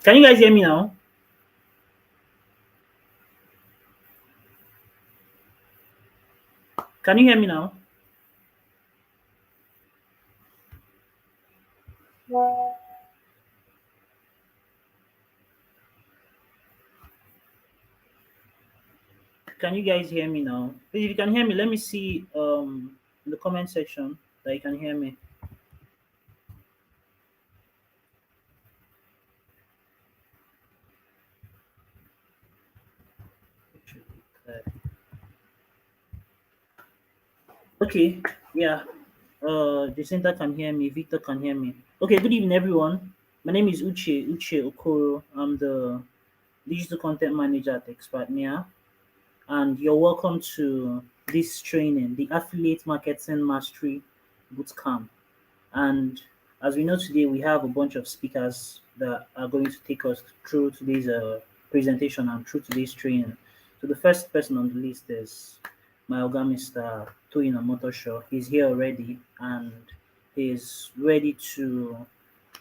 Can you guys hear me now? Can you hear me now? Can you guys hear me now? Please, if you can hear me, let me see in the comment section that you can hear me. Okay, yeah. Jacinta can hear me. Victor can hear me. Okay, good evening, everyone. My name is Uche Okoro. I'm the digital content manager at Expertnia, and you're welcome to this training, the Affiliate Marketing Mastery Bootcamp. And as we know today, we have a bunch of speakers that are going to take us through today's presentation and through today's training. So the first person on the list is my Oga, Mr. Toyin Omotosho. He's here already and he's ready to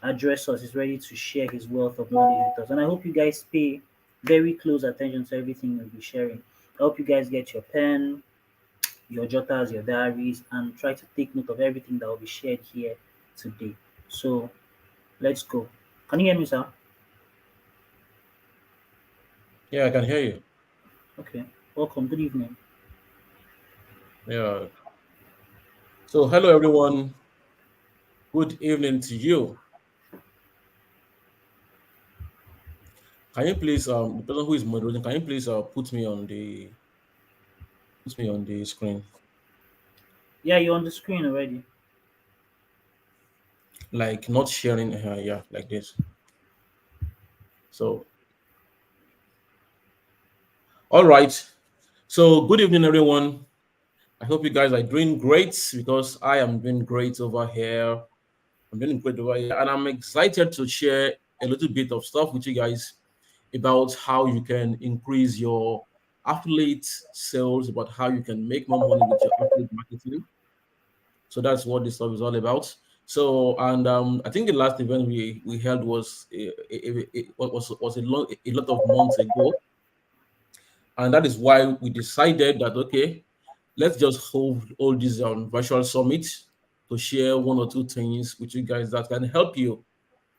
address us. He's ready to share his wealth of knowledge with us. And I hope you guys pay very close attention to everything we'll be sharing. I hope you guys get your pen, your jotters, your diaries, and try to take note of everything that will be shared here today. So let's go. Can you hear me, sir? Yeah, I can hear you. Okay. Welcome. Good evening. Yeah. So, hello everyone. Good evening to you. Can you please, the person who is moderating, can you please put me on the screen, Yeah, you're on the screen already. like not sharing, yeah, like this. So, all right. So, good evening, everyone. I hope you guys are doing great because I am doing great over here. I'm doing great over here, and I'm excited to share a little bit of stuff with you guys about how you can increase your affiliate sales, about how you can make more money with your affiliate marketing. So that's what this stuff is all about. So, and I think the last event we held was a lot of months ago, and that is why we decided that okay, let's just hold all these virtual summits to share one or two things with you guys that can help you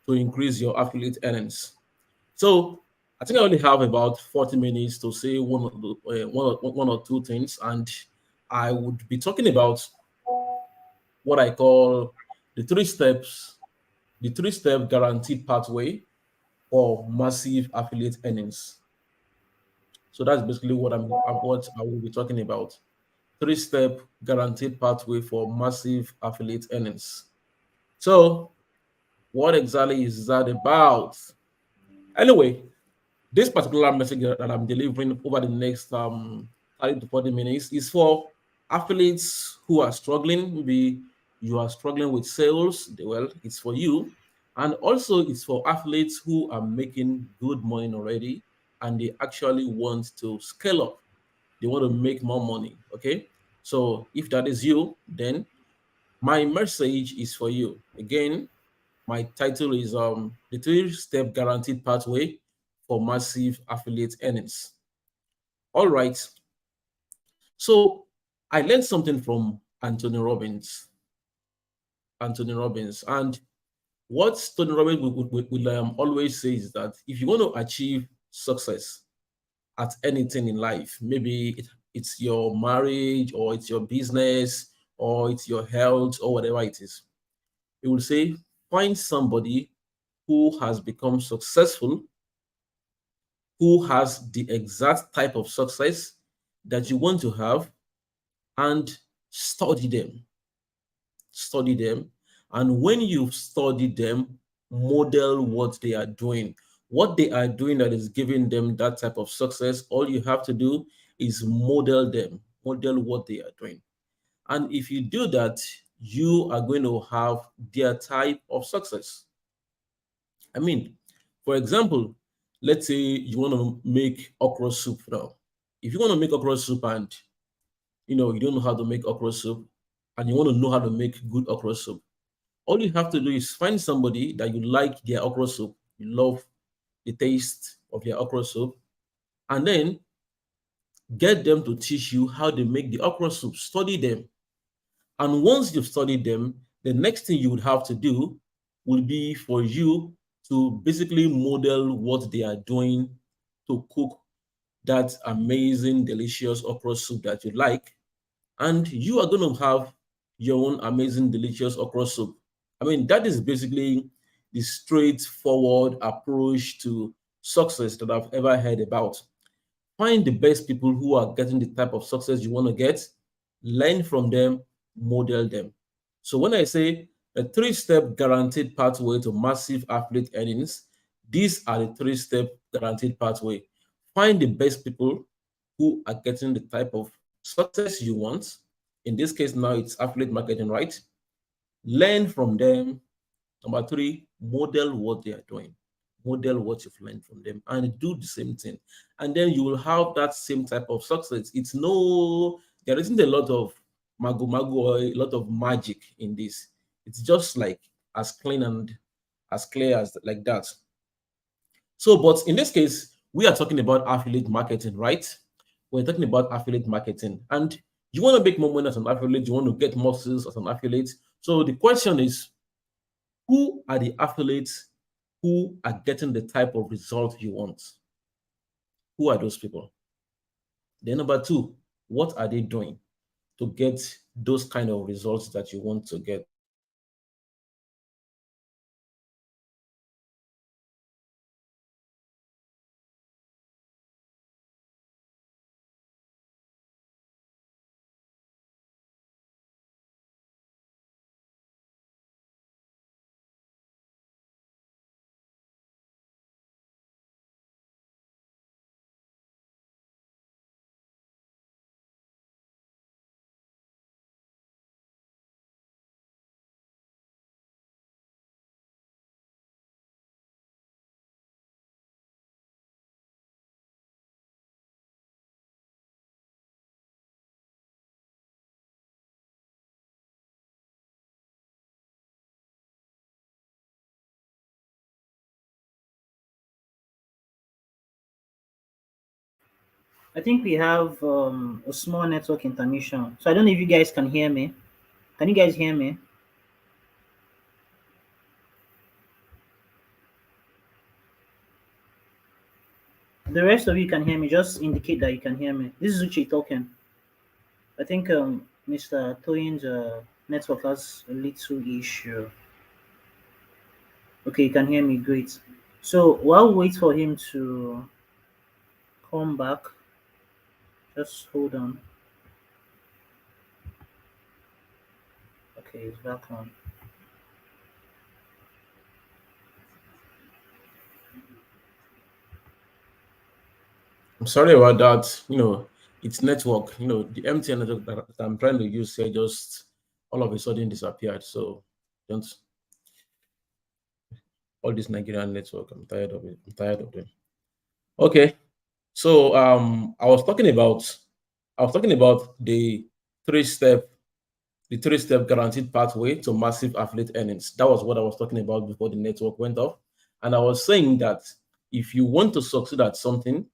to increase your affiliate earnings. So I think I only have about 40 minutes to say one or two things, and I would be talking about what I call the three steps, the three-step guaranteed pathway for massive affiliate earnings. So that's basically what I will be talking about. Three-step guaranteed pathway for massive affiliate earnings. So what exactly is that about? Anyway, this particular message that I'm delivering over the next 30 to 40 minutes is for affiliates who are struggling. Maybe you are struggling with sales, well, it's for you. And also, it's for athletes who are making good money already and they actually want to scale up. They want to make more money. Okay. So, if that is you, then my message is for you. Again, my title is the three-step guaranteed pathway for massive affiliate earnings. All right. So I learned something from Anthony Robbins. Anthony Robbins. And what Tony Robbins will always say is that if you want to achieve success at anything in life, maybe it's your marriage or it's your business or it's your health or whatever it is, he will say, find somebody who has become successful, who has the exact type of success that you want to have, and study them. Study them. And when you've studied them, model what they are doing. What they are doing that is giving them that type of success, all you have to do is model them, model what they are doing. And if you do that, you are going to have their type of success. I mean, for example, let's say you want to make okra soup now. If you want to make okra soup and you don't know how to make okra soup and you want to know how to make good okra soup, all you have to do is find somebody that you like their okra soup, you love the taste of your okra soup, and then get them to teach you how they make the okra soup. Study them. And once you've studied them, the next thing you would have to do will be for you to basically model what they are doing to cook that amazing, delicious okra soup that you like. And you are going to have your own amazing, delicious okra soup. I mean, that is basically the straightforward approach to success that I've ever heard about. Find the best people who are getting the type of success you want to get, learn from them, model them. So when I say a three-step guaranteed pathway to massive athlete earnings, these are the three-step guaranteed pathway. Find the best people who are getting the type of success you want. In this case, now it's affiliate marketing, right? Learn from them. Number three, model what they are doing. Model what you've learned from them and do the same thing. And then you will have that same type of success. There isn't a lot of magu or a lot of magic in this. It's just like as clean and as clear as like that. So, but in this case, we are talking about affiliate marketing, right? We're talking about affiliate marketing. And you want to make more money as an affiliate, you want to get more sales as an affiliate. So the question is, who are the affiliates who are getting the type of result you want? Who are those people? Then number two, what are they doing to get those kind of results that you want to get? I think we have a small network intermission. So I don't know if you guys can hear me. Can you guys hear me? The rest of you can hear me. Just indicate that you can hear me. This is Uche talking. I think Mr. Toyin's network has a little issue. Okay, you can hear me. Great. So while we wait for him to come back, just hold on. Okay, he's back on. I'm sorry about that. It's network. The MTN network that I'm trying to use here just all of a sudden disappeared. So don't all this Nigerian network. I'm tired of it. I'm tired of them. Okay. So I was talking about three-step the three-step guaranteed pathway to massive affiliate earnings. That was what I was talking about before the network went off. And I was saying that if you want to succeed at something,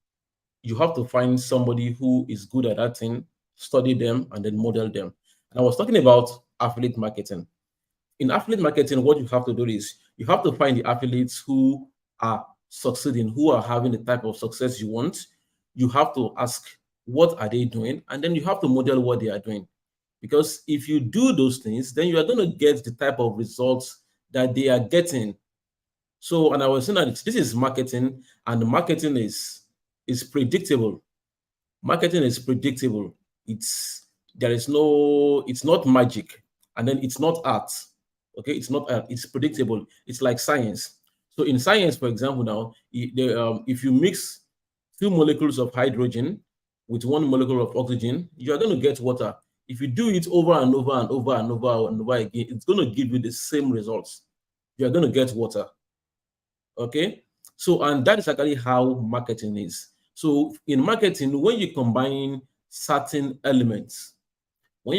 you have to find somebody who is good at that thing, study them, and then model them. And I was talking about affiliate marketing. In affiliate marketing, what you have to do is you have to find the affiliates who are succeeding, who are having the type of success you want. You have to ask, what are they doing? And then you have to model what they are doing. Because if you do those things, then you are going to get the type of results that they are getting. So, and I was saying that this is marketing, and marketing is predictable. Marketing is predictable. It's not magic, and then it's not art. Okay, it's not art. It's predictable. It's like science. So in science, for example, now if you mix two molecules of hydrogen with one molecule of oxygen, you are going to get water. If you do it over and over and over and over and over again, it's going to give you the same results. You are going to get water. Okay, so and that is actually how marketing is. So in marketing, when you combine certain elements, what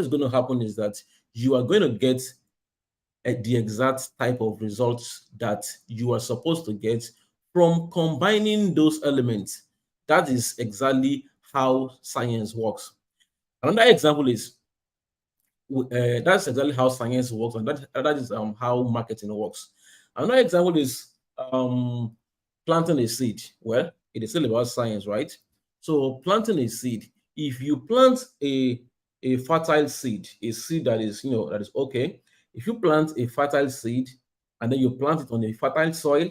is going to happen is that you are going to get the exact type of results that you are supposed to get from combining those elements. That is exactly how science works. Another example is that's exactly how science works, and that is how marketing works. Another example is planting a seed. Well, it is still about science, right? So planting a seed. If you plant a fertile seed, a seed that is that is okay. If you plant a fertile seed and then you plant it on a fertile soil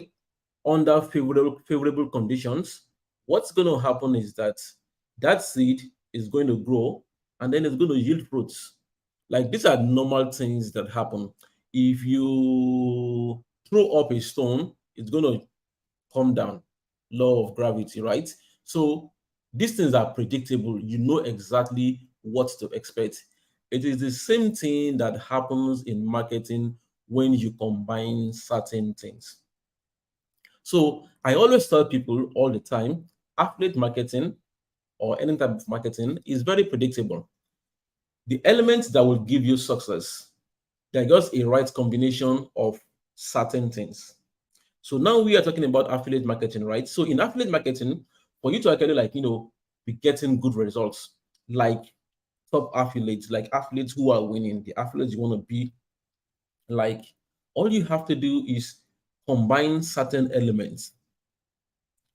under favorable conditions, what's going to happen is that that seed is going to grow and then it's going to yield fruits. Like these are normal things that happen. If you throw up a stone, it's going to come down. Law of gravity, right? So these things are predictable. You know exactly what to expect. It is the same thing that happens in marketing when you combine certain things. So I always tell people all the time, affiliate marketing or any type of marketing is very predictable. The elements that will give you success, they're just a right combination of certain things. So now we are talking about affiliate marketing, right? So in affiliate marketing, for you to actually be getting good results, like top affiliates, like affiliates who are winning, the affiliates you want to be like, all you have to do is combine certain elements.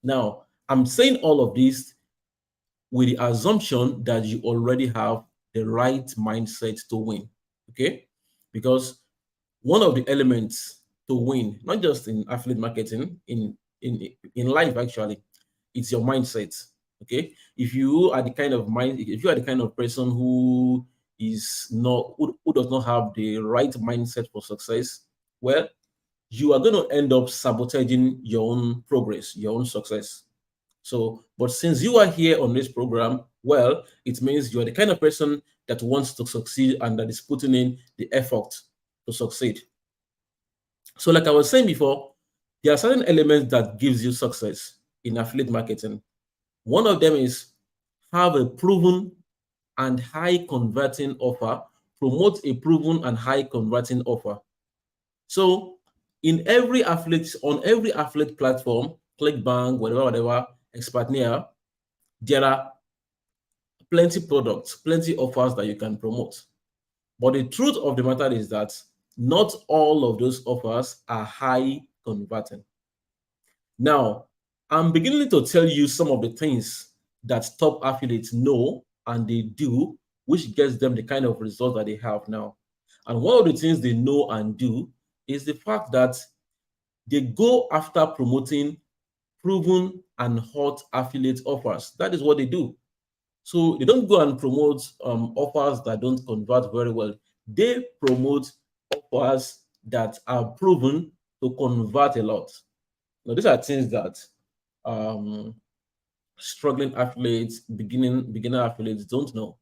Now, I'm saying all of this with the assumption that you already have the right mindset to win. Okay? Because one of the elements to win, not just in affiliate marketing, in life actually, it's your mindset. Okay? If you are the kind of person who does not have the right mindset for success, well, you are going to end up sabotaging your own progress, your own success. So, but since you are here on this program, well, it means you are the kind of person that wants to succeed and that is putting in the effort to succeed. So, like I was saying before, there are certain elements that gives you success in affiliate marketing. One of them is have a proven and high converting offer, promote a proven and high converting offer. So on every affiliate platform, ClickBank, whatever, Expertnia, there are plenty products, plenty offers that you can promote. But the truth of the matter is that not all of those offers are high converting. Now, I'm beginning to tell you some of the things that top affiliates know and they do, which gets them the kind of results that they have now. And one of the things they know and do is the fact that they go after promoting proven and hot affiliate offers. That is what they do. So they don't go and promote offers that don't convert very well. They promote offers that are proven to convert a lot. Now, these are things that um, struggling athletes, beginner athletes don't know.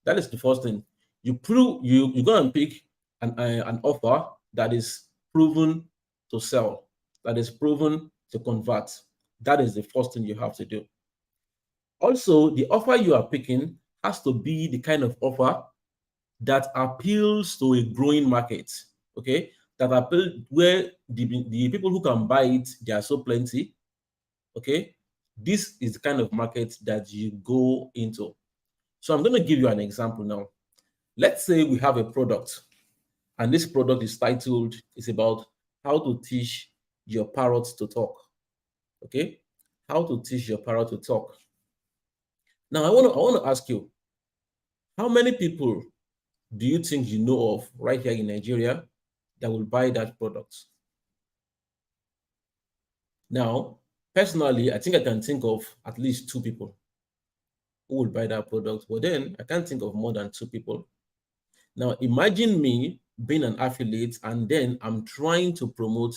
That is the first thing. You go and pick an offer that is proven to sell, that is proven to convert. That is the first thing you have to do. Also, the offer you are picking has to be the kind of offer that appeals to a growing market. Okay, that appeal where the people who can buy it, they are so plenty. Okay, this is the kind of market that you go into. So I'm going to give you an example now. Let's say we have a product, and this product is titled, it's about how to teach your parrot to talk. Okay, how to teach your parrot to talk. Now I want to ask you, how many people do you think you know of right here in Nigeria that will buy that product? Now, personally, I think I can think of at least two people who will buy that product, but then I can't think of more than two people. Now, imagine me being an affiliate and then I'm trying to promote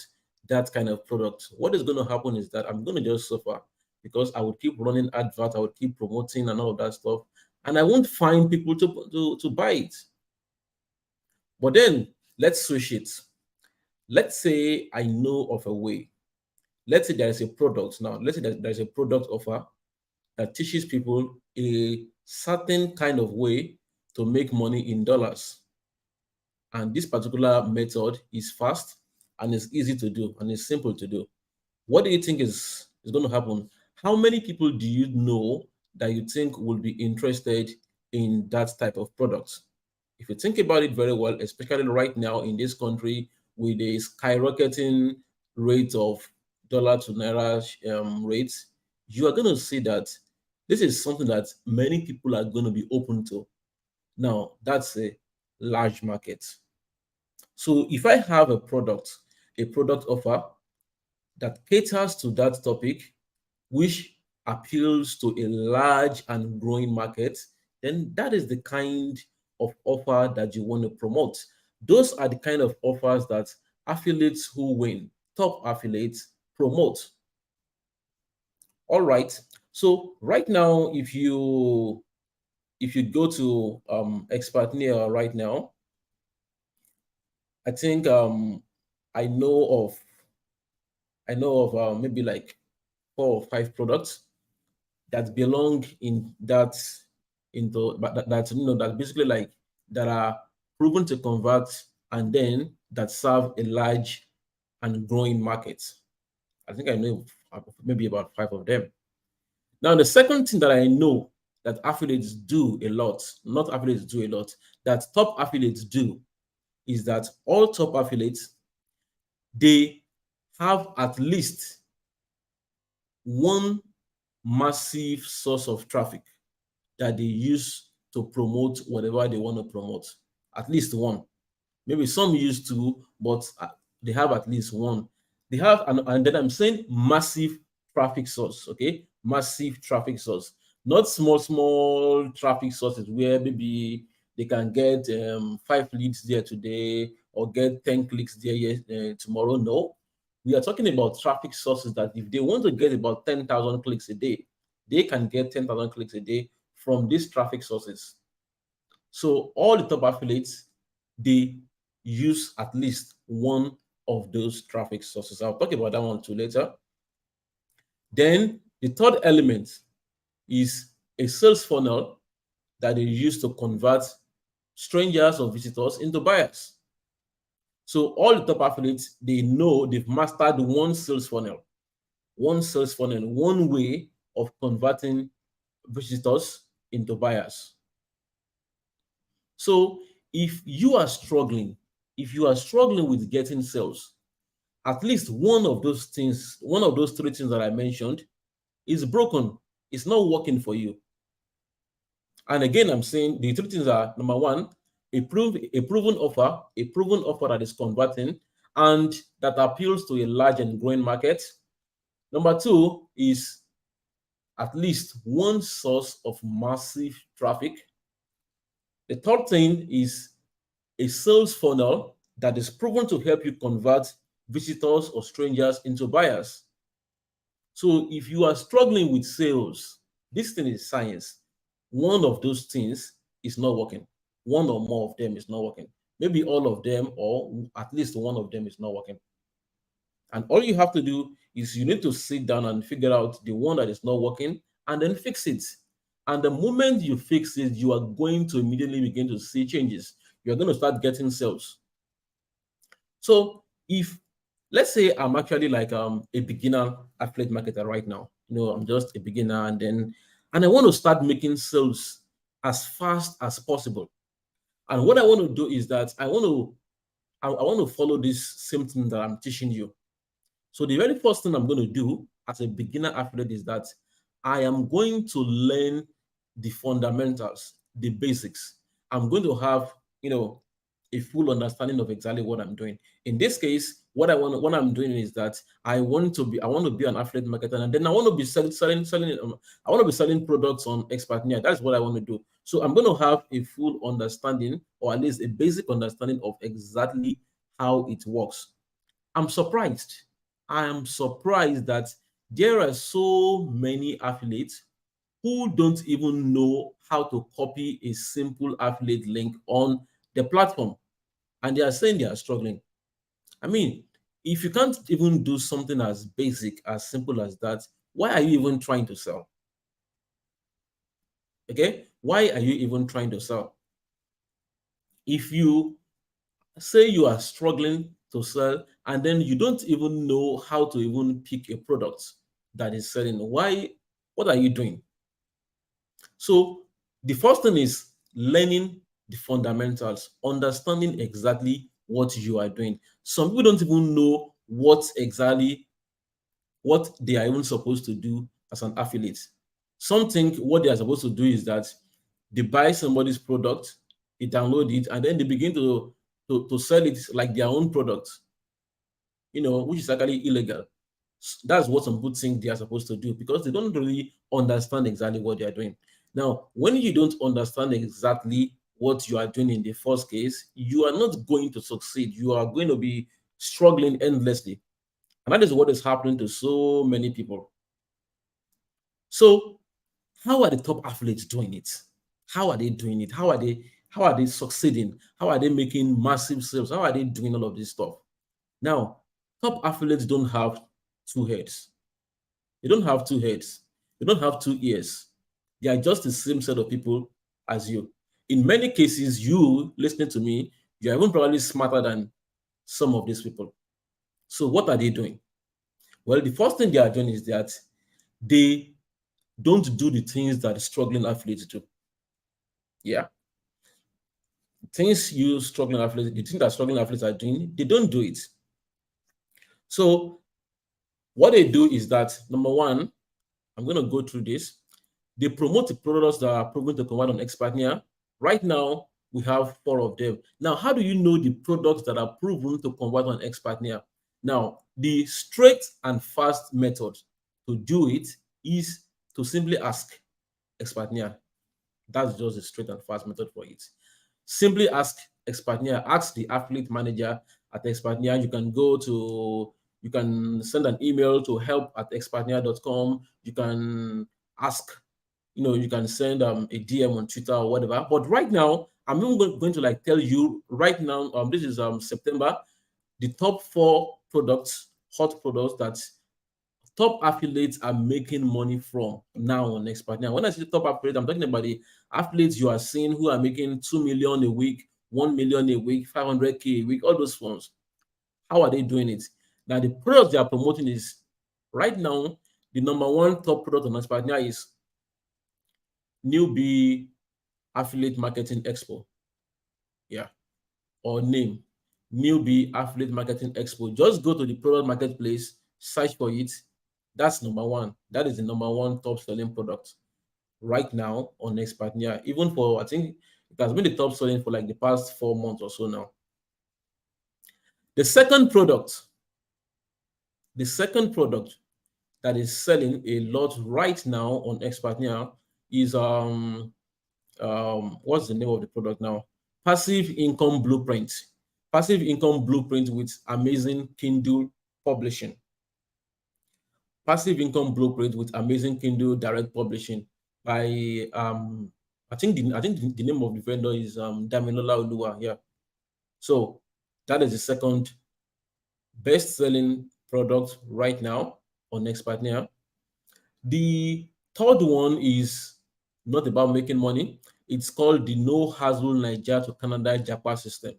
that kind of product. What is going to happen is that I'm going to just suffer because I would keep running advert, I would keep promoting and all of that stuff, and I won't find people to buy it. But then let's switch it. Let's say I know of a way. Let's say there is a product now. Let's say that there is a product offer that teaches people a certain kind of way to make money in dollars. And this particular method is fast and it's easy to do and it's simple to do. What do you think is going to happen? How many people do you know that you think will be interested in that type of product? If you think about it very well, especially right now in this country with a skyrocketing rate of dollar to naira rates, you are going to see that this is something that many people are going to be open to. Now, that's a large market. So if I have a product offer that caters to that topic, which appeals to a large and growing market, then that is the kind of offer that you want to promote. Those are the kind of offers that affiliates who win, top affiliates, promote. All right. So right now, if you go to Expertnia right now, I think I know of maybe like 4 or 5 products that belong in that into but that that basically like that are proven to convert and then that serve a large and growing market. I think I know maybe about 5 of them. Now the second thing that I know that affiliates do a lot, not affiliates do a lot, that top affiliates do is that all top affiliates they have at least one massive source of traffic that they use to promote whatever they want to promote. At least one. Maybe some use two, but they have at least one. They have, and then I'm saying massive traffic source, okay? Massive traffic source. Not small traffic sources where maybe they can get 5 leads there today or get 10 clicks there tomorrow. No. We are talking about traffic sources that if they want to get about 10,000 clicks a day, they can get 10,000 clicks a day from these traffic sources. So all the top affiliates, they use at least one of those traffic sources. I'll talk about that one too later. Then the third element is a sales funnel that they use to convert strangers or visitors into buyers. So all the top affiliates, they know they've mastered one sales funnel, one way of converting visitors into buyers. So if you are struggling with getting sales, at least one of those things, one of those 3 things that I mentioned is broken. It's not working for you. And again, I'm saying the 3 things are: number one, a proven offer that is converting and that appeals to a large and growing market. Number two is at least one source of massive traffic. The third thing is a sales funnel that is proven to help you convert visitors or strangers into buyers. So if you are struggling with sales, this thing is science. One of those things is not working. One or more of them is not working. Maybe all of them, or at least one of them is not working. And all you have to do is you need to sit down and figure out the one that is not working and then fix it. And the moment you fix it, you are going to immediately begin to see changes. You're going to start getting sales. So if let's say I'm actually like a beginner affiliate marketer right now, I'm just a beginner and I want to start making sales as fast as possible. And what I want to do is that I want to follow this same thing that I'm teaching you. So the very first thing I'm going to do as a beginner affiliate is that I am going to learn the fundamentals, the basics. I'm going to have, a full understanding of exactly what I'm doing. In this case, what I'm doing is that I want to be an affiliate marketer, and then I want to be selling. I want to be selling products on Expertnia. That's what I want to do. So I'm going to have a full understanding, or at least a basic understanding of exactly how it works. I'm surprised. I am surprised that there are so many affiliates who don't even know how to copy a simple affiliate link on the platform. And they are saying they are struggling. I mean, if you can't even do something as basic, as simple as that, why are you even trying to sell? Okay? Why are you even trying to sell? If you Say you are struggling to sell and then you don't even know how to even pick a product that is selling. Why? What are you doing? So the first thing is learning the fundamentals, understanding exactly what you are doing. Some people don't even know what they are even supposed to do as an affiliate. Some think what they are supposed to do is that they buy somebody's product, they download it, and then they begin to sell it like their own product, which is actually illegal. That's what some people think they are supposed to do because they don't really understand exactly what they are doing. Now, when you don't understand exactly what you are doing in the first case, you are not going to succeed. You are going to be struggling endlessly. And that is what is happening to so many people. So, how are the top athletes doing it? How are they doing it? How are they succeeding? How are they making massive sales? How are they doing all of this stuff? Now, top athletes don't have two heads. They don't have two heads. They don't have two ears. They are just the same set of people as you. In many cases, you listening to me, you are even probably smarter than some of these people. So, what are they doing? Well, the first thing they are doing is that they don't do the things that struggling athletes do. Yeah. Things you struggling athletes, the things that struggling athletes are doing, they don't do it. So, what they do is that number one, I'm going to go through this. They promote the products that are proven to convert on Expatnia. Right now, we have four of them. Now, how do you know the products that are proven to convert on Expatnia? Now, the straight and fast method to do it is to simply ask Expatnia. That's just the straight and fast method for it. Simply ask Expatnia, ask the affiliate manager at Expatnia. You can send an email to help@expatnia.com. You can ask, you can send a DM on Twitter or whatever. But right now, I'm even going to like tell you right now, this is September, the top four products, hot products that top affiliates are making money from now on Expert. Now, when I say top affiliates, I'm talking about the affiliates you are seeing who are making 2 million a week, 1 million a week, 500K a week, all those ones. How are they doing it? Now, the products they are promoting is right now, the number one top product on Expert is Newbie Affiliate Marketing Expo. Yeah, or name Newbie Affiliate Marketing Expo. Just go to the product marketplace, search for it. That's number one. That is the number one top selling product right now on Expatnia. Even for, I think it has been the top selling for like the past 4 months or so now. The second product, the second product that is selling a lot right now on Expatnia is what's the name of the product now? Passive Income Blueprint. Passive Income Blueprint with amazing Kindle publishing. Passive Income Blueprint with amazing Kindle direct publishing by I think the name of the vendor is Damilola Oluwa. Yeah. So that is the second best selling product right now on Expatnia. The third one is not about making money. It's called the No Hassle Niger to Canada Japa system.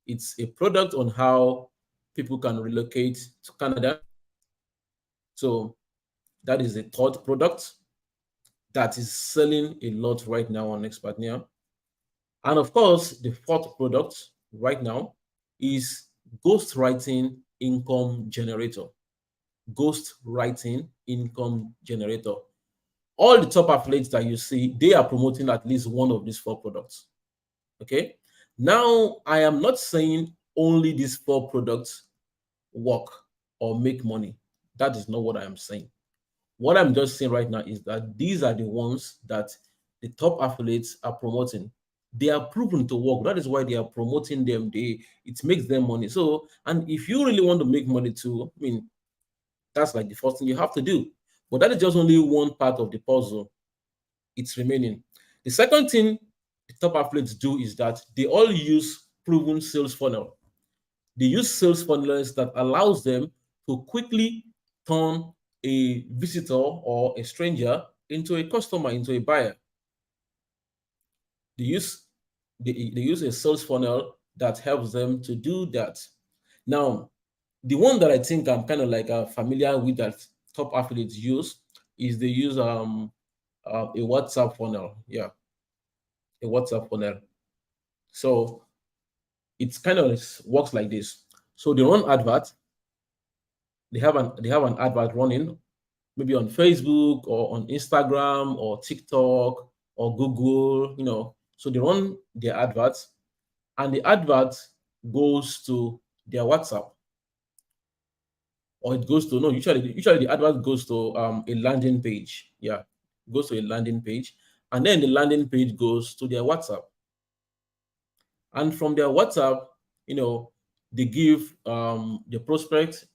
It's a product on how people can relocate to Canada. So that is the third product that is selling a lot right now on Expatnia. And of course, the fourth product right now is ghostwriting income generator. Ghostwriting income generator. All the top affiliates that you see, they are promoting at least one of these four products. Okay. Now, I am not saying only these four products work or make money. That is not what I am saying. What I'm just saying right now is that these are the ones that the top affiliates are promoting. They are proven to work. That is why they are promoting them. It makes them money. So, and if you really want to make money too, I mean, that's like the first thing you have to do. But that is just only one part of the puzzle. It's remaining. The second thing the top affiliates do is that they all use proven sales funnel. They use sales funnels that allows them to quickly turn a visitor or a stranger into a customer, into a buyer. They use they use a sales funnel that helps them to do that. Now, the one that I think I'm kind of like familiar with that top athletes use is they use a WhatsApp funnel. Yeah, a WhatsApp funnel. So it's kind of works like this. So they run advert. They have an advert running maybe on Facebook or on Instagram or TikTok or Google. So they run their adverts, and the advert goes to their WhatsApp, or it goes to no usually the advert goes to a landing page. Yeah, it goes to a landing page, and then the landing page goes to their WhatsApp, and from their WhatsApp, you know they give the prospect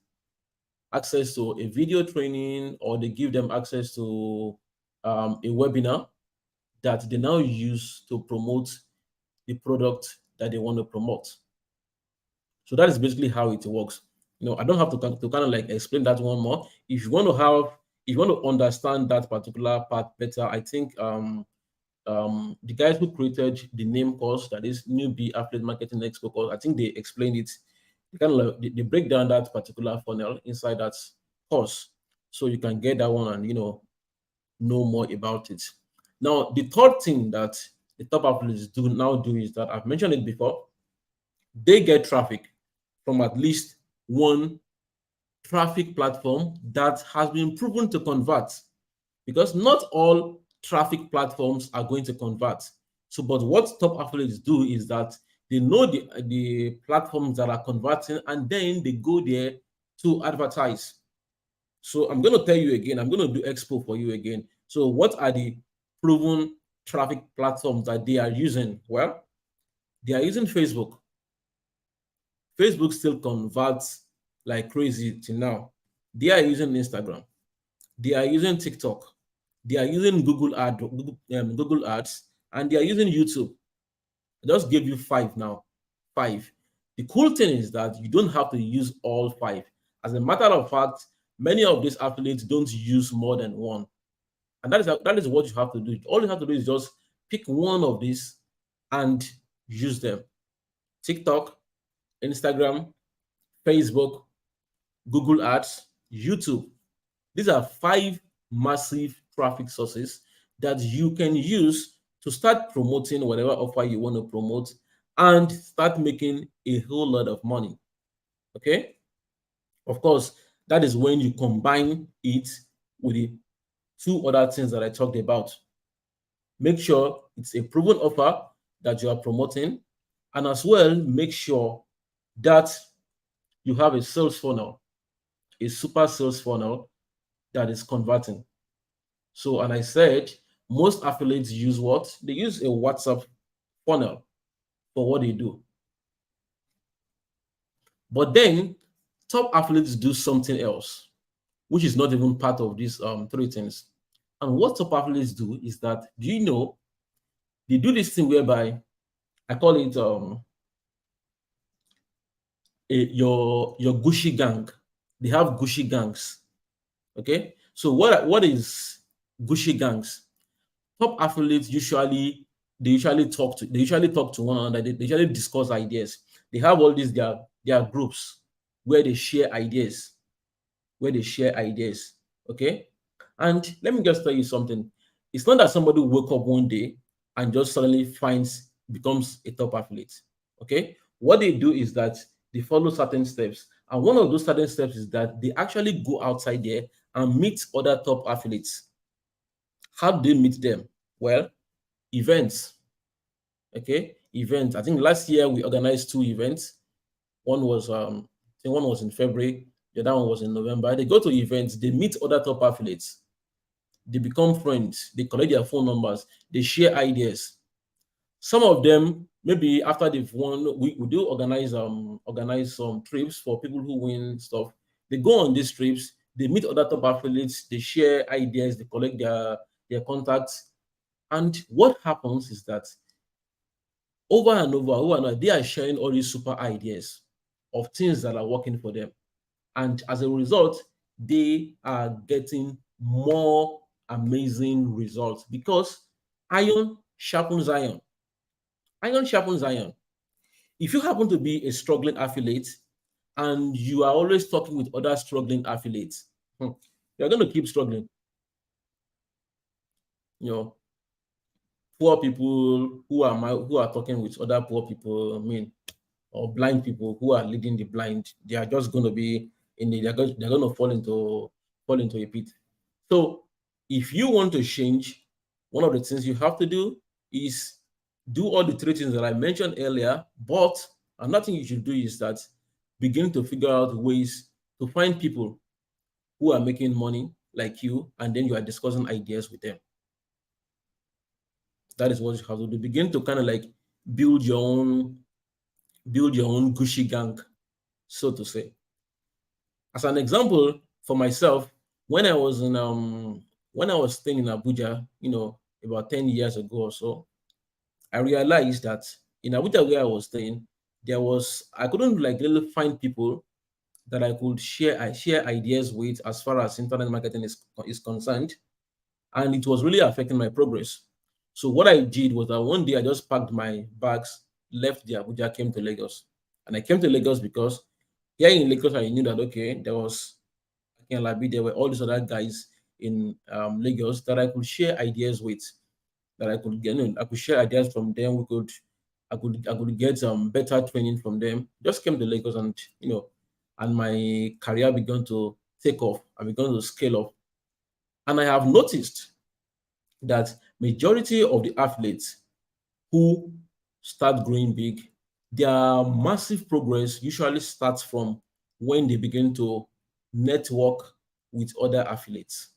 access to a video training, or they give them access to a webinar that they now use to promote the product that they want to promote. So that is basically how it works. I don't have to kind of like explain that one more. If you want to understand that particular part better, I think the guys who created the name course, that is Newbie Affiliate Marketing Expo course, I think they explained it. They kind of like, they break down that particular funnel inside that course, so you can get that one and know more about it. Now, the third thing that the top affiliates do is that I've mentioned it before. They get traffic from at least one traffic platform that has been proven to convert, because not all traffic platforms are going to convert. So, but what top affiliates do is that they know the platforms that are converting, and then they go there to advertise. So I'm going to tell you again, I'm going to do expo for you again. So what are the proven traffic platforms that they are using? Well, they are using Facebook. Facebook still converts like crazy till now. They are using Instagram. They are using TikTok. They are using Google Ads, and they are using YouTube. I just gave you five now. Five. The cool thing is that you don't have to use all five. As a matter of fact, many of these affiliates don't use more than one. And that is what you have to do. All you have to do is just pick one of these and use them. TikTok, Instagram, Facebook, Google Ads, YouTube. These are five massive traffic sources that you can use to start promoting whatever offer you want to promote and start making a whole lot of money. Okay? Of course, that is when you combine it with the two other things that I talked about. Make sure it's a proven offer that you are promoting, and as well, make sure that you have a sales funnel, a super sales funnel that is converting. So, and I said most affiliates use what? They use a WhatsApp funnel for what they do. But then top affiliates do something else, which is not even part of these three things. And what top affiliates do is that, do you know, they do this thing whereby I call it your Gucci gang. They have Gucci gangs. Okay, so what is Gucci gangs? Top affiliates usually talk to one another. They usually discuss ideas. They have all these their groups where they share ideas, Okay, and let me just tell you something. It's not that somebody woke up one day and just suddenly becomes a top athlete. Okay, what they do is that they follow certain steps, and one of those certain steps is that they actually go outside there and meet other top athletes. How do they meet them? Well, events. Okay, events. I think last year we organized two events. One was I think one was in February, the other one was in November. They go to events, they meet other top athletes, they become friends, they collect their phone numbers, they share ideas. Some of them, maybe after they've won, we do organize some trips for people who win stuff. They go on these trips, they meet other top athletes, they share ideas, they collect their contacts. And what happens is that over and over, they are sharing all these super ideas of things that are working for them. And as a result, they are getting more amazing results because iron sharpens iron. Iron sharpens iron. If you happen to be a struggling affiliate and you are always talking with other struggling affiliates, you're going to keep struggling. You know, poor people who are talking with other poor people, I mean, or blind people who are leading the blind, they are just going to be they're going to fall into a pit. So if you want to change, one of the things you have to do is do all the three things that I mentioned earlier. But another thing you should do is that begin to figure out ways to find people who are making money like you, and then you are discussing ideas with them. That is what you have to do. Begin to kind of like build your own build your own Gucci gang, so to say. As an example, for myself, when I was in when I was staying in Abuja, about 10 years ago or so, I realized that in Abuja where I was staying, I couldn't like really find people that I share ideas with as far as internet marketing is concerned, and it was really affecting my progress. So what I did was that one day I just packed my bags, left the Abuja, came to Lagos, and I came to Lagos because here in Lagos I knew that okay, there were all these other guys in Lagos that I could share ideas with, that I could get, I could share ideas from them. I could get better training from them. Just came to Lagos, and and my career began to take off. I began to scale up, and I have noticed that majority of the athletes who start growing big, their massive progress usually starts from when they begin to network with other athletes.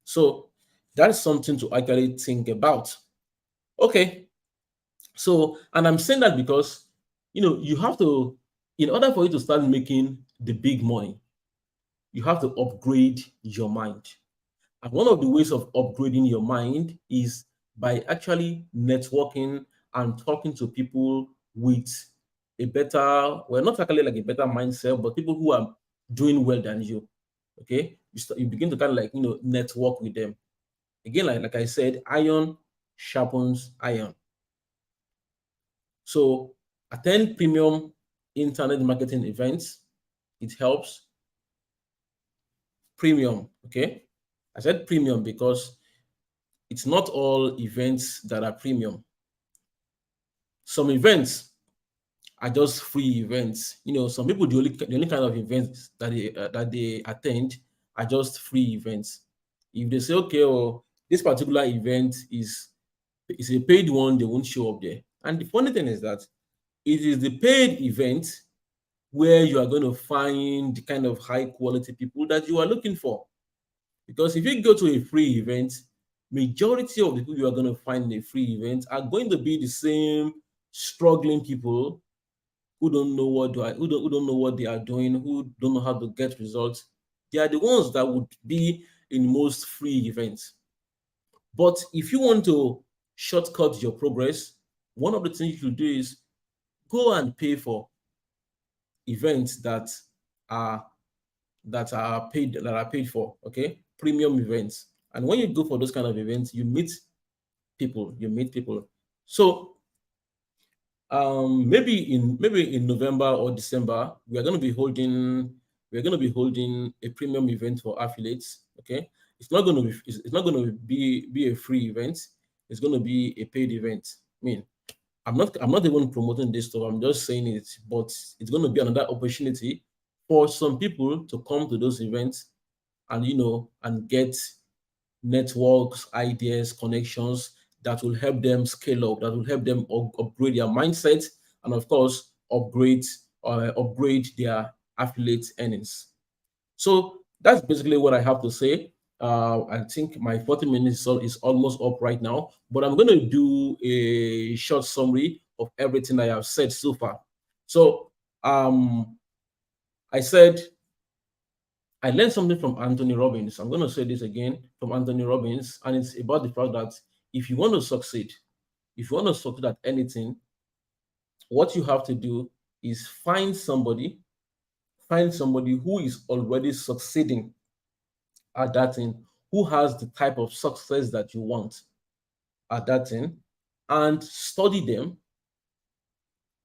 So that is something to actually think about. Okay, so and I'm saying that because you have to, in order for you to start making the big money, you have to upgrade your mind. And one of the ways of upgrading your mind is by actually networking and talking to people with a better, well, not actually like a better mindset, but people who are doing well than you. Okay, you begin to kind of like network with them. Again, like I said, iron sharpens iron. So attend premium internet marketing events. It helps. Premium, okay? I said premium because it's not all events that are premium. Some events are just free events. Some people the only kind of events that they attend are just free events. If they say, okay, oh, this particular event is a paid one, they won't show up there. And the funny thing is that it is the paid event where you are going to find the kind of high quality people that you are looking for. Because if you go to a free event, majority of the people you are going to find in a free event are going to be the same struggling people who don't know who don't know what they are doing, who don't know how to get results. They are the ones that would be in most free events. But if you want to shortcut your progress, one of the things you should do is go and pay for events are that are paid for, okay, premium events. And when you go for those kind of events, you meet people. So maybe in November or December, we're going to be holding a premium event for affiliates. Okay, it's not going to be a free event. It's going to be a paid event. I mean, I'm not even promoting this stuff. I'm just saying it, but it's going to be another opportunity for some people to come to those events and and get networks, ideas, connections that will help them scale up, that will help them upgrade their mindset, and of course upgrade their affiliate earnings. So that's basically what I have to say. I think my 40 minutes is almost up right now, but I'm going to do a short summary of everything I have said so far. So I said I learned something from Anthony Robbins. I'm going to say this again from Anthony Robbins, and it's about the fact that if you want to succeed, if you want to succeed at anything, what you have to do is find somebody who is already succeeding at that thing, who has the type of success that you want at that thing, and study them,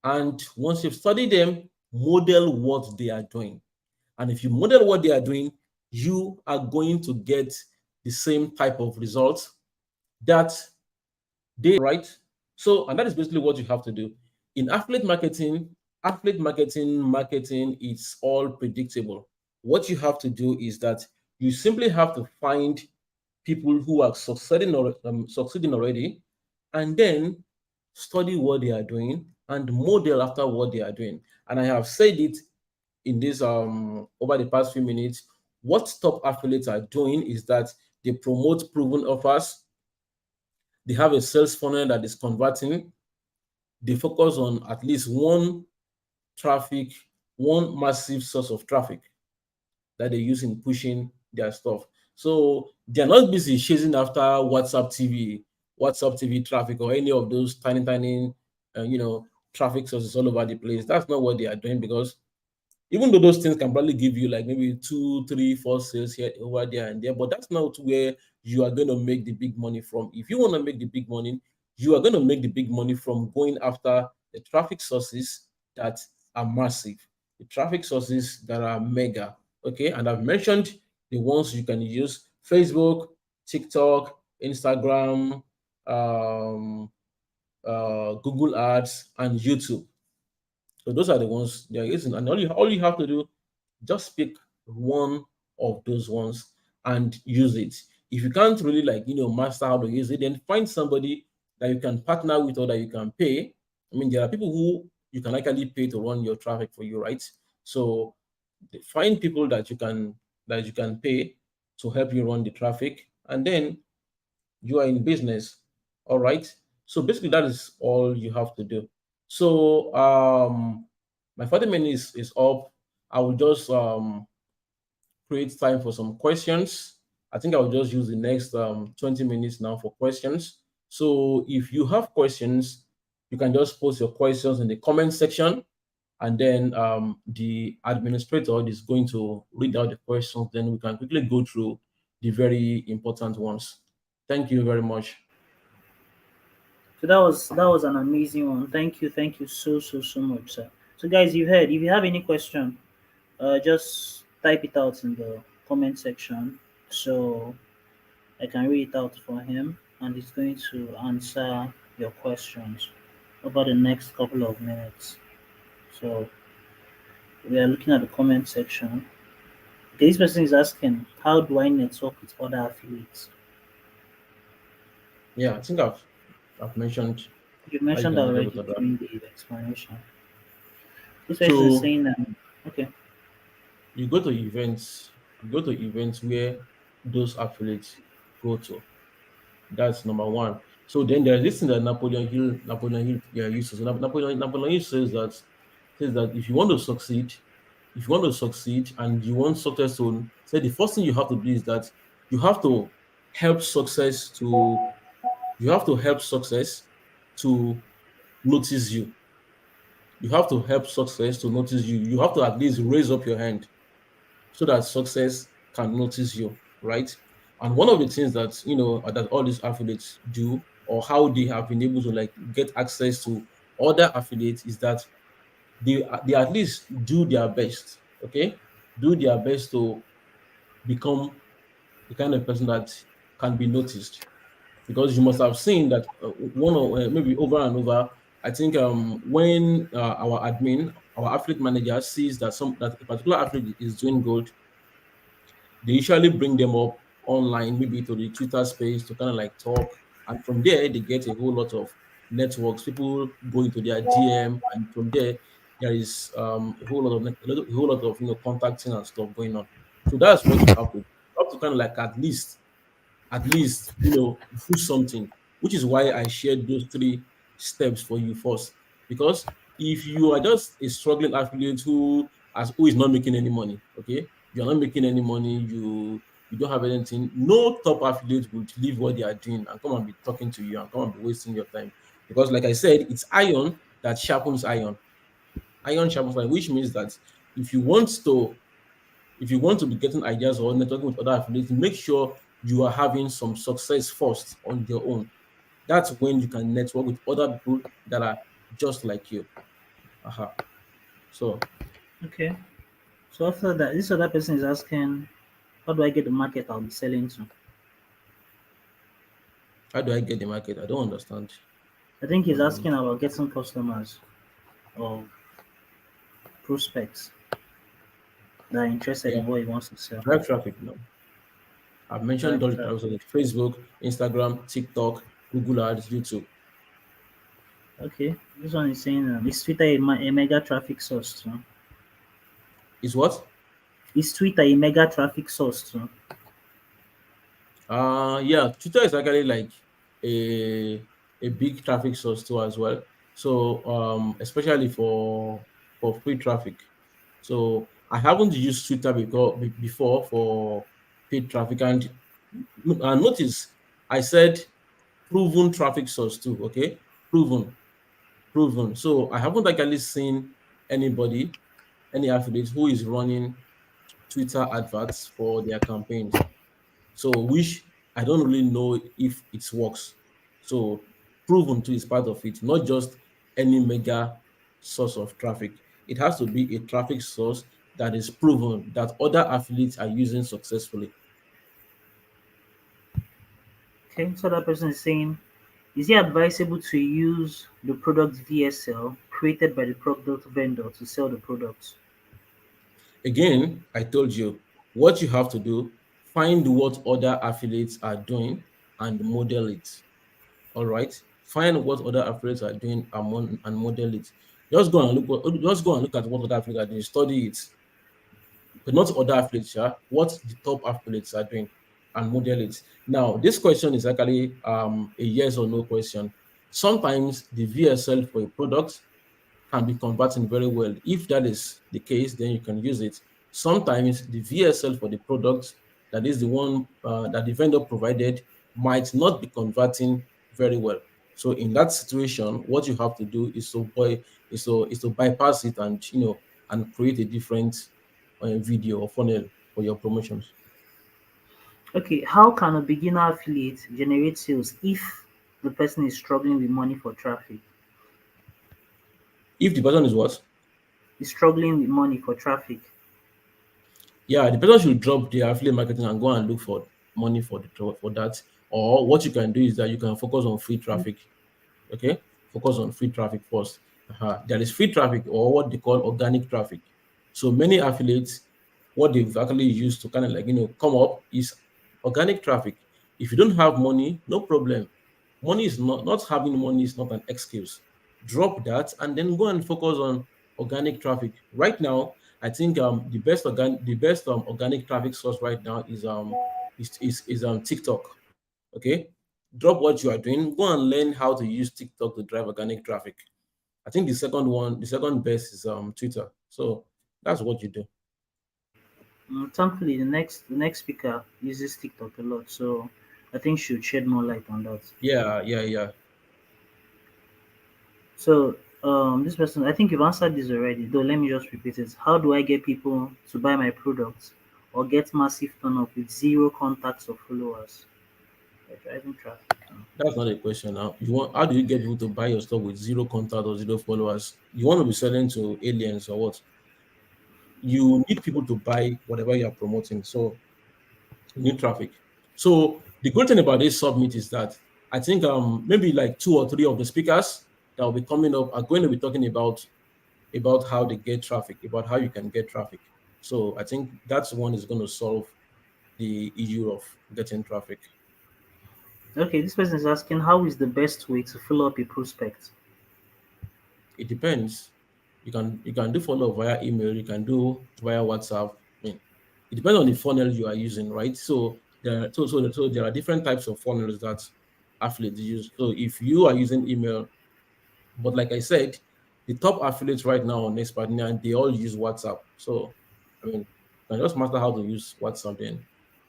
And once you've studied them, model what they are doing. And if you model what they are doing, you are going to get the same type of results that they right. So, and that is basically what you have to do. In affiliate marketing, it's all predictable. What you have to do is that you simply have to find people who are succeeding already, and then study what they are doing and model after what they are doing. And I have said it in this over the past few minutes. What top affiliates are doing is that they promote proven offers, they have a sales funnel that is converting, they focus on at least traffic, one massive source of traffic that they use in pushing their stuff. So they're not busy chasing after WhatsApp TV traffic, or any of those tiny, uh, you know, traffic sources all over the place. That's not what they are doing, because even though those things can probably give you like maybe two, three, four sales here, over there, and there, but that's not where you are going to make the big money from. If you want to make the big money, you are going to make the big money from going after the traffic sources that are massive, the traffic sources that are mega. Okay, and I've mentioned the ones you can use: Facebook, TikTok, Instagram, um, Google Ads, and YouTube. So those are the ones they are using, and all you have to do, just pick one of those ones and use it. If you can't really master how to use it, then find somebody that you can partner with or that you can pay. I mean, there are people who you can actually pay to run your traffic for you, right? So find people that you can pay to help you run the traffic, and then you are in business. All right. So basically, that is all you have to do. So my 40 minutes is up. I will just create time for some questions. I think I will just use the next 20 minutes now for questions. So if you have questions, you can just post your questions in the comment section, and then the administrator is going to read out the questions. Then we can quickly go through the very important ones. Thank you very much. So that was an amazing one. Thank you so much, sir. So guys, you heard. If you have any question, just type it out in the comment section, so I can read it out for him, and he's going to answer your questions over the next couple of minutes. So we are looking at the comment section. Okay, this person is asking, how do I network with other affiliates? Yeah, I think I've mentioned You how you mentioned can that network with already other. during the explanation. This person is So saying that, okay, you go to events where those affiliates go to. That's number one. So then there's this thing that Napoleon Hill, yeah, used to say. Napoleon Hill says that if you want to succeed and you want success to say, the first thing you have to do is that you have to help success to you have to help success to notice you. You have to help success to notice you. You have to at least raise up your hand so that success can notice you, right? And one of the things that all these affiliates do, or how they have been able to like get access to other affiliates, is that they at least do their best, okay? Do their best to become the kind of person that can be noticed. Because you must have seen that one or maybe over and over. I think when our affiliate manager sees that a particular athlete is doing good, they usually bring them up online, maybe to the Twitter space, to kind of like talk. And from there, they get a whole lot of networks. People go into their DM, and from there, there is a whole lot of contacting and stuff going on. So that's what you have to do. You have to kind of like at least do something, which is why I shared those three steps for you first. Because if you are just a struggling affiliate who is not making any money, okay, you're not making any money, you don't have anything, no top affiliate would leave what they are doing and come and be talking to you and come and be wasting your time. Because like I said, it's iron that sharpens iron. Iron sharpens iron, which means that if you want to if you want to be getting ideas or networking with other affiliates, make sure you are having some success first on your own. That's when you can network with other people that are just like you. Aha. So Okay. So after that, this other person is asking, how do I get the market I'll be selling to? how do I get the market? I don't understand. I think he's Um, asking about getting customers or prospects that are interested yeah, in what he wants to sell. drive traffic. No, I've mentioned Drive all the traffic. types of Facebook, Instagram, TikTok, Google Ads, YouTube. Okay. This one is saying, is Twitter a mega traffic source too? Is what? Is Twitter a mega traffic source too? Yeah, Twitter is actually like a a big traffic source too as well. So especially for free traffic. So I haven't used Twitter before for paid traffic, and notice I said proven traffic source too. Okay, proven, proven. So I haven't actually seen anybody, any affiliate who is running Twitter adverts for their campaigns. So which I don't really know if it works. So proven to is part of it, not just any mega source of traffic. It has to be a traffic source that is proven that other affiliates are using successfully. Okay. So that person is saying, is it advisable to use the product VSL created by the product vendor to sell the product? Again, I told you what you have to do, find what other affiliates are doing and model it. All right. Find what other affiliates are doing and model it. Just go and look at what other affiliates are doing. Study it, but not other affiliates, yeah, what the top affiliates are doing and model it. Now, this question is actually a yes or no question. Sometimes the VSL for a product can be converting very well. If that is the case, then you can use it. Sometimes the VSL for the product, that is the one that the vendor provided, might not be converting very well. So in that situation, what you have to do is to bypass it and and create a different video or funnel for your promotions. Okay, how can a beginner affiliate generate sales if the person is struggling with money for traffic? If the person is what? Is struggling with money for traffic. Yeah, the person should drop their affiliate marketing and go and look for money for that. Or what you can do is that you can focus on free traffic. Okay, focus on free traffic first. There is free traffic or what they call organic traffic. So many affiliates, what they've actually used to kind of like come up is organic traffic. If you don't have money, no problem. Money is not having money is not an excuse. Drop that and then go and focus on organic traffic. Right now, I think the best organic traffic source right now is TikTok. Okay, drop what you are doing, go and learn how to use TikTok to drive organic traffic. I think the second best is Twitter. So that's what you do. Thankfully, the next speaker uses TikTok a lot, so I think should shed more light on that. Yeah, yeah, yeah. So this person, I think you've answered this already. Though, let me just repeat it. How do I get people to buy my products or get massive turn up with zero contacts or followers? By driving traffic. That's not a question now. You want How do you get people to buy your stuff with zero contact or zero followers? You want to be selling to aliens or what? You need people to buy whatever you are promoting. So you need traffic. So the good thing about this summit is that I think maybe like two or three of the speakers that will be coming up are going to be talking about how they get traffic, about how you can get traffic. So I think that's one is going to solve the issue of getting traffic. Okay, this person is asking, how is the best way to follow up a prospect? It depends. You can do follow via email, you can do via WhatsApp. I mean, it depends on the funnel you are using, right? So there are different types of funnels that affiliates use. So if you are using email, but like I said, the top affiliates right now on Expandnia, they all use WhatsApp. So I mean, it can just matter how to use WhatsApp, then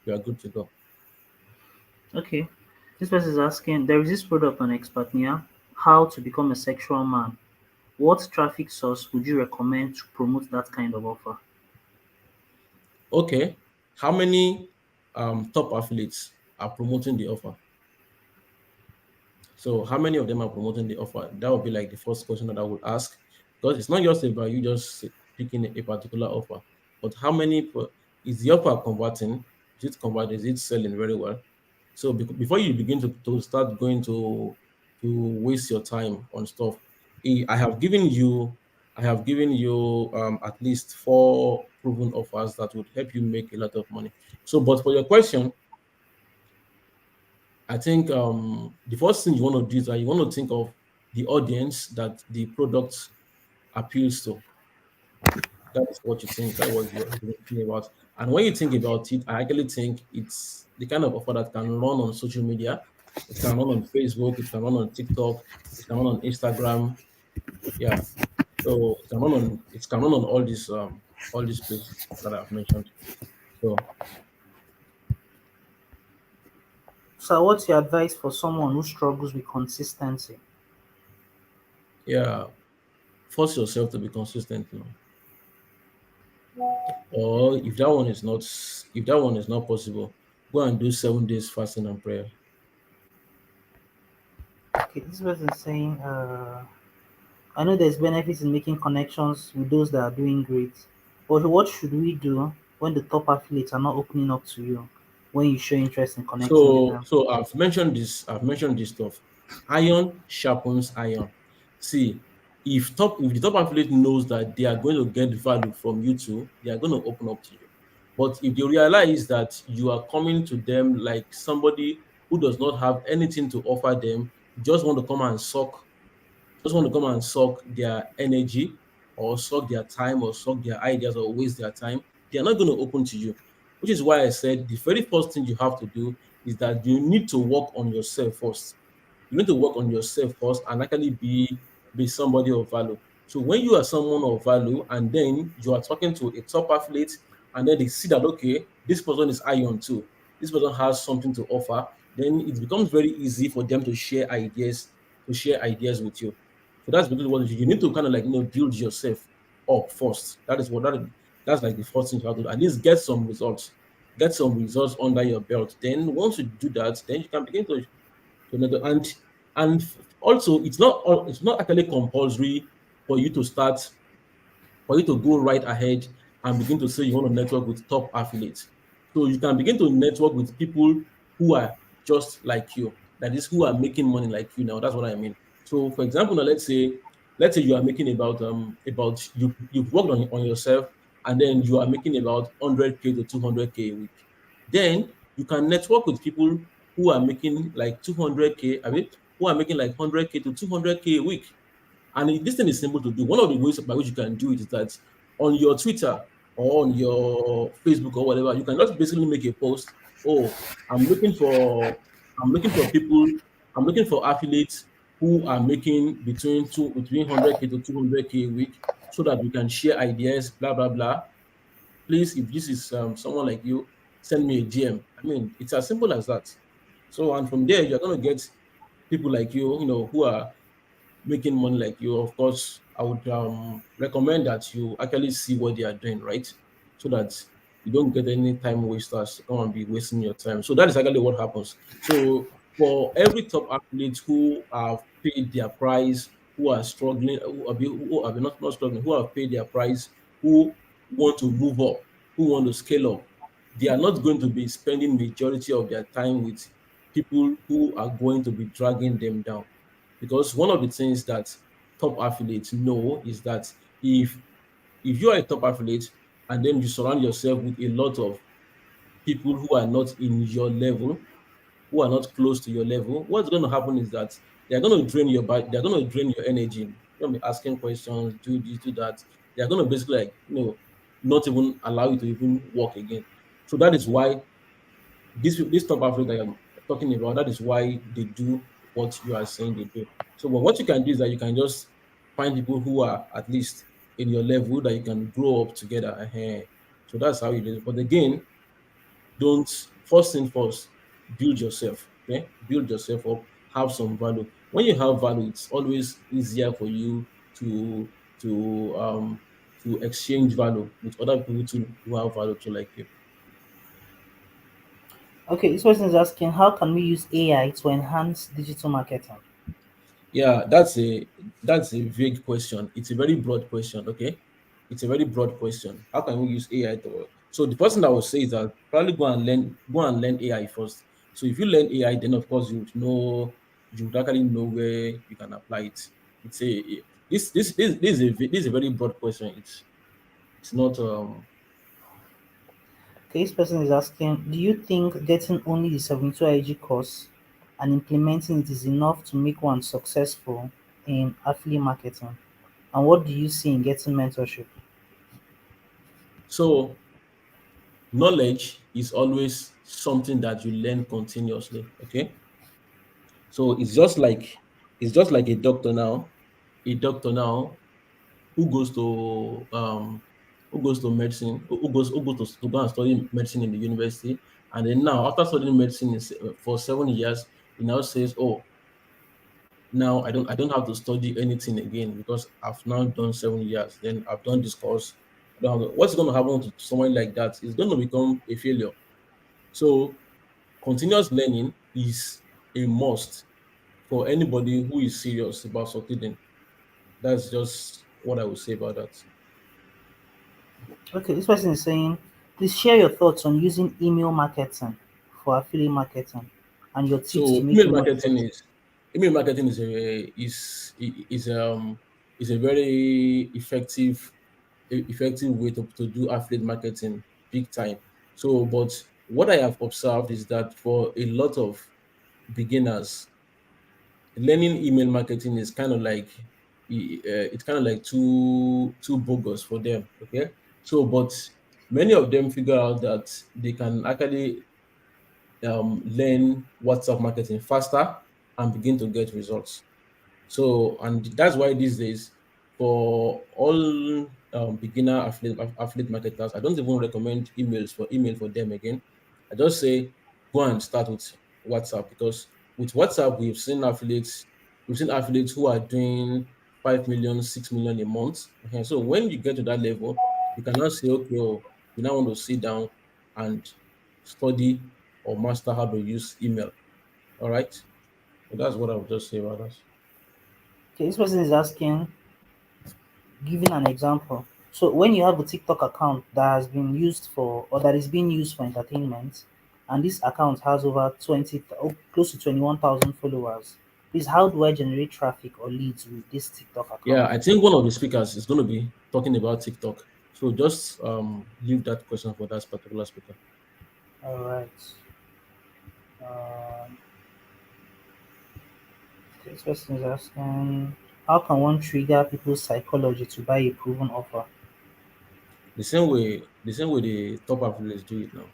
you are good to go. Okay, this person is asking, there is this product on Expertnia, how to become a sexual man. What traffic source would you recommend to promote that kind of offer? Okay, how many top affiliates are promoting the offer? So how many of them are promoting the offer? That would be like the first question that I would ask. Because it's not just about you just picking a particular offer, but how many is the offer converting? Is it converting? Is it selling very well? So before you begin to start going to waste your time on stuff, I have given you at least four proven offers that would help you make a lot of money. So, but for your question, I think the first thing you want to do is that you want to think of the audience that the product appeals to. That is what you think. That was you're thinking about. And when you think about it, I actually think it's the kind of offer that can run on social media. It can run on Facebook. It can run on TikTok. It can run on Instagram. Yeah. So it can run on all these places that I've mentioned. So So, what's your advice for someone who struggles with consistency? yeah, force yourself to be consistent. Or if that one is not possible, go and do 7 days fasting and prayer. Okay, this person is saying, I know there's benefits in making connections with those that are doing great, but what should we do when the top affiliates are not opening up to you when you show interest in connecting with them? So I've mentioned this. I've mentioned this stuff. Iron sharpens iron. See, if the top affiliate knows that they are going to get value from you too, they are going to open up to you. But if they realize that you are coming to them like somebody who does not have anything to offer them, just want to come and suck their energy or suck their time or suck their ideas or waste their time, they are not going to open to you. Which is why I said the very first thing you have to do is that you need to work on yourself first. You need to work on yourself first and actually be somebody of value. So when you are someone of value and then you are talking to a top athlete and then they see that okay, this person is iron too, this person has something to offer, then it becomes very easy for them to share ideas with you. So that's because what you need to kind of like build yourself up first. That's like the first thing you have to do. At least get some results under your belt. Then once you do that, then you can begin to network. And also it's not actually compulsory for you to start for you to go right ahead and begin to say you want to network with top affiliates. So you can begin to network with people who are just like you. That is, who are making money like you now. That's what I mean. So, for example, now let's say you are making about you've worked on yourself, and then you are making about 100K to 200K a week. Then you can network with people who are making like 200K, I mean, who are making like 100K to 200K a week. And this thing is simple to do. One of the ways by which you can do it is that on your Twitter or on your Facebook or whatever, you can just basically make a post. Oh, I'm looking for people, I'm looking for affiliates who are making between 100K to 200K a week so that we can share ideas, blah blah blah. Please, if this is someone like you, send me a DM. I mean, it's as simple as that. So, and from there, you're going to get people like you who are making money like you. Of course, I would recommend that you actually see what they are doing, right? So that you don't get any time wasters to come and be wasting your time. So that is actually what happens. So for every top athlete who have paid their price, who are struggling, not struggling, who have paid their price, who want to move up, who want to scale up, they are not going to be spending majority of their time with people who are going to be dragging them down, because one of the things that top affiliates know is that if you are a top affiliate and then you surround yourself with a lot of people who are not in your level, who are not close to your level, what's going to happen is that they're going to drain your back, they're going to drain your energy. You're going to be asking questions, do this, do that. They're going to basically not even allow you to even walk again. So that is why this top Africa that I'm talking about, that is why they do what you are saying they do. So, but what you can do is that you can just find people who are at least in your level that you can grow up together. So that's how it is. But again, don't first thing first, build yourself. Okay, build yourself up, have some value. When you have value, it's always easier for you to to um to exchange value with other people who have value to like you. Okay, this person is asking, how can we use AI to enhance digital marketing? Yeah, that's a vague question. It's a very broad question. Okay, it's a very broad question. How can we use AI to? So the person that will say is that probably go and learn AI first. So if you learn AI, then of course you would actually know where you can apply it. It's a this is a very broad question. It's not Okay, this person is asking, do you think getting only the 72 IG course and implementing it is enough to make one successful in affiliate marketing? And what do you see in getting mentorship? so knowledge is always something that you learn continuously. Okay, so it's just like a doctor now who goes to medicine, who goes to go and study medicine in the university, and then now after studying medicine for 7 years, he now says, "Oh, now I don't have to study anything again because I've now done 7 years. Then I've done this course. I don't have to, what's going to happen to someone like that? It's going to become a failure. So continuous learning is a must for anybody who is serious about succeeding. That's just what I would say about that. Okay, this person is saying, please share your thoughts on using email marketing for affiliate marketing and your tips to So make it more effective. email marketing is a very effective way to do affiliate marketing big time. So, but what I have observed is that for a lot of beginners, learning email marketing is kind of like it's kind of like too bogus for them. Okay, so but many of them figure out that they can actually learn WhatsApp marketing faster and begin to get results. So, and that's why these days, for all beginner affiliate marketers, I don't even recommend email for them again. I just say go and start with WhatsApp because with WhatsApp we've seen affiliates who are doing 5 million, 6 million a month. Okay, so when you get to that level, you can now say, okay, oh, you now want to sit down and study or master how to use email. All right, so that's what I would just say about that. Okay, this person is asking, giving an example. So when you have a TikTok account that has been used for or that is being used for entertainment, and this account has over 20, close to 21,000 followers, please, how do I generate traffic or leads with this TikTok account? Yeah, I think one of the speakers is going to be talking about TikTok. So just leave that question for that particular speaker. All right. Um, this person is asking, how can one trigger people's psychology to buy a proven offer? The same way the top affiliates do it now.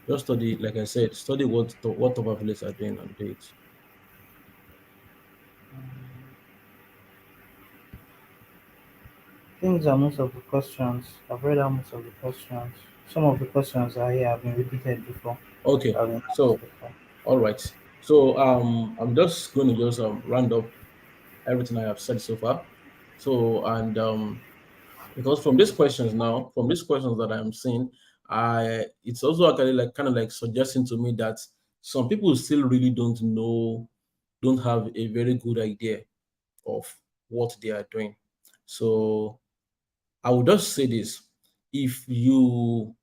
Just study, like I said, study what top affiliates are doing and do it. I think these are most of the questions. I've read out most of the questions. Some of the questions are here have been repeated before. Okay, Have been asked so before. all right. So I'm just going to just round up everything I have said so far. So and because from these questions that I'm seeing, I it's also actually like kind of like suggesting to me that some people still really don't have a very good idea of what they are doing. So I would just say this: if you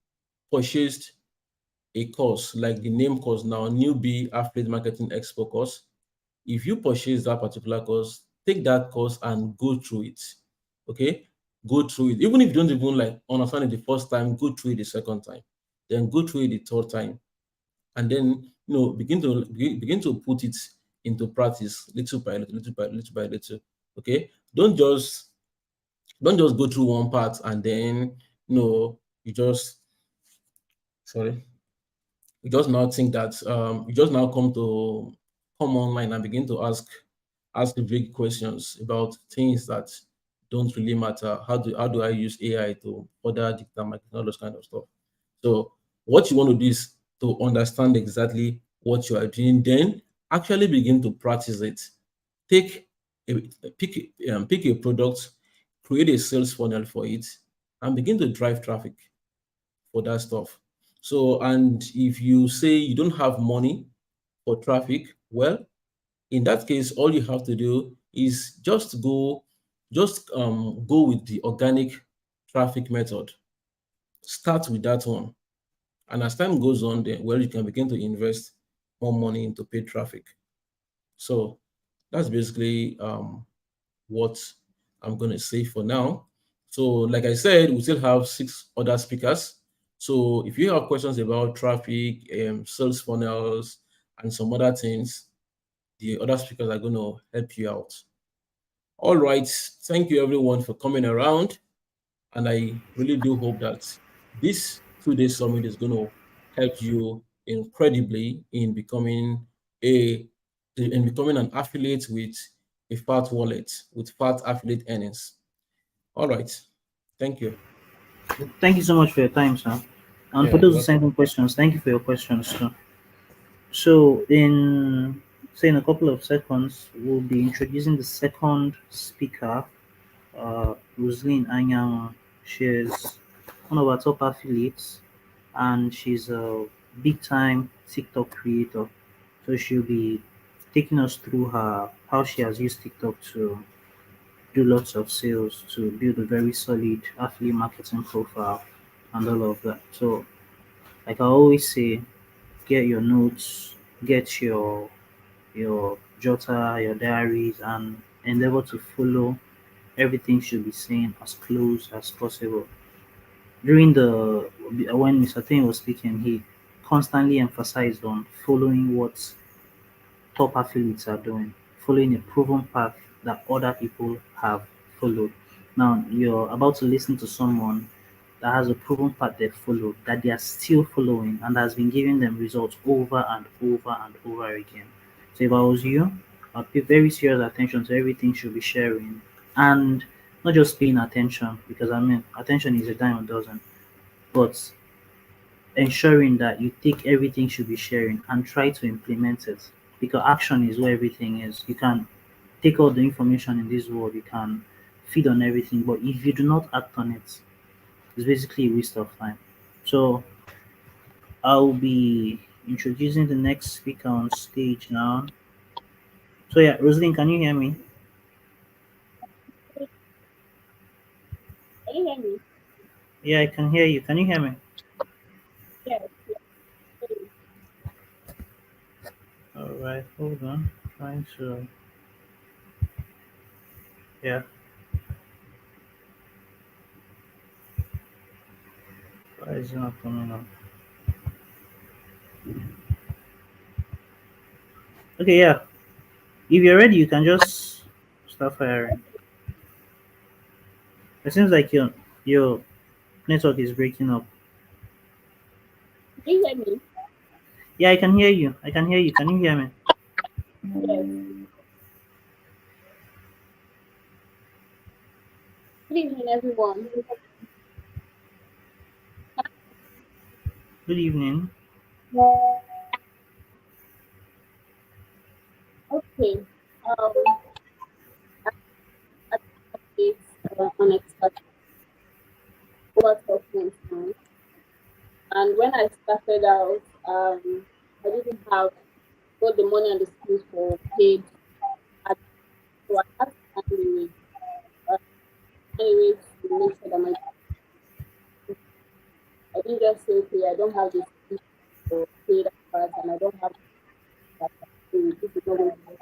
purchased a course like the name course now, newbie affiliate marketing expo course, if you purchase that particular course, take that course and go through it. Okay, go through it. Even if you don't even like understand it the first time, go through it the second time, then go through it the third time, and then begin to put it into practice little by little, little by little by little. Okay, don't just go through one part and then you just sorry you just now think that you just now come online and begin to ask vague questions about things that don't really matter. How do I use AI to order digital marketing, all those kind of stuff. So what you want to do is to understand exactly what you are doing, then actually begin to practice it. Take a pick a product, create a sales funnel for it, and begin to drive traffic for that stuff. So, and if you say you don't have money for traffic, well, In that case, all you have to do is just go with the organic traffic method. Start with that one. And as time goes on, then well, you can begin to invest more money into paid traffic. So that's basically what I'm going to say for now. So, like I said, we still have six other speakers. So, if you have questions about traffic, sales funnels, and some other things, the other speakers are going to help you out. All right. Thank you, everyone, for coming around. And I really do hope that this 2 day summit is going to help you incredibly a in becoming an affiliate with a fat wallet with fat affiliate earnings. All right. Thank you. Thank you so much for your time, sir. And Yeah, for you're those who welcome. sent in questions, thank you for your questions too. So, in say in a couple of seconds, we'll be introducing the second speaker, Rosaline Anyang. She's one of our top affiliates, and she's a big time TikTok creator. So she'll be taking us through her how she has used TikTok to do lots of sales, to build a very solid affiliate marketing profile, and all of that. So, like I always say, get your notes, get your jotter, your diaries, and endeavor to follow everything should be seen as close as possible. During the when Mr. Thing was speaking, he constantly emphasized on following what top affiliates are doing, following a proven path that other people have followed. Now you're about to listen to someone that has a proven path they've followed, that they are still following, and has been giving them results over and over and over again. So if I was you, I'd pay very serious attention to everything she'll be sharing, and not just paying attention, because I mean attention is a dime a dozen, but ensuring that you take everything she'll be sharing and try to implement it, because action is where everything is. You can take all the information in this world, you can feed on everything, but if you do not act on it, it's basically a waste of time. So I'll be introducing the next speaker on stage now. So yeah, Rosalind, can you hear me? Can you hear me? Yeah, I can hear you. Can you hear me? Yes, yes. All right, hold on. Trying to, yeah, why is it not coming up? Okay, yeah. If you're ready, you can just start firing. It seems like your network is breaking up. Can you hear me? Yeah, I can hear you. I can hear you. Can you hear me? Yes. Good evening, everyone. Good evening. Okay. I it's unexpected over 12 months now. And when I started out, I didn't have both the money and the skills for paid ads. So I had to uh, find a way to make sure that I didn't just say, okay, I don't have the skills for paid ads and I don't have that. So this is not going to work.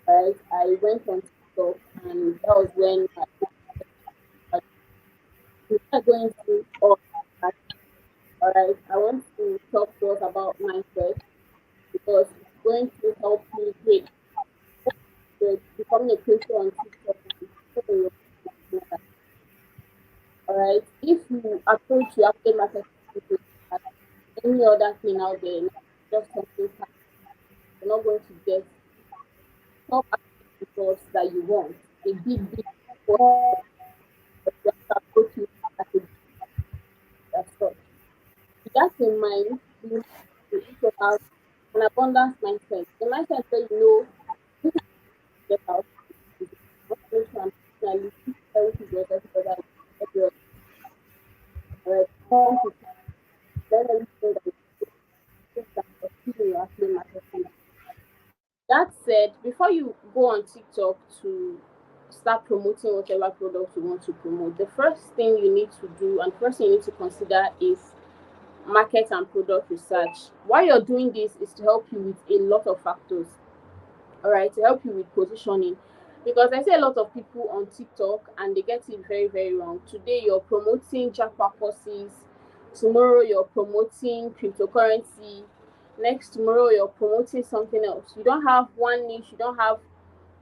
Right? I went on TikTok and that was when I before going through all that, all right, I want to talk to us about mindset because it's going to help me create becoming a creator on TikTok and showing your business. All right, if you approach your after marketing as any other thing out there, not just something, you're not going to get top results that you want. A big what you have to approach it as a as such. With that in mind, we need to have an abundance mindset. The mindset where you know this is get out. This is what makes you personally everything goes everybody every other. Want to learn everything that you think that succeed in your affiliate marketing. That said, before you go on TikTok to start promoting whatever product you want to promote, the first thing you need to do and first thing you need to consider is market and product research. Why you're doing this is to help you with a lot of factors, all right, to help you with positioning. Because I see a lot of people on TikTok and they get it very, very wrong. Today you're promoting jackpot courses, tomorrow you're promoting cryptocurrency, next tomorrow you're promoting something else. You don't have one niche, you don't have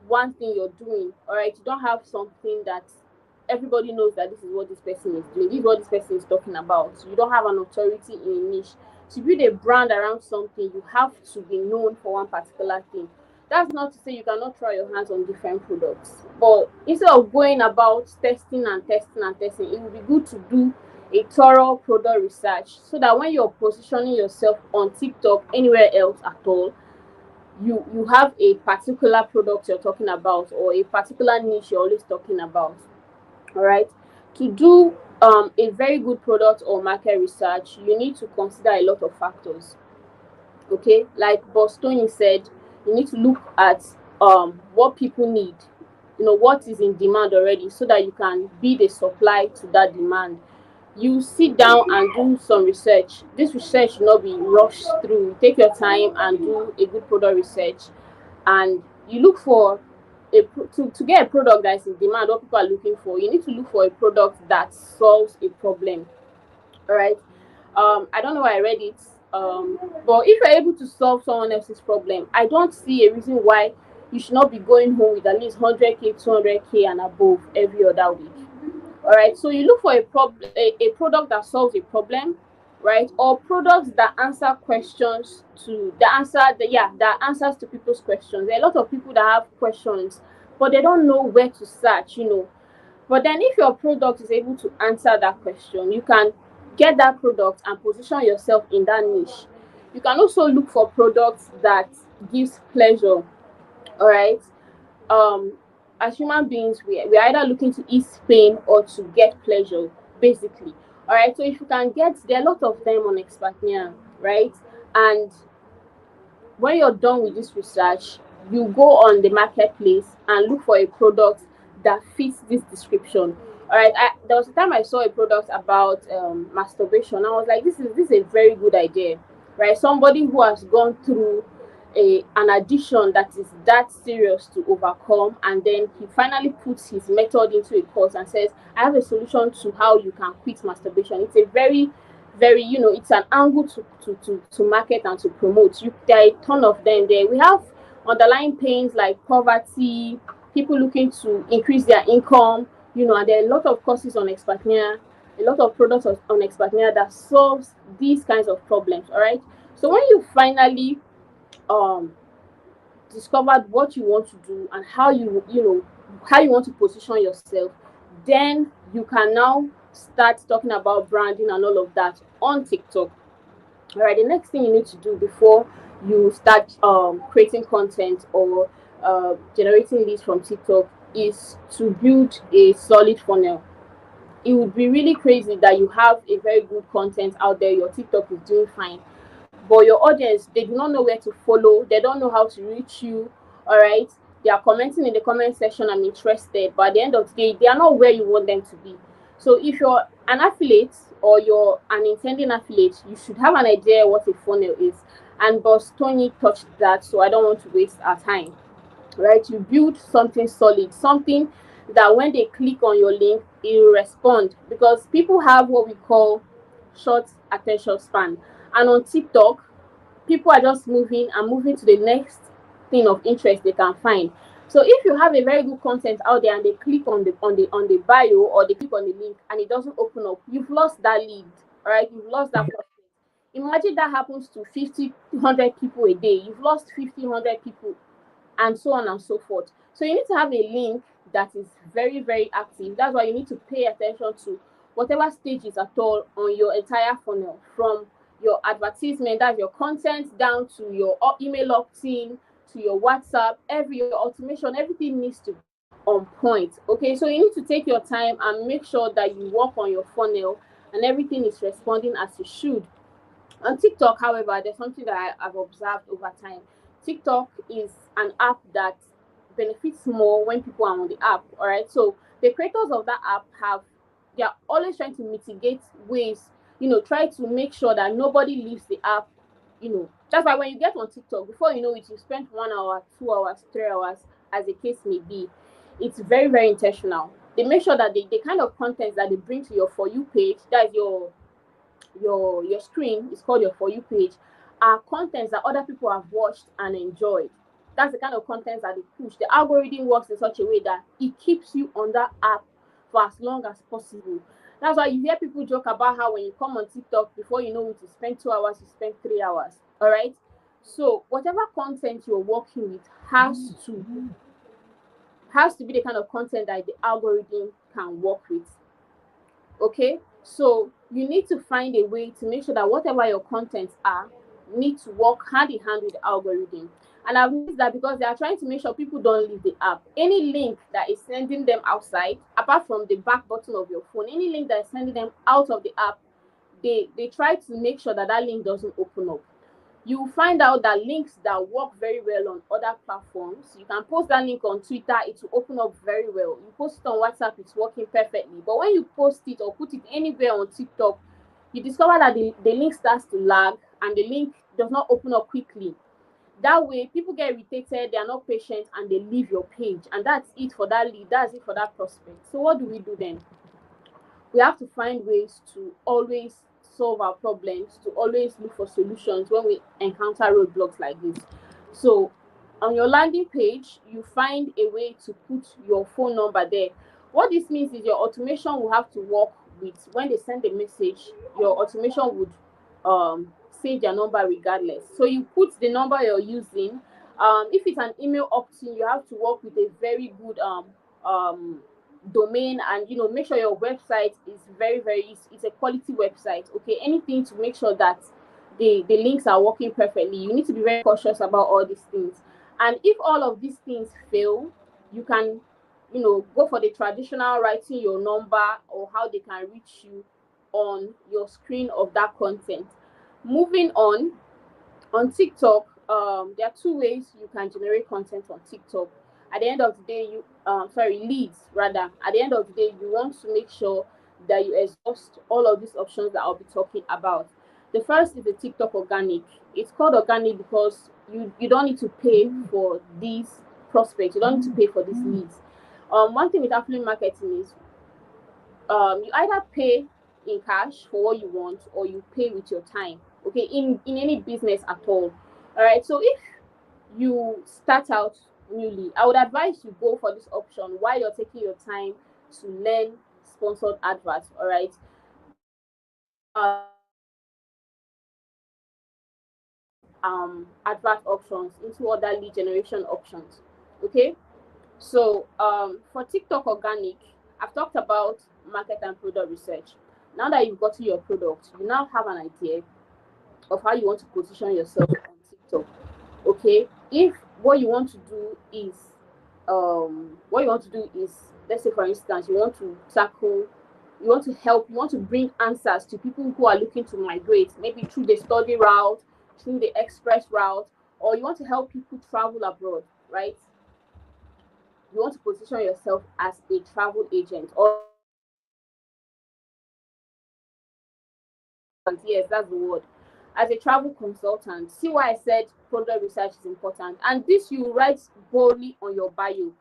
one thing you're doing, all right, you don't have something that everybody knows that this is what this person is doing, this is what this person is talking about. You don't have an authority in a niche. To build a brand around something, you have to be known for one particular thing. That's not to say you cannot try your hands on different products, but instead of going about testing and testing and testing, it would be good to do a thorough product research so that when you're positioning yourself on TikTok, anywhere else at all, you have a particular product you're talking about or a particular niche you're always talking about. All right, to do a very good product or market research, you need to consider a lot of factors. Okay, like Bostoni said, you need to look at what people need, what is in demand already, so that you can be the supply to that demand. You sit down and do some research. This research should not be rushed through. Take your time and do a good product research, and you look for to get a product that is in demand, what people are looking for. You need to look for a product that solves a problem. All right, I don't know why I read it, but if you're able to solve someone else's problem, I don't see a reason why you should not be going home with at least 100k, 200k and above every other week. All right, so you look for a product that solves a problem, right, or products that answer questions to the answer the yeah that answers to people's questions. There are a lot of people that have questions, but they don't know where to search. But then if your product is able to answer that question, you can get that product and position yourself in that niche. You can also look for products that gives pleasure. All right, um as human beings, we're either looking to ease pain or to get pleasure, basically. All right, so if you can get, there are a lot of them on Expertnia, right? And when you're done with this research, you go on the marketplace and look for a product that fits this description. All right, there was a time I saw a product about masturbation. I was like, this is a very good idea, right? Somebody who has gone through an addiction that is that serious to overcome, and then he finally puts his method into a course and says, I have a solution to how you can quit masturbation. It's a very, very, it's an angle to market and to promote. There are a ton of them there. We have underlying pains like poverty, people looking to increase their income, and there are a lot of courses on Expertnia, a lot of products on Expertnia that solves these kinds of problems. All right, so when you finally um discovered what you want to do and how you want to position yourself, then you can now start talking about branding and all of that on TikTok. All right, the next thing you need to do before you start creating content or generating leads from TikTok is to build a solid funnel. It would be really crazy that you have a very good content out there, your TikTok is doing fine, but your audience, they do not know where to follow, they don't know how to reach you. All right, they are commenting in the comment section, I'm interested, but at the end of the day, they are not where you want them to be. So if you're an affiliate or you're an intending affiliate, you should have an idea what a funnel is. And Boss Tony touched that, so I don't want to waste our time. Right, you build something solid, something that when they click on your link, it will respond, because people have what we call short attention span, and on TikTok, people are just moving and moving to the next thing of interest they can find. So if you have a very good content out there and they click on the bio, or they click on the link and it doesn't open up, you've lost that lead. All right, you've lost that prospect. Imagine that happens to 50, 100 people a day. You've lost 50, 100 people, and so on and so forth. So you need to have a link that is very, very active. That's why you need to pay attention to whatever stages at all on your entire funnel, from your advertisement, that's your content, down to your email opt-in, to your WhatsApp, your automation, everything needs to be on point. Okay, so you need to take your time and make sure that you work on your funnel and everything is responding as it should. On TikTok, however, there's something that I've observed over time. TikTok is an app that benefits more when people are on the app. All right, so the creators of that app they are always trying to mitigate ways, try to make sure that nobody leaves the app. That's why when you get on TikTok, before you know it, you spend 1 hour, 2 hours, 3 hours, as the case may be. It's very, very intentional. They make sure that the kind of content that they bring to your For You page, that is your screen, is called your For You page, are contents that other people have watched and enjoyed. That's the kind of content that they push. The algorithm works in such a way that it keeps you on that app for as long as possible. That's why you hear people joke about how when you come on TikTok, before you know it, you spend 2 hours, you spend 3 hours. All right. So whatever content you're working with has to be the kind of content that the algorithm can work with. Okay, so you need to find a way to make sure that whatever your contents are need to work hand in hand with the algorithm. And I've noticed that because they are trying to make sure people don't leave the app, any link that is sending them outside, apart from the back button of your phone, any link that is sending them out of the app, they try to make sure that link doesn't open up. You will find out that links that work very well on other platforms, you can post that link on Twitter, it will open up very well. You post it on WhatsApp, it's working perfectly. But when you post it or put it anywhere on TikTok, you discover that the link starts to lag and the link does not open up quickly. That way, people get irritated, they are not patient, and they leave your page. And that's it for that lead, that's it for that prospect. So what do we do then? We have to find ways to always solve our problems, to always look for solutions when we encounter roadblocks like this. So on your landing page, you find a way to put your phone number there. What this means is your automation will have to work with, when they send a message, your automation would save their number regardless. So you put the number you're using. If it's an email opt-in, you have to work with a very good domain, and make sure your website is very, very, it's a quality website. Okay, anything to make sure that the links are working perfectly. You need to be very cautious about all these things. And if all of these things fail, you can go for the traditional writing your number or how they can reach you on your screen of that content. Moving on TikTok, there are two ways you can generate content on TikTok. At the end of the day, leads rather. At the end of the day, you want to make sure that you exhaust all of these options that I'll be talking about. The first is the TikTok organic. It's called organic because you don't need to pay for these prospects. You don't need to pay for these leads. One thing with affiliate marketing is you either pay in cash for what you want or you pay with your time. Okay, in any business at all. All right, so if you start out newly, I would advise you go for this option while you're taking your time to learn sponsored adverts. All right, advert options into other lead generation options. Okay, so for TikTok organic, I've talked about market and product research. Now that you've gotten your product, you now have an idea of how you want to position yourself on TikTok. Okay, if what you want to do is let's say for instance, you want to help, you want to bring answers to people who are looking to migrate, maybe through the study route, through the express route, or you want to help people travel abroad, right? You want to position yourself as a travel agent, or yes, that's the word, as a travel consultant. See why I said product research is important, and this you write boldly on your bio.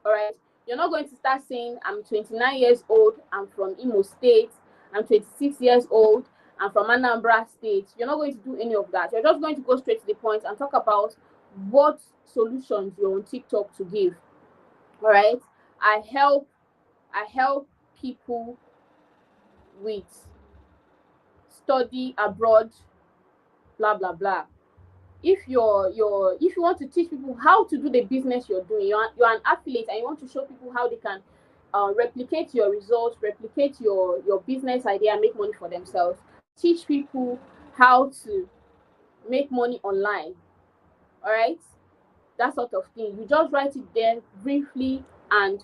All right, you're not going to start saying I'm 29 years old, I'm from Imo State, I'm 26 years old, I'm from Anambra State. You're not going to do any of that. You're just going to go straight to the point and talk about what solutions you're on TikTok to give. All right, I help people with study abroad, blah blah blah. If you want to teach people how to do the business you're doing, you're an affiliate and you want to show people how they can replicate your results, replicate your business idea and make money for themselves, teach people how to make money online. All right, that sort of thing. You just write it there briefly, and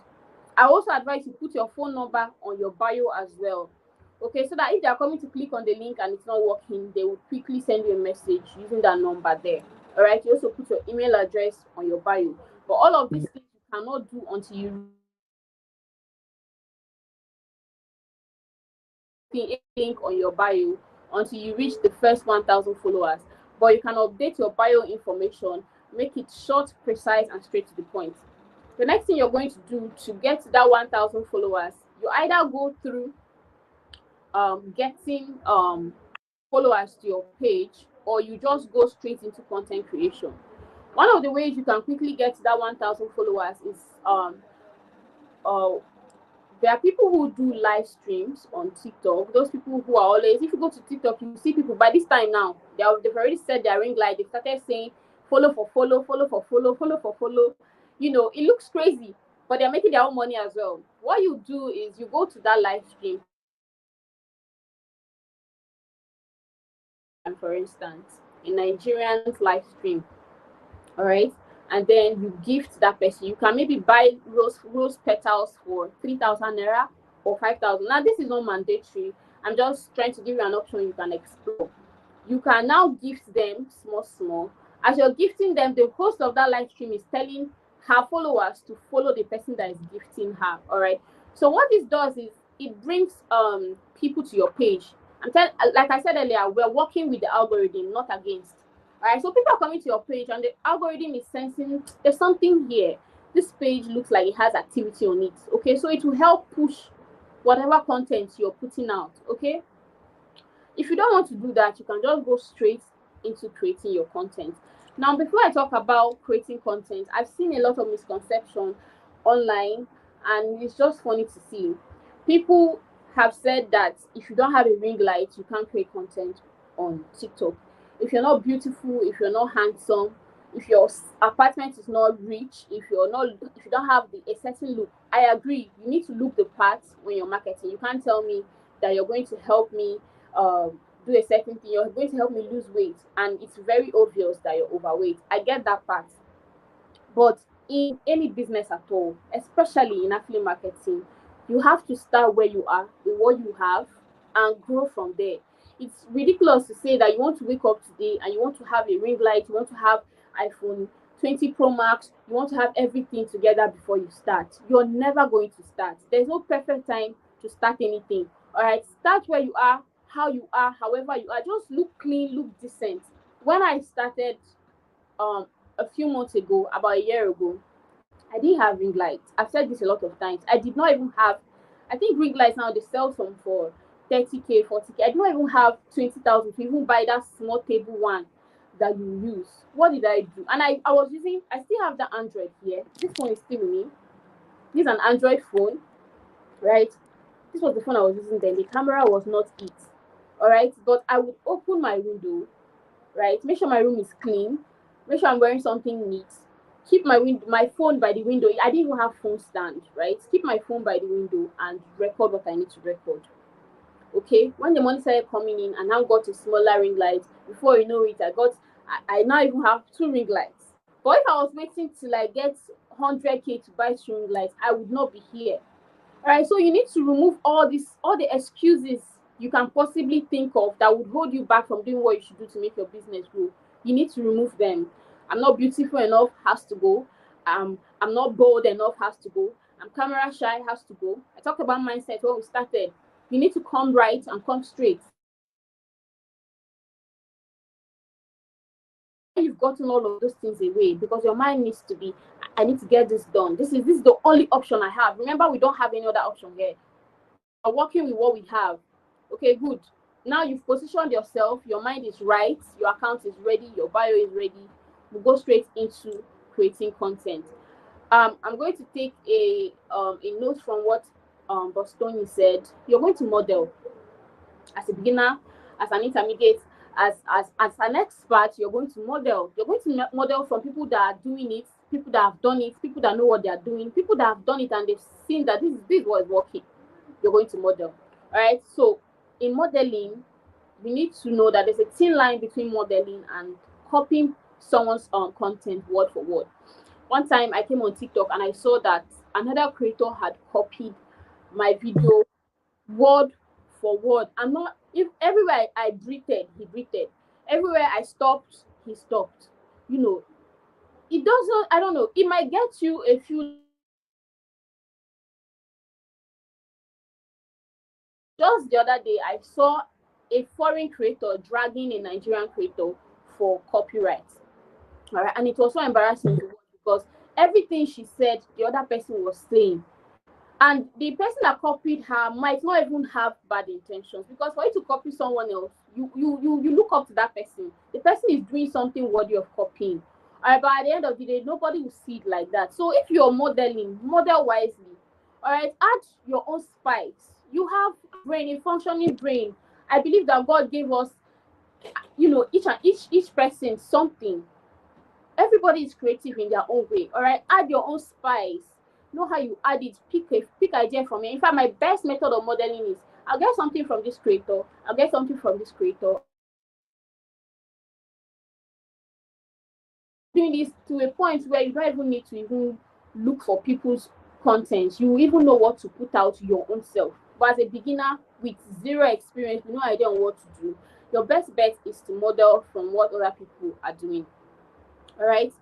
I also advise you put your phone number on your bio as well. Okay, so that if they are coming to click on the link and it's not working, they will quickly send you a message using that number there. All right, you also put your email address on your bio. But all of these things you cannot do until you link on your bio until you reach the first 1,000 followers. But you can update your bio information, make it short, precise, and straight to the point. The next thing you're going to do to get to that 1,000 followers, you either go through getting followers to your page, or you just go straight into content creation. One of the ways you can quickly get to that 1,000 followers is uh, there are people who do live streams on TikTok. Those people who are always, if you go to TikTok, you see people by this time now, they've already set their ring light. They started saying follow for follow, follow for follow, follow for follow. You know, it looks crazy, but they're making their own money as well. What you do is you go to that live stream, and for instance, a Nigerian's live stream, all right, and then you gift that person. You can maybe buy rose petals for 3,000 naira or 5,000. Now this is not mandatory. I'm just trying to give you an option you can explore. You can now gift them small. As you're gifting them, the host of that live stream is telling her followers to follow the person that is gifting her. All right, so what this does is it brings people to your page. Like I said earlier, we're working with the algorithm, not against. All right, so people are coming to your page and the algorithm is sensing there's something here. This page looks like it has activity on it. Okay, so it will help push whatever content you're putting out. Okay, if you don't want to do that, you can just go straight into creating your content. Now, before I talk about creating content, I've seen a lot of misconception online, and it's just funny to see. People have said that if you don't have a ring light, you can't create content on TikTok. If you're not beautiful, if you're not handsome, if your apartment is not rich, if you don't have a certain look, I agree. You need to look the part when you're marketing. You can't tell me that you're going to help me do a certain thing, you're going to help me lose weight, and it's very obvious that you're overweight. I get that part. But in any business at all, especially in affiliate marketing, you have to start where you are, with what you have, and grow from there. It's ridiculous to say that you want to wake up today and you want to have a ring light, you want to have iPhone 20 Pro Max, you want to have everything together before you start. You're never going to start. There's no perfect time to start anything. All right, start where you are, how you are, however you are. Just look clean, look decent. When I started a few months ago, about a year ago, I didn't have ring lights. I've said this a lot of times. I did not even have, I think ring lights now they sell some for 30K, 40K. I did not even have 20,000 to even buy that small table one that you use. What did I do? And I was using, I still have the Android here. This phone is still with me. This is an Android phone, right? This was the phone I was using then. The camera was not it. All right. But I would open my window, right? Make sure my room is clean. Make sure I'm wearing something neat. Keep my phone by the window. I didn't even have phone stand, right? Keep my phone by the window and record what I need to record. Okay. When the money started coming in, and now got a smaller ring light. Before you know it, I now even have two ring lights. But if I was waiting to like get 100K to buy two ring lights, I would not be here. All right, so you need to remove all the excuses you can possibly think of that would hold you back from doing what you should do to make your business grow. You need to remove them. I'm not beautiful enough, has to go. I'm not bold enough, has to go. I'm camera shy, has to go. I talked about mindset when we started. You need to come right and come straight. You've gotten all of those things away because your mind needs to be, I need to get this done. This is the only option I have. Remember, we don't have any other option here. We're working with what we have. Okay, good. Now you've positioned yourself, your mind is right, your account is ready, your bio is ready. We'll go straight into creating content. I'm going to take a note from what Bostoni said. You're going to model as a beginner, as an intermediate, as an expert. You're going to model. You're going to model from people that are doing it, people that have done it, people that know what they are doing, people that have done it and they've seen that this is what is working. You're going to model. All right. So in modeling, we need to know that there's a thin line between modeling and copying someone's content word for word. One time I came on TikTok and I saw that another creator had copied my video word for word. I'm not, if everywhere I breathed, he breathed. Everywhere I stopped, he stopped. you know, it doesn't, I don't know, it might get you a few likes here and there, but it doesn't really make you just the other day I saw a foreign creator dragging a Nigerian creator for copyright. All right, and it was so embarrassing to watch because everything she said, the other person was saying. And the person that copied her might not even have bad intentions, because for you to copy someone else, you look up to that person. The person is doing something worthy of copying. All right, but at the end of the day, nobody will see it like that. So if you're modeling, model wisely. All right, add your own spice. You have a brain, a functioning brain. I believe that God gave us, each person something. Everybody is creative in their own way. All right, add your own spice. Know how you add it. Pick idea from it. In fact, my best method of modeling is I'll get something from this creator, I'll get something from this creator, and then start doing this to a point where you don't even need to even look for people's content. You even know what to put out your own self. But as a beginner with zero experience, no idea on what to do, your best bet is to model from what other people are doing. All right,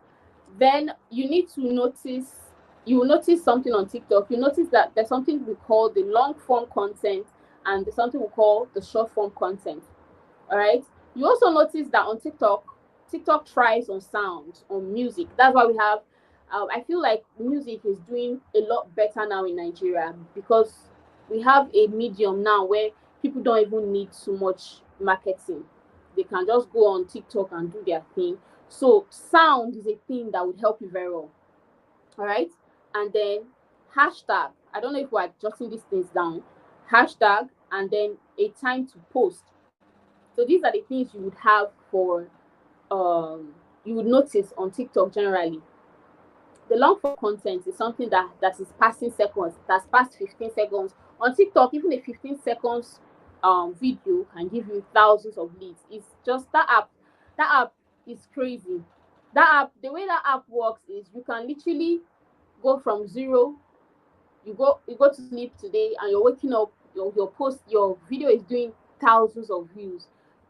then you will notice something on TikTok. You notice that there's something we call the long form content, and there's something we call the short form content. All right, you also notice that on TikTok thrives on sound, on music. That's why we have, I feel like music is doing a lot better now in Nigeria, because we have a medium now where people don't even need so much marketing. They can just go on TikTok and do their thing. So sound is a thing that would help you very well. All right, and then hashtag. I don't know if we're jotting these things down. Hashtag, and then a time to post. So these are the things you would have for you would notice on TikTok generally. The long form content is something that is passing seconds, that's past 15 seconds. On TikTok, even a 15 seconds video can give you thousands of leads. It's just that app is crazy. That app, the way that app works is you can literally go from zero. You go to sleep today and you're waking up, your video is doing thousands of views.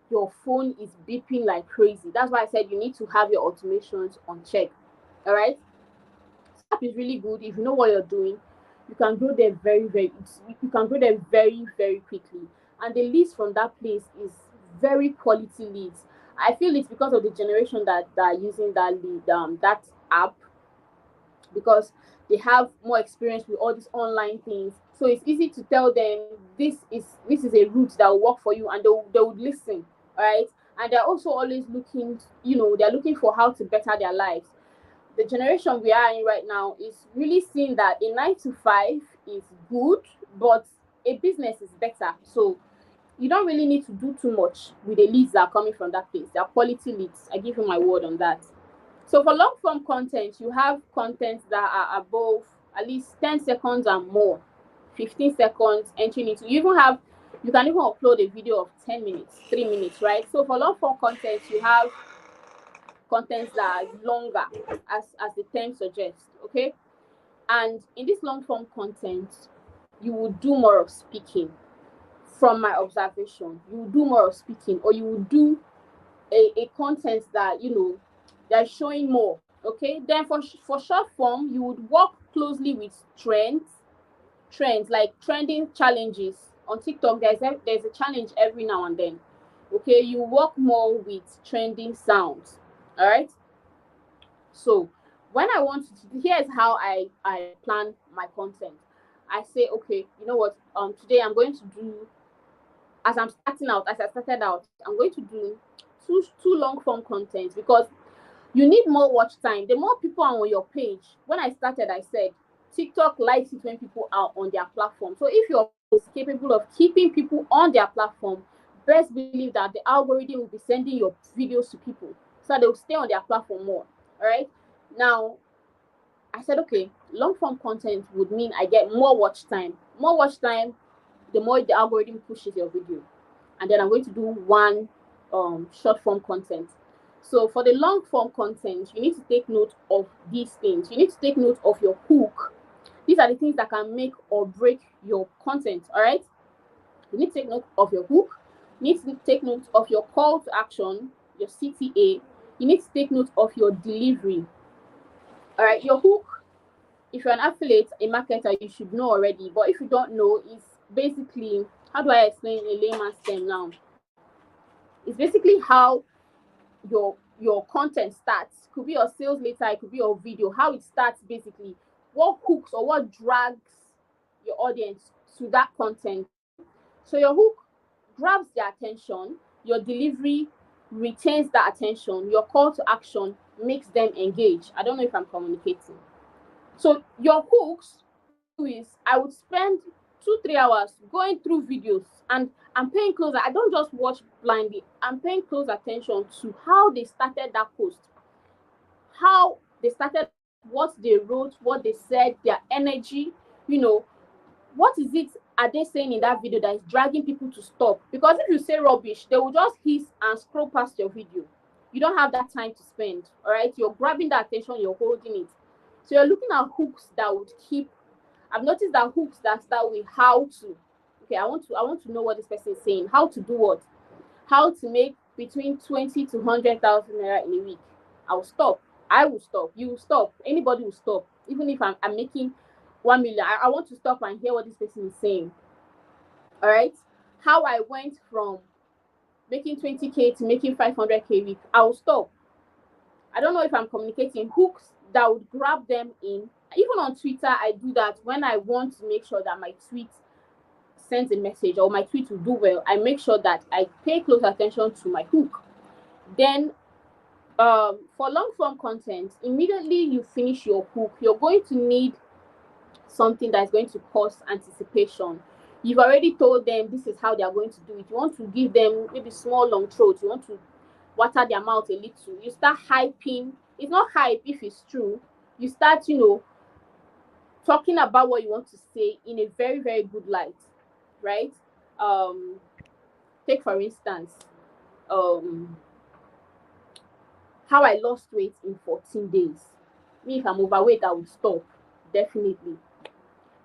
Your phone is beeping like crazy. That's why I said you need to have your automations on check. All right, so app is really good. If you know what you're doing, you can grow there you can grow there very, very quickly. And the leads from that place is very quality leads. I feel it's because of the generation that are using that app, because they have more experience with all these online things. So it's easy to tell them this is a route that will work for you, and they would listen, right? And they're also always looking, they're looking for how to better their lives. The generation we are in right now is really seeing that a 9 to 5 is good, but a business is better. So you don't really need to do too much with the leads that are coming from that place. They're quality leads. I give you my word on that. So for long form content, you have content that are above at least 10 seconds and more, 15 seconds entering into. You can even upload a video of 10 minutes, 3 minutes, right? So for long form content, you have contents that are longer, as the term suggests, okay? And in this long form content, you will do more of speaking. From my observation, you will do more of speaking, or you will do a content that they're showing more. Okay, then for short form, you would work closely with trends like trending challenges on TikTok. There's a challenge every now and then. Okay, you work more with trending sounds. All right. So when I want to, here's how I plan my content. I say, okay, you know what? Today I'm going to do, as I started out, I'm going to do two long form contents, because you need more watch time. The more people are on your page. When I started, I said TikTok likes it when people are on their platform. So if your page is capable of keeping people on their platform, best believe that the algorithm will be sending your videos to people, so they will stay on their platform more. All right. Now I said, okay, long form content would mean I get more watch time. More watch time, the more the algorithm pushes your video. And then I'm going to do one short form content. So for the long form content, you need to take note of these things. You need to take note of your hook. These are the things that can make or break your content. All right. You need to take note of your hook. You need to take note of your call to action, your CTA. you need to take note of your delivery. All right, your hook, if you're an affiliate, a marketer, you should know already. But if you don't know, it's basically, how do I explain in a layman's term now? It's basically how your content starts. Could be your sales letter, it could be your video, how it starts basically. What hooks or what drags your audience to that content. So your hook grabs their attention, your delivery retains that attention, your call to action makes them engage. I don't know if I'm communicating. So your hooks, what I do is I would spend 2-3 hours going through videos, and I'm paying close. I don't just watch blindly. I'm paying close attention to how they started that post, how they started, what they wrote, what they said, their energy. You know, what is it are they saying in that video that is dragging people to stop? Because if you say rubbish, they will just hiss and scroll past your video. You don't have that time to spend. All right, you're grabbing that attention, you're holding it. So you're looking at hooks that would keep. I've noticed that hooks that start with how to. Okay, I want to know what this person is saying. How to do what? How to make between 20 to 100,000 naira in a week. I will stop. I will stop. You will stop. Anybody will stop. Even if I'm making 1 million, I want to stop and hear what this person is saying. All right. How I went from making 20K to making 500K a week. I will stop. I don't know if I'm communicating. Hooks that would grab them in. Even on Twitter, I do that when I want to make sure that my tweet sends a message or my tweet will do well. I make sure that I pay close attention to my hook. Then for long form content, immediately you finish your hook, you're going to need something that's going to cause anticipation. You've already told them this is how they are going to do it. You want to give them maybe small long throat. You want to water their mouth a little. You start hyping. It's not hype if it's true. You start, talking about what you want to say in a very, very good light, right? Take for instance, how I lost weight in 14 days. Me, if I'm overweight, I would stop, definitely.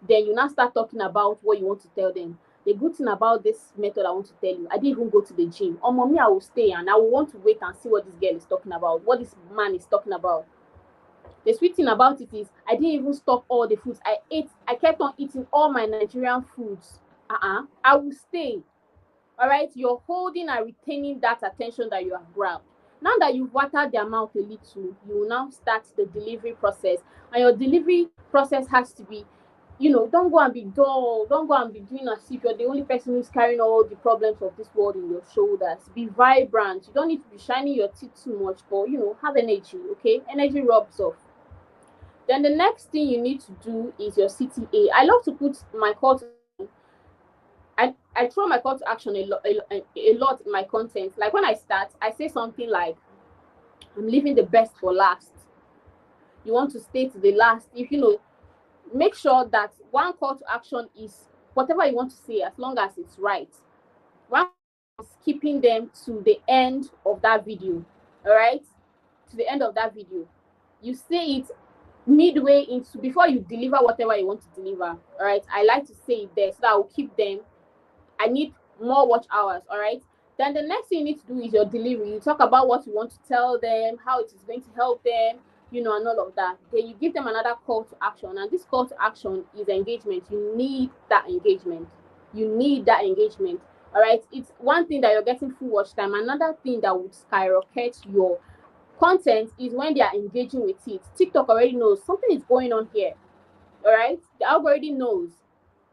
Then you now start talking about what you want to tell them. The good thing about this method I want to tell you, I didn't even go to the gym. Oh, mommy, I will stay and I will want to wait and see what this girl is talking about, what this man is talking about. The sweet thing about it is I didn't even stop all the foods I ate. I kept on eating all my Nigerian foods. I will stay. All right, you're holding and retaining that attention that you have grabbed. Now that you've watered their mouth a little, you will now start the delivery process. And your delivery process has to be, don't go and be dull. Don't go and be doing as if you're the only person who's carrying all the problems of this world in your shoulders. Be vibrant. You don't need to be shining your teeth too much, but, have energy, okay? Energy rubs off. Then the next thing you need to do is your CTA. I love to put my call to I throw my call to action a lot in my content. Like when I start, I say something like, I'm leaving the best for last. You want to stay to the last. If make sure that one call to action is whatever you want to say, as long as it's right. One is keeping them to the end of that video. All right, to the end of that video. You say it midway into, before you deliver whatever you want to deliver. All right, I like to say it there so that I will keep them. I need more watch hours. All right, then the next thing you need to do is your delivery. You talk about what you want to tell them, how it is going to help them, and all of that. Then you give them another call to action, and this call to action is engagement. You need that engagement. All right, it's one thing that you're getting full watch time. Another thing that would skyrocket your content is when they are engaging with it. TikTok already knows something is going on here. All right, the algorithm knows.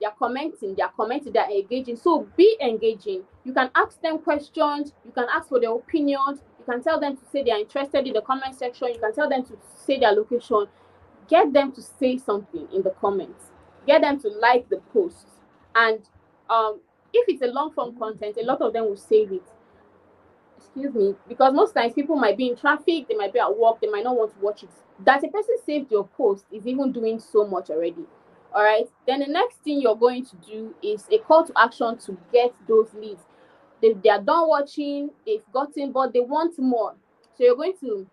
They're commenting, they're engaging. So be engaging. You can ask them questions, you can ask for their opinions, you can tell them to say they're interested in the comment section, you can tell them to say their location. Get them to say something in the comments. Get them to like the post. And if it's a long form content, a lot of them will save it. Excuse me, because most times people might be in traffic, they might be at work, they might not want to watch it. That a person saved your post is even doing so much already. All right, then the next thing you're going to do is a call to action to get those leads. They are done watching, they've gotten, but they want more. So you're going to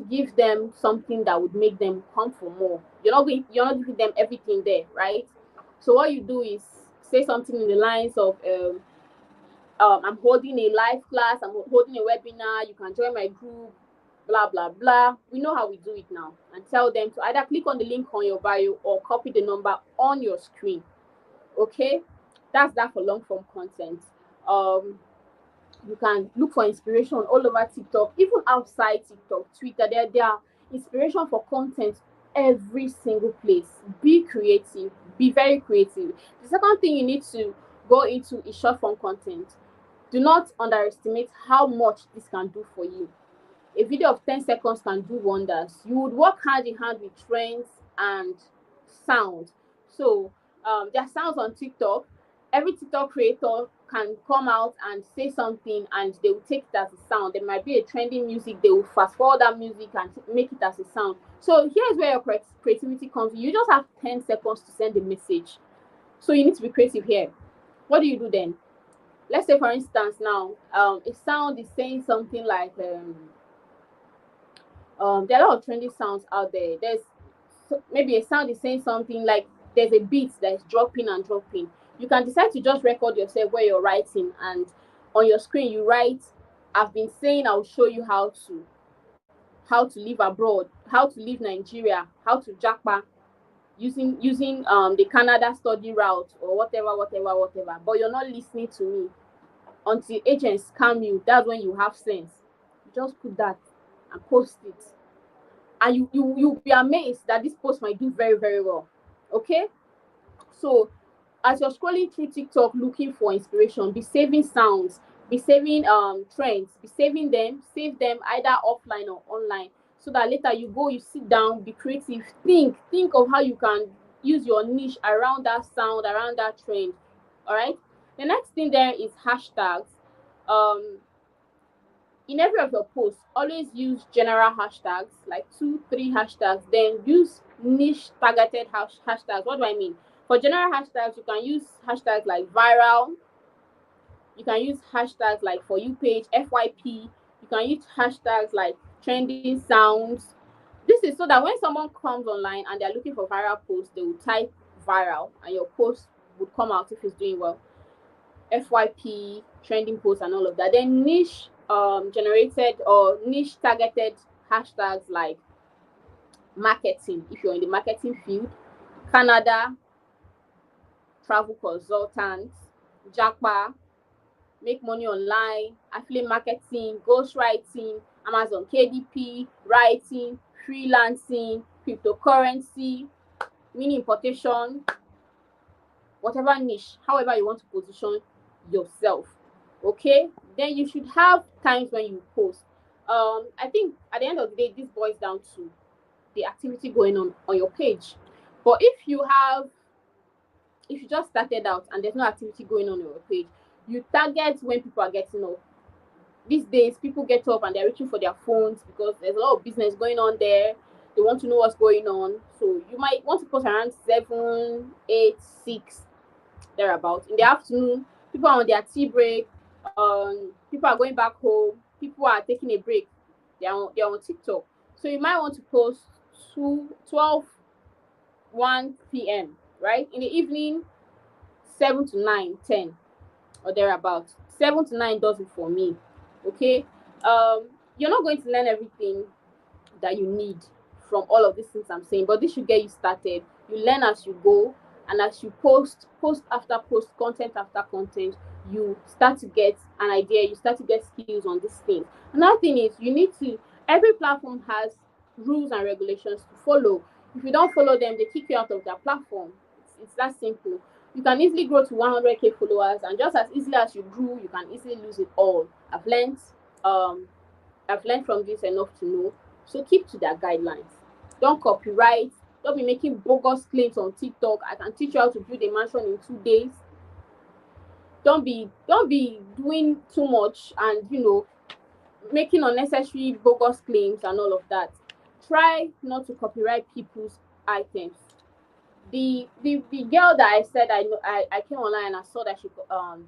give them something that would make them come for more. You're not giving them everything there, right? So what you do is say something in the lines of I'm holding a live class, I'm holding a webinar, you can join my group, blah blah blah. We know how we do it now. And tell them to either click on the link on your bio or copy the number on your screen. Okay, that's that for long form content. You can look for inspiration all over TikTok, even outside TikTok, Twitter. There are inspiration for content every single place. Be creative, be very creative. The second thing you need to go into is short form content. Do not underestimate how much this can do for you. A video of 10 seconds can do wonders. You would work hand in hand with trends and sound. So there are sounds on TikTok. Every TikTok creator can come out and say something and they will take it as a sound. There might be a trending music, they will fast forward that music and make it as a sound. So here's where your creativity comes in. You just have 10 seconds to send a message. So you need to be creative here. What do you do then? Let's say, for instance, now a sound is saying something like there are a lot of trendy sounds out there. There's maybe a sound is saying something like there's a beat that is dropping and dropping. You can decide to just record yourself where you're writing, and on your screen you write, I've been saying I'll show you how to live abroad, how to leave Nigeria, how to japa using the Canada study route or whatever. But you're not listening to me until agents scam you. That's when you have sense. You just put that and post it, and you'll be amazed that this post might do very, very well. Okay, so as you're scrolling through TikTok looking for inspiration, be saving sounds, be saving trends, be saving them, save them either offline or online, so that later you go, you sit down, be creative, think of how you can use your niche around that sound, around that trend. All right, the next thing there is hashtags. In every of your posts, always use general hashtags, like 2-3 hashtags, then use niche targeted hashtags. What do I mean? For general hashtags, you can use hashtags like viral, you can use hashtags like for you page, FYP, you can use hashtags like trending sounds. This is so that when someone comes online and they're looking for viral posts, they will type viral and your post would come out if it's doing well. FYP, trending posts, and all of that. Then niche generated or niche targeted hashtags like marketing, if you're in the marketing field, Canada, travel consultants, japa, make money online, affiliate marketing, ghostwriting, Amazon KDP, writing, freelancing, cryptocurrency, mini importation, whatever niche, however you want to position yourself. Okay, then you should have times when you post. I think at the end of the day, this boils down to the activity going on your page. But if you just started out and there's no activity going on your page, you target when people are getting up. These days, people get up and they're reaching for their phones because there's a lot of business going on there. They want to know what's going on. So you might want to post around 7, 8, 6, thereabout. In the afternoon, people are on their tea break. People are going back home. People are taking a break. They're on TikTok. So you might want to post 1 p.m. right in the evening, 7 to 9, 10 or thereabout. 7 to 9 does it for me. Okay, you're not going to learn everything that you need from all of these things I'm saying, but this should get you started. You learn as you go, and as you post after post, content after content, you start to get an idea, you start to get skills on these things. Another thing is every platform has rules and regulations to follow. If you don't follow them, they kick you out of their platform. It's that simple. You can easily grow to 100k followers, and just as easily as you grew, you can easily lose it all. I've learned from this enough to know. So keep to their guidelines. Don't copyright. Don't be making bogus claims on TikTok. I can teach you how to build a mansion in 2 days. Don't be doing too much and making unnecessary bogus claims and all of that. Try not to copyright people's items. The girl that I said I came online and I saw that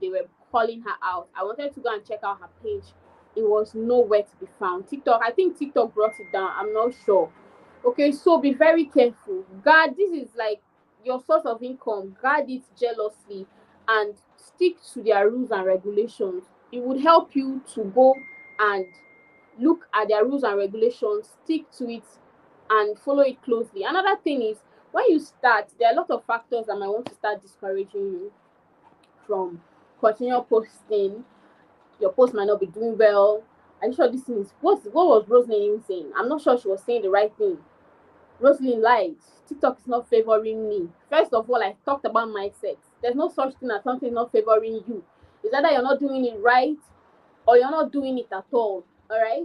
they were calling her out. I wanted to go and check out her page. It was nowhere to be found. I think TikTok brought it down. I'm not sure. Okay, so be very careful. Guard, this is like your source of income. Guard it jealously and stick to their rules and regulations. It would help you to go and look at their rules and regulations, stick to it, and follow it closely. Another thing is, when you start, there are a lot of factors that might want to start discouraging you from continue posting. Your post might not be doing well. Are you sure this thing is what was Rosalind even saying? I'm not sure she was saying the right thing. Rosalind lied. TikTok is not favoring me. First of all, I talked about mindset. There's no such thing as something not favoring you. It's either you're not doing it right or you're not doing it at all. All right.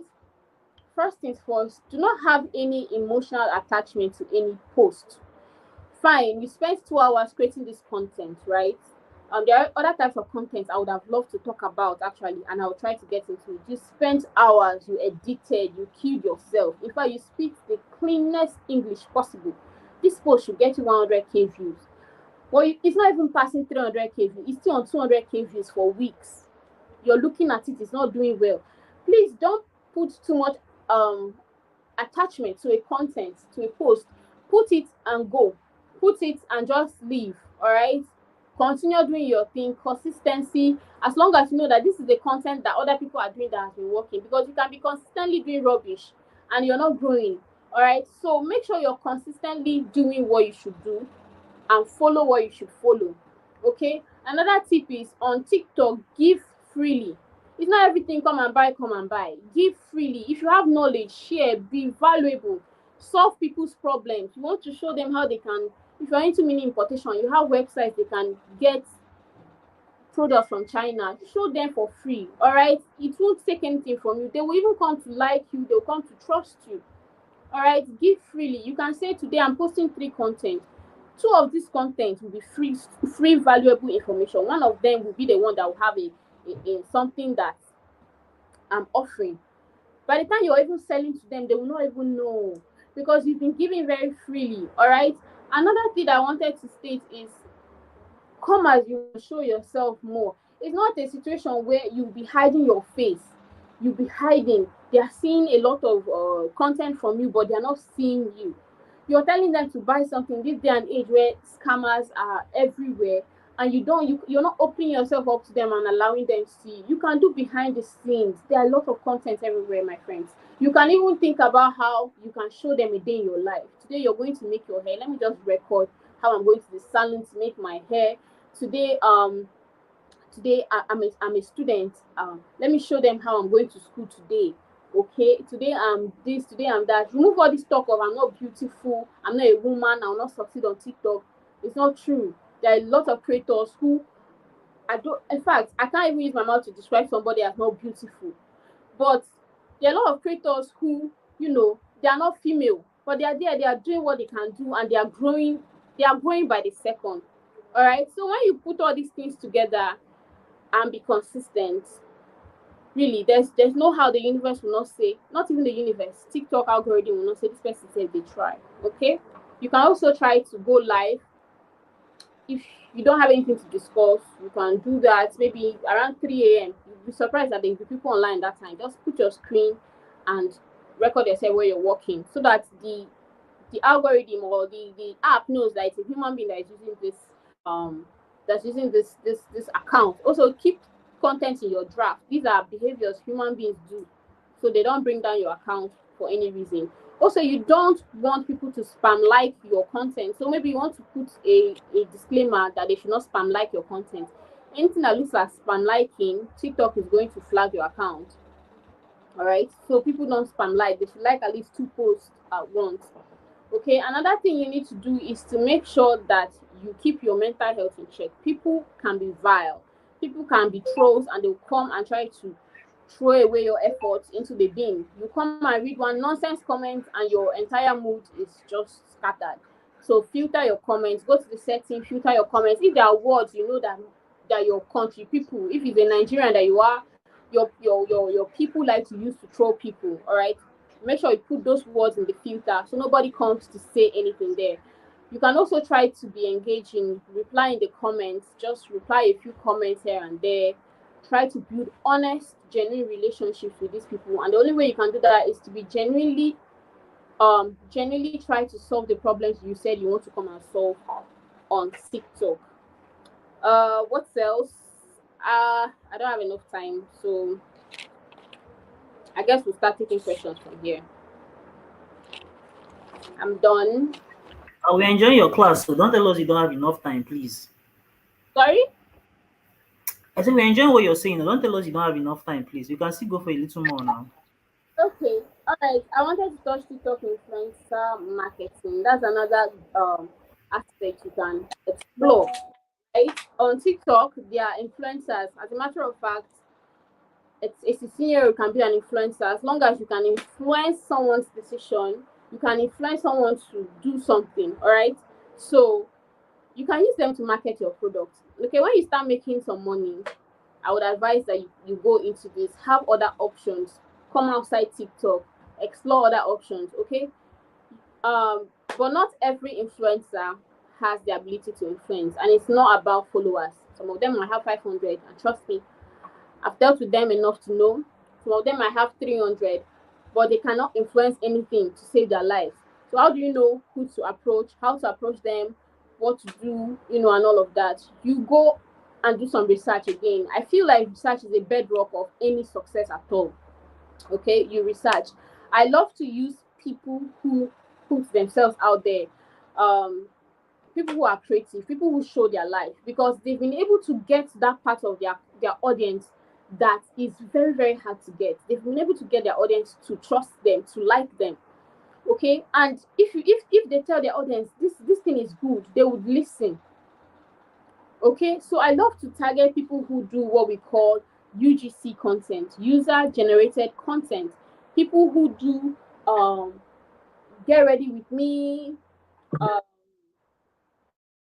First things first, do not have any emotional attachment to any post. Fine, you spent 2 hours creating this content, right? There are other types of content I would have loved to talk about actually, and I'll try to get into it. You spent hours, you edited, you killed yourself. In fact, you speak the cleanest English possible. This post should get you 100k views. Well, it's not even passing 300k views. It's still on 200k views for weeks. You're looking at it, it's not doing well. Please don't put too much attachment to a content, to a post. Put it and go. Put it and just leave. All right. Continue doing your thing. Consistency. As long as you know that this is the content that other people are doing that has been working, because you can be consistently doing rubbish and you're not growing. All right. So make sure you're consistently doing what you should do and follow what you should follow. Okay. Another tip is, on TikTok, give freely. It's not everything come and buy, come and buy. Give freely. If you have knowledge, share, be valuable, solve people's problems. You want to show them how they can, if you're into mini importation, you have websites they can get products from China. Show them for free. All right. It won't take anything from you. They will even come to like you, they'll come to trust you. All right. Give freely. You can say, today I'm posting 3 content. 2 of these content will be free valuable information. One of them will be the one that will have a something that I'm offering. By the time you're even selling to them, they will not even know, because you've been giving very freely. All right. Another thing I wanted to state is, come as you show yourself more. It's not a situation where you'll be hiding your face. You'll be hiding. They are seeing a lot of content from you, but they are not seeing you. You're telling them to buy something this day and age where scammers are everywhere, and you're not opening yourself up to them and allowing them to see. You can do behind the scenes. There are a lot of content everywhere, my friends. You can even think about how you can show them a day in your life. Today you're going to make your hair. Let me just record how I'm going to the salon to make my hair. Today I'm a student. Let me show them how I'm going to school today. Okay, today I'm this, today I'm that. Remove all this talk of I'm not beautiful, I'm not a woman, I'll not succeed on TikTok. It's not true. There are a lot of creators who in fact, I can't even use my mouth to describe somebody as not beautiful. But there are a lot of creators who, they are not female, but they are there, they are doing what they can do, and they are growing by the second. All right. So when you put all these things together and be consistent, really, there's no how the universe will not say, not even the universe, TikTok algorithm will not say this person said they try. Okay. You can also try to go live. If you don't have anything to discuss, you can do that maybe around 3 a.m. You'll be surprised that there will be people online that time. Just put your screen and record yourself where you're working, so that the algorithm or the app knows that it's a human being that is using this account. Also, keep content in your draft. These are behaviors human beings do, so they don't bring down your account for any reason. Also, you don't want people to spam like your content, so maybe you want to put a disclaimer that they should not spam like your content. Anything that looks like spam liking, TikTok is going to flag your account. All right, so people don't spam like, they should like at least 2 posts at once. Okay, another thing you need to do is to make sure that you keep your mental health in check. People can be vile, people can be trolls, and they'll come and try to throw away your efforts into the bin. You come and read one nonsense comment and your entire mood is just scattered. So filter your comments, go to the setting, filter your comments. If there are words you know that your country people, if it's a Nigerian that you are, your people like to use to troll people, all right, make sure you put those words in the filter so nobody comes to say anything there. You can also try to be engaging, reply in the comments, just reply a few comments here and there. Try to build honest, genuine relationships with these people, and the only way you can do that is to be genuinely try to solve the problems you said you want to come and solve on TikTok. What else? I don't have enough time, so I guess we'll start taking questions from here. I'm done. We're enjoying your class, so don't tell us you don't have enough time, please. Sorry? I said we're enjoying what you're saying. Don't tell us you don't have enough time, please. You can still go for a little more now. Okay. All right. I wanted to touch TikTok influencer marketing. That's another aspect you can explore. Right? On TikTok, there are influencers. As a matter of fact, it's a senior, you can be an influencer as long as you can influence someone's decision, you can influence someone to do something. All right. So you can use them to market your product. Okay, when you start making some money, I would advise that you go into this, have other options, come outside TikTok, explore other options. Okay. But not every influencer has the ability to influence, and it's not about followers. Some of them might have 500, and trust me, I've dealt with them enough to know. Some of them might have 300, but they cannot influence anything to save their lives. So how do you know who to approach, how to approach them, what to do, and all of that? You go and do some research again. I feel like research is a bedrock of any success at all. Okay, you research. I love to use people who put themselves out there. Um, People who are creative, people who show their life, because they've been able to get that part of their audience that is very, very hard to get. They've been able to get their audience to trust them, to like them. Okay, and if they tell their audience this thing is good, they would listen. Okay, so I love to target people who do what we call UGC content, user generated content. People who do get ready with me, uh,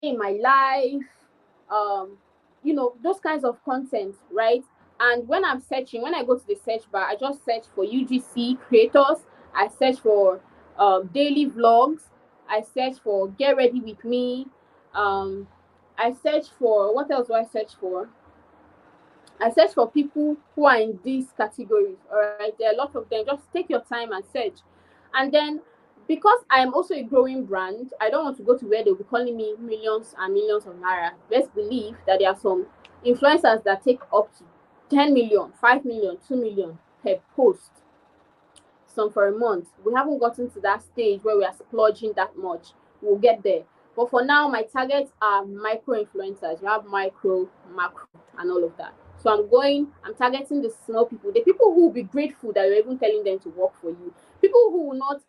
in my life, um those kinds of content, right? And when I'm searching, when I go to the search bar, I just search for UGC creators. I search for daily vlogs. I search for get ready with me. um I search for, what else do I search for? I search for people who are in these categories. All right, there are a lot of them. Just take your time and search. And then, because I am also a growing brand, I don't want to go to where they'll be calling me millions and millions of naira. Let's believe that there are some influencers that take up to 10 million, 5 million, 2 million per post, some for a month. We haven't gotten to that stage where we are splurging that much. We'll get there. But for now, my targets are micro influencers. You have micro, macro, and all of that. So I'm targeting the small people, the people who will be grateful that you're even telling them to work for you. People who will not,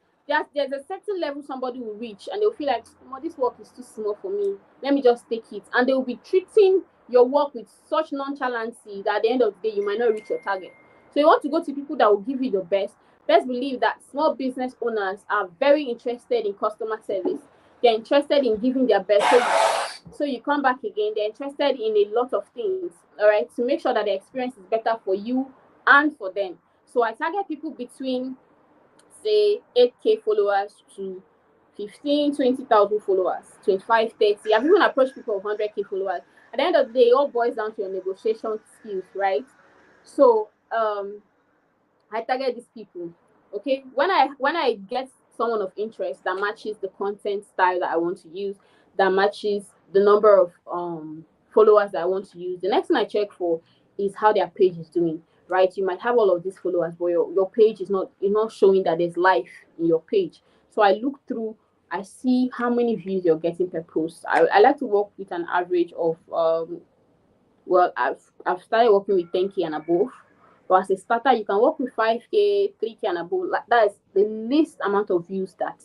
there's a certain level somebody will reach and they'll feel like, oh, this work is too small for me. Let me just take it. And they'll be treating your work with such nonchalancy that at the end of the day, you might not reach your target. So you want to go to people that will give you the best. Best believe that small business owners are very interested in customer service. They're interested in giving their best. So you come back again, they're interested in a lot of things, all right, to make sure that the experience is better for you and for them. So I target people between, say, 8K followers to 15, 20,000 followers, 25, 30. I've even approached people of 100K followers. At the end of the day, it all boils down to your negotiation skills, right? So I target these people. Okay, when I get someone of interest that matches the content style that I want to use, that matches the number of followers that I want to use, the next thing I check for is how their page is doing. Right, you might have all of these followers, but your page is not showing that there's life in your page. So I look through, I see how many views you're getting per post. I like to work with an average of well, I've started working with 10K and above. But as a starter, you can work with 5K, 3K and above. Like, that is the least amount of views that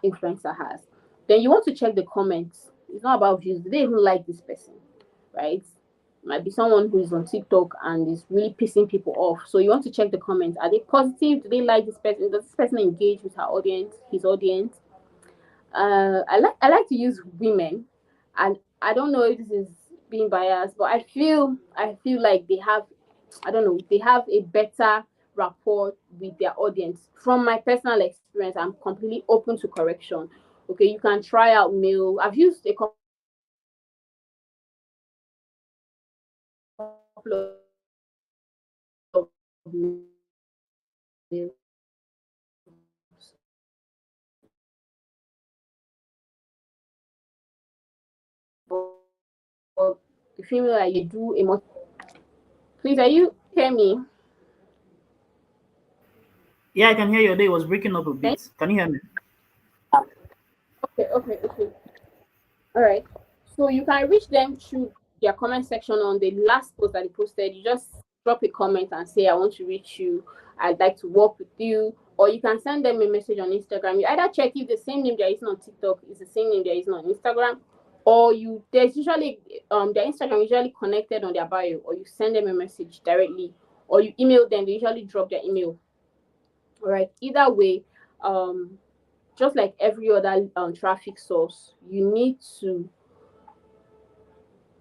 influencer has. Then you want to check the comments. It's not about views. Do they even like this person? Right? Might be someone who is on TikTok and is really pissing people off. So you want to check the comments. Are they positive? Do they like this person? Does this person engage with her audience, his audience? I like to use women, and I don't know if this is being biased, but I feel like they have, I don't know, they have a better rapport with their audience. From my personal experience, I'm completely open to correction. Okay, you can try out male. I've used a couple of males, but the female, like, they do a much. Please, are you hear me? Yeah, I can hear your day was breaking up a Can bit. Can you hear me? okay. All right. So you can reach them through their comment section on the last post that they posted. You just drop a comment and say, I want to reach you. I'd like to work with you. Or you can send them a message on Instagram. You either check if the same name they're using on TikTok is the same name they're using on Instagram, or there's usually their Instagram usually connected on their bio, or you send them a message directly, or you email them. They usually drop their email. All right. Either way, um, just like every other traffic source, you need to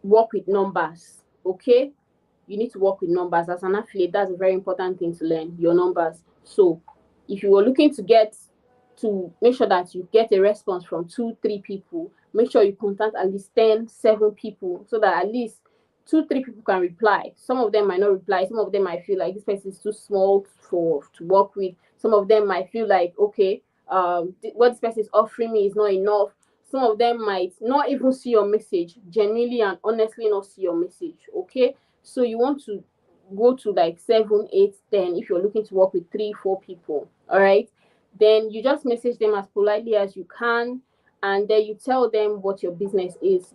work with numbers. Okay, you need to work with numbers as an affiliate. That's a very important thing to learn, your numbers. So if you were looking to make sure that you get a response from 2 3 people, make sure you contact at least 10 7 people, so that at least 2 3 people can reply. Some of them might not reply, some of them might feel like this person is too small for to work with, some of them might feel like, okay, what this person is offering me is not enough. Some of them might not even see your message, genuinely and honestly not see your message. Okay, so you want to go to like 7 8 10 if you're looking to work with 3 4 people. All right, then you just message them as politely as you can, and then you tell them what your business is.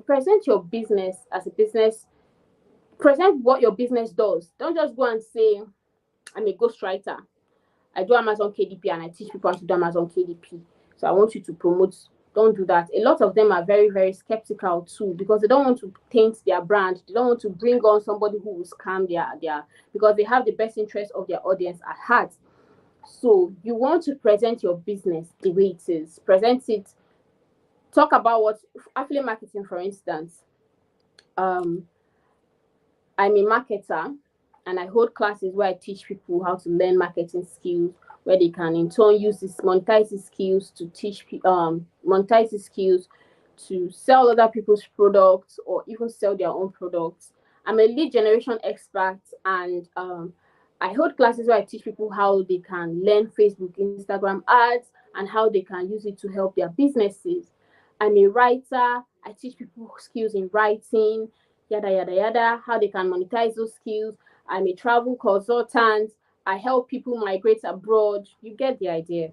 Present your business as a business. Present what your business does. Don't just go and say, I'm a ghostwriter, I do Amazon KDP, and I teach people how to do Amazon KDP. So I want you to promote. Don't do that. A lot of them are very, very skeptical too, because they don't want to taint their brand. They don't want to bring on somebody who will scam their because they have the best interest of their audience at heart. So you want to present your business the way it is. Present it. Talk about what affiliate marketing, for instance. Um, I'm a marketer, and I hold classes where I teach people how to learn marketing skills, where they can in turn use this monetize these skills to monetize these skills to sell other people's products or even sell their own products. I'm a lead generation expert, and I hold classes where I teach people how they can learn Facebook, Instagram ads, and how they can use it to help their businesses. I'm a writer. I teach people skills in writing, yada yada yada, how they can monetize those skills. I'm a travel consultant. I help people migrate abroad. You get the idea.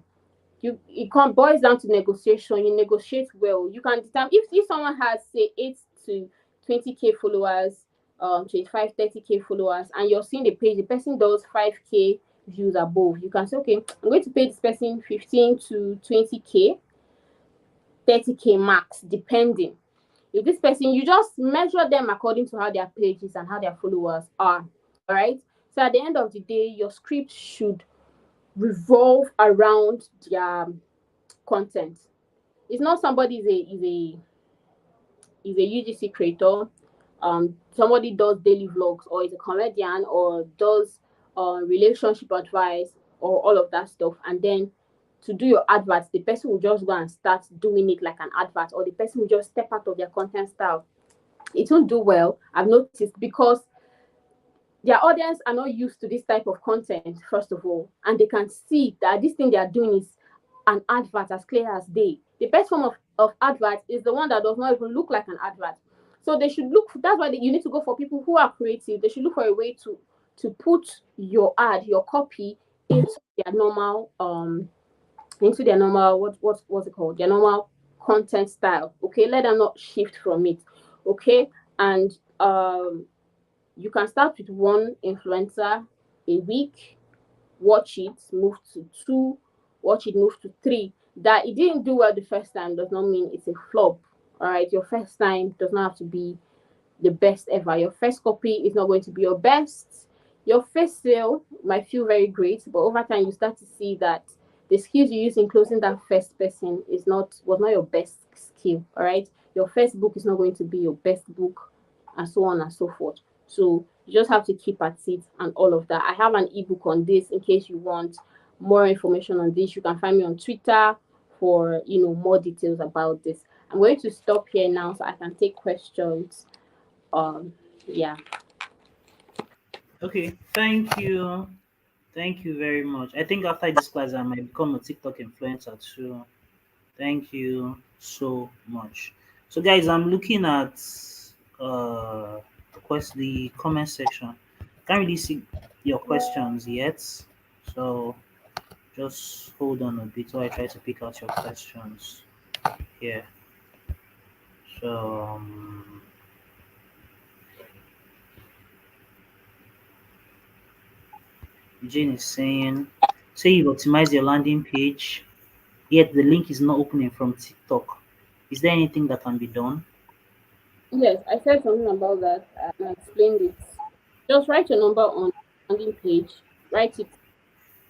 It boils down to negotiation. You negotiate well. You can determine if someone has say 8 to 20K followers, 25 30K followers, and you're seeing the page, the person does 5K views above. You can say, okay, I'm going to pay this person 15 to 20K, 30K max, depending. If this person, you just measure them according to how their pages and how their followers are. All right. So at the end of the day, your script should revolve around their content. It's not somebody is a UGC creator, somebody does daily vlogs, or is a comedian, or does relationship advice, or all of that stuff, and then to do your adverts, the person will just go and start doing it like an advert, or the person will just step out of their content style. It won't do well. I've noticed, because their audience are not used to this type of content, first of all, and they can see that this thing they are doing is an advert as clear as day. The best form of advert is the one that does not even look like an advert. So they should look, that's why you need to go for people who are creative. They should look for a way to put your ad, your copy, into their normal what's it called, their normal content style. Okay, let them not shift from it. Okay, and you can start with one influencer a week, watch it, move to two, watch it, move to three. That it didn't do well the first time does not mean it's a flop. All right, your first time does not have to be the best ever. Your first copy is not going to be your best. Your first sale might feel very great, but over time you start to see that the skills you use in closing that first person was not your best skill. All right, your first book is not going to be your best book, and so on and so forth. So you just have to keep at it and all of that. I have an ebook on this in case you want more information on this. You can find me on Twitter for more details about this. I'm going to stop here now so I can take questions. Yeah. Okay, thank you. Thank you very much. I think after this class, I might become a TikTok influencer too. Thank you so much. So, guys, I'm looking at the comment section. Can't really see your questions yet, so just hold on a bit while I try to pick out your questions here. So, Jane is saying, say you've optimized your landing page, yet the link is not opening from TikTok. Is there anything that can be done? Yes, I said something about that and I explained it. Just write your number on landing page, write it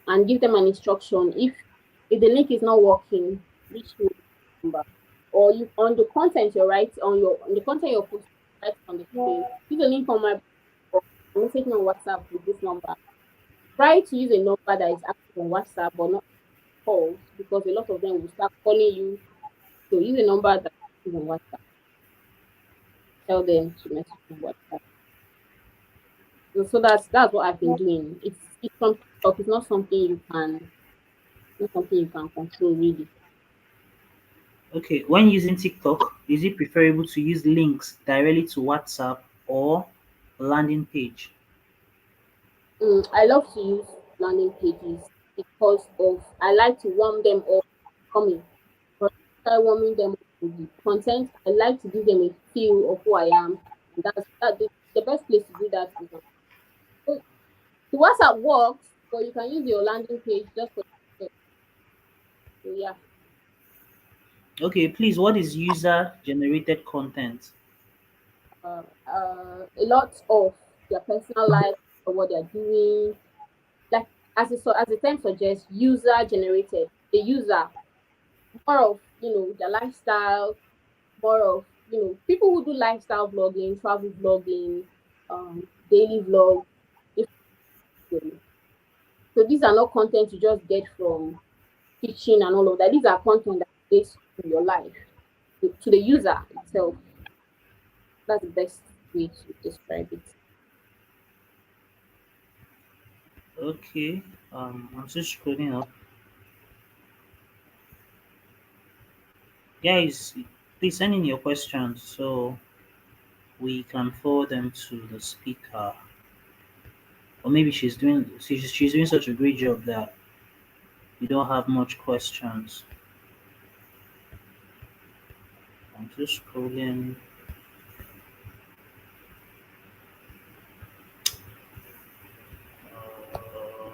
and give them an instruction. If the link is not working, reach me number. Or you on the content you write on the content you're posting, write on the screen. Use a link on my message me on WhatsApp with this number. Try to use a number that is active on WhatsApp but not calls because a lot of them will start calling you. So use a number that is on WhatsApp. Tell them to message on WhatsApp. So that's what I've been doing. It's from TikTok. It's not something you can control really. Okay, when using TikTok, is it preferable to use links directly to WhatsApp or a landing page? I love to use landing pages because of I like to warm them up coming. But try warming them up with the content. I like to give them a feel of who I am. And the best place to do that is on. So the WhatsApp works, but you can use your landing page just for yourself. So yeah. Okay, please, what is user generated content? A lot of their personal life or what they're doing. Like as the term suggests, user generated. The user more of their lifestyle, more of people who do lifestyle vlogging, travel vlogging, daily vlog. If so, these are not content you just get from teaching and all of that. These are content that relates to your life, to the user itself. That's the best way to describe it. Okay, I'm just scrolling up. Guys, please send in your questions so we can forward them to the speaker. Or maybe she's doing such a great job that you don't have much questions. I'm just scrolling. Uh,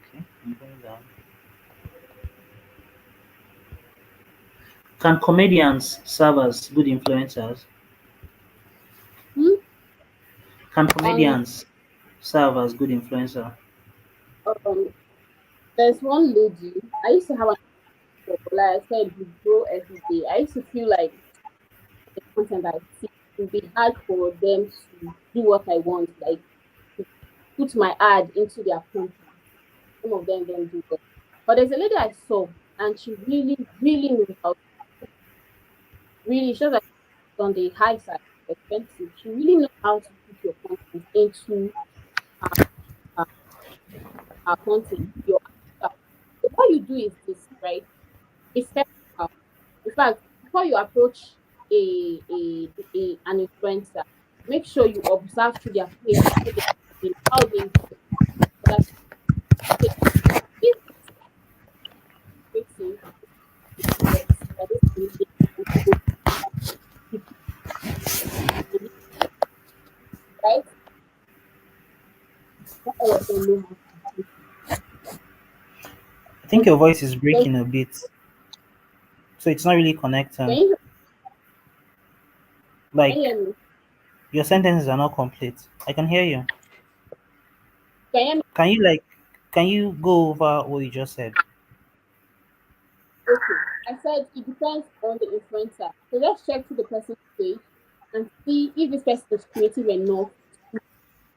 okay, I'm going down. Can comedians serve as good influencers? Hmm? Can On comedians serve as good influencer? um, there's one lady I used to have an like I said, we grow every day. I used to feel like the content I see it would be hard for them to do what I want, like to put my ad into their content. Some of them don't do that. But there's a lady I saw, and she really, really knows how. Really, she's like on the high side, expensive. She really knows how to put your content into her, her, her content. So what you do is this, right? It's technical. In fact, before you approach an influencer, make sure you observe through their page how they influence other people. If creative that this comedian wants to go to people, right? Not all of them know how to do I think it. your voice is Just breaking a bit, so it's not really can connecting. you Like hear me? your sentences are not complete. I can hear you. Can you hear me? Can you can you go over what you just said? Okay. I said it depends on the influencer. So just check to the person's page and see if this person is creative enough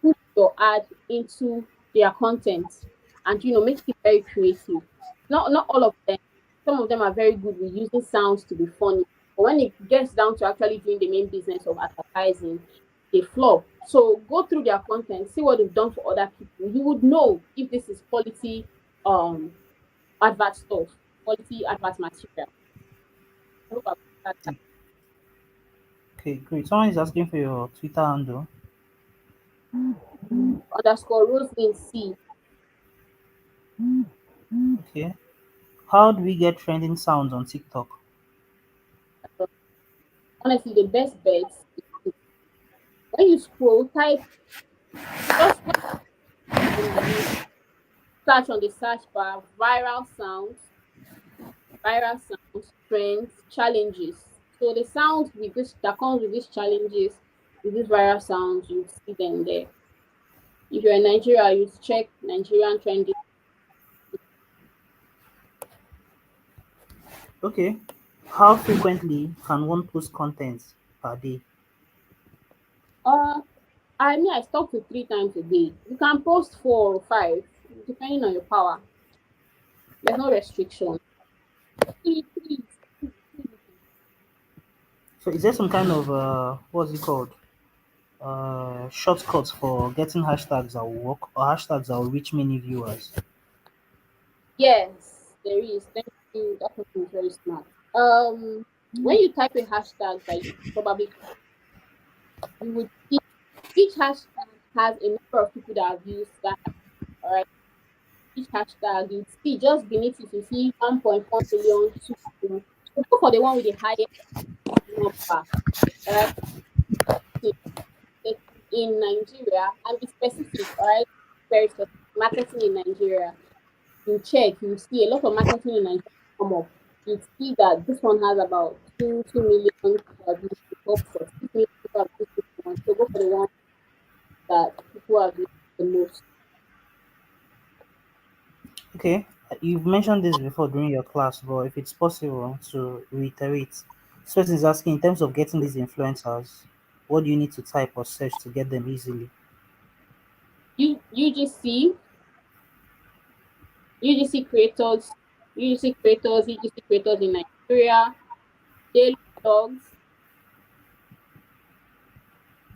put your ad into their content and make it very creative. Not all of them. Some of them are very good with using sounds to be funny. But when it gets down to actually doing the main business of advertising, they flop. So go through their content, see what they've done for other people. You would know if this is quality um advert stuff, quality advert material. I hope I've answered that. Okay, great. Someone is asking for your Twitter handle. Underscore Roslyn C. Okay. How do we get trending sounds on TikTok? Honestly, the best bet is when you scroll, type just when you search on the search bar viral sounds, trends, challenges. So the sounds with this that comes with these challenges, with these viral sounds, you see them there. If you're in Nigeria, you check Nigerian trending. Okay. How frequently can one post content per day? Uh, I stop to 3 times a day. You can post 4 or 5, depending on your power. There's no restriction. Three, So is there some kind of what's it called? Shortcuts for getting hashtags that will work or hashtags that will reach many viewers? yes, there is. Thank you. That person is very smart. When you type a hashtag that you probably you would see each hashtag has a number of people that have used that. All right, each hashtag you see just beneath it, you see 1.4 million, 2 million. So go for the one with the highest number. All right, so in Nigeria and be specific. All right, very specific. Marketing in Nigeria. You check, you see a lot of marketing in Nigeria come up. You see that this one has about 2 million people have used it, up for 6 million people have used this one. So go for the one that people have used the most. Okay. You've mentioned this before during your class, but if it's possible to reiterate, this person is asking in terms of getting these influencers, what do you need to type or search to get them easily? UGC, UGC creators, UGC creators in Nigeria, daily vlogs,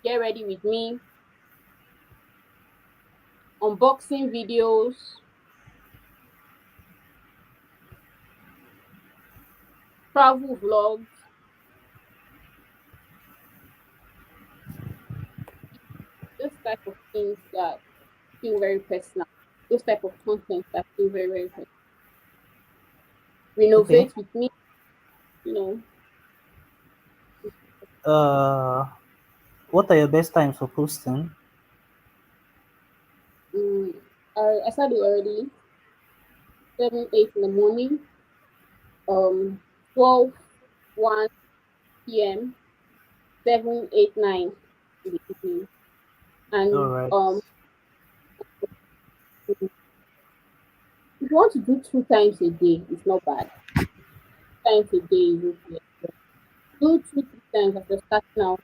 get ready with me, unboxing videos, travel vlogs, those type of things that feel very personal. Those type of content that feel very, very personal. Okay. Renovate with me, you know. Uh, what are your best times for posting? Mm, I started early, 7, 8 in the morning, 12, 1 p.m., 7, 8, 9 in the evening. All And right. if you want to do 2 times a day, it's not bad. 2 times a day is okay. Do 2, 3 times as you're starting out.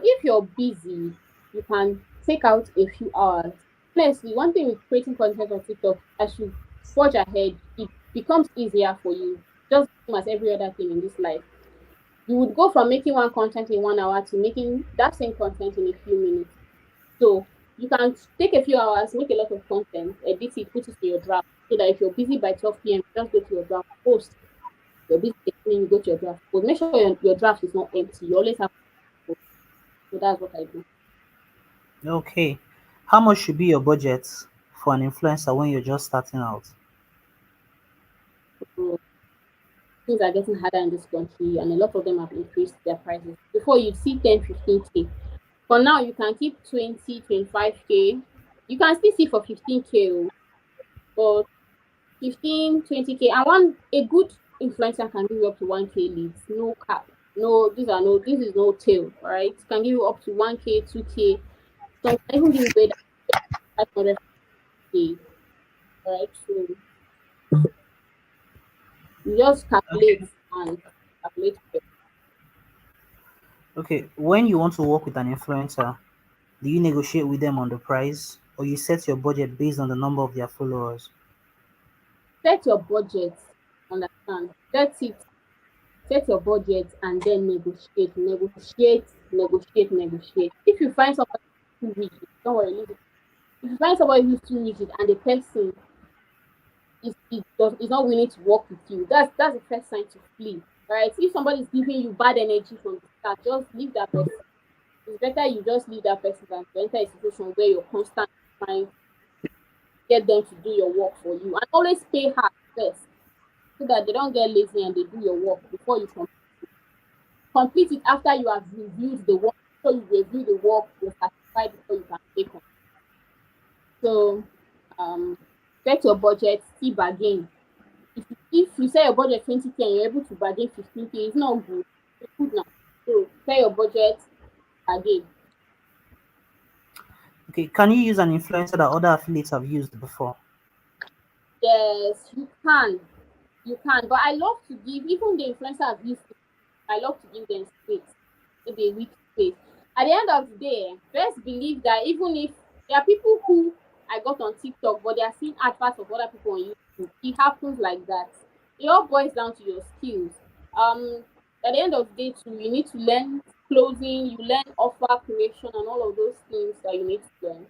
If you're busy, you can take out a few hours. Honestly, one thing with creating content on TikTok, as you forge ahead, it becomes easier for you. Just same as every other thing in this life. You would go from making one content in 1 hour to making that same content in a few minutes. So you can take a few hours, make a lot of content, edit it, put it in your draft. So that if you're busy by 12 p.m., just go to your draft post. You're busy, you go to your draft post. Make sure your draft is not empty. You always have to post. So that's what I do. Okay. How much should be your budget for an influencer when you're just starting out? So things are getting harder in this country, and a lot of them have increased their prices. Before you'd see 10, 15K. For now, you can keep 20, 25K. You can still see for 15K, but 15, 20K. And a good influencer can give you up to 1K leads, no cap. No, this is no tail, all right? It can give you up to 1K, 2K. Some can even give you better 500K, all right? So you just calculate and calculate. Okay. When you want to work with an influencer, do you negotiate with them on the price or you set your budget based on the number of their followers? Set your budget, understand? Set your budget and then negotiate. If you find somebody too rigid, don't worry, leave it. If you find somebody who's too rigid and the person is not willing to work with you, that's the first sign to flee. Right? If somebody is giving you bad energy from the that, just leave that person. It's better you just leave that person than to enter a situation where you're constantly trying to get them to do your work for you. And always pay hard first so that they don't get lazy and they do your work before you complete it after you have reviewed the work. So you review the work, you're satisfied before you can take on. So set your budget, see bargain. If you set your budget 20K and you're able to bargain 15K, it's not good. It's good now. So set your budget, bargain. Okay, can you use an influencer that other affiliates have used before? Yes, you can. You can. But I love to give, even the influencer I've used, I love to give them space, maybe a week space. At the end of the day, best believe that even if there are people who I got on TikTok, but they are seeing adverts of other people on YouTube, it happens like that. It all boils down to your skills. At the end of the day, too, you need to learn clothing, you learn offer creation, and all of those things that you need to learn,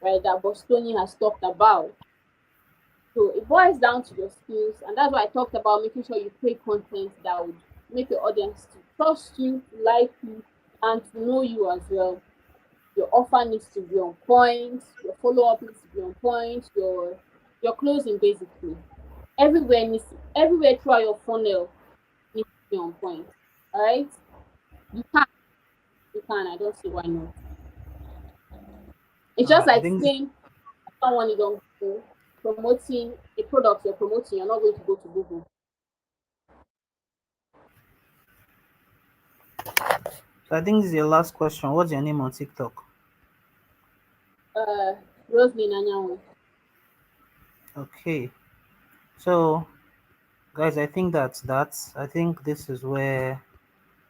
right? That Bostoni has talked about. So it boils down to your skills, and that's why I talked about making sure you create content that would make your audience to trust you, like you, and to know you as well. Your offer needs to be on point, your follow-up needs to be on point, your closing basically. Everywhere throughout your funnel needs to be on point. Alright? You can. You can. I don't see why not. It's just I like think saying someone is on Google promoting a product you're promoting, you're not going to go to Google. so. I think this is your last question. What's your name on TikTok? Uh Roslyn Anyanwu. Okay, so guys, I think that's that. I think this is where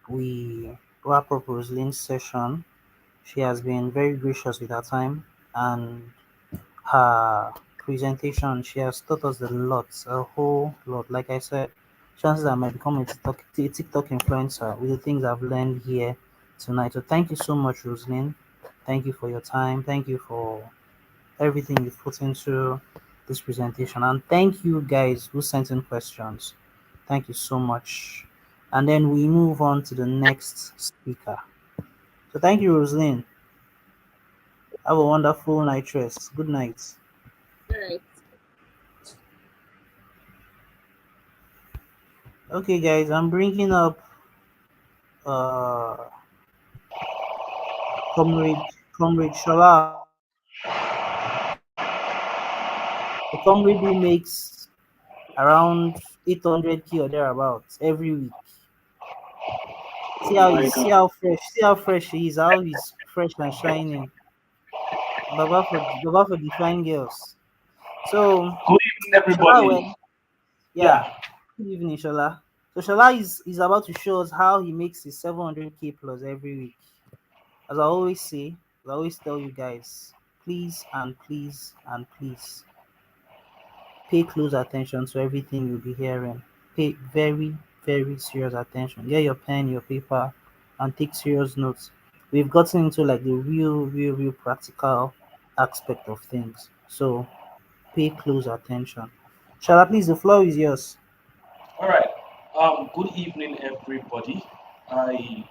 we wrap up Rosalind's session. She has been very gracious with her time and her presentation. She has taught us a lot, a whole lot. Like I said, chances I might become a TikTok influencer with the things I've learned here tonight. So thank you so much, Rosalind. Thank you for your time. Thank you for everything you've put into this presentation. And thank you guys who sent in questions. Thank you so much. And then we move on to the next speaker. So thank you, Rosalind. Have a wonderful night rest. Good night. All right. Okay, guys, I'm bringing up uh comrade Shola, the comrade who makes around 800K or thereabouts every week. See how fresh he is, how he's fresh and shining. Baba for the fine girls. So Good evening, Shola, everybody. yeah, Yeah, good evening, Shola. So Shola is about to show us how he makes his 700K plus every week. As I always say, as I always tell you guys, please and please and please pay close attention to everything you'll be hearing. Pay very, very serious attention. Get your pen, your paper, and take serious notes. We've gotten into like the real practical aspect of things. So pay close attention. Shala, please, the floor is yours. all right. Good evening, everybody. I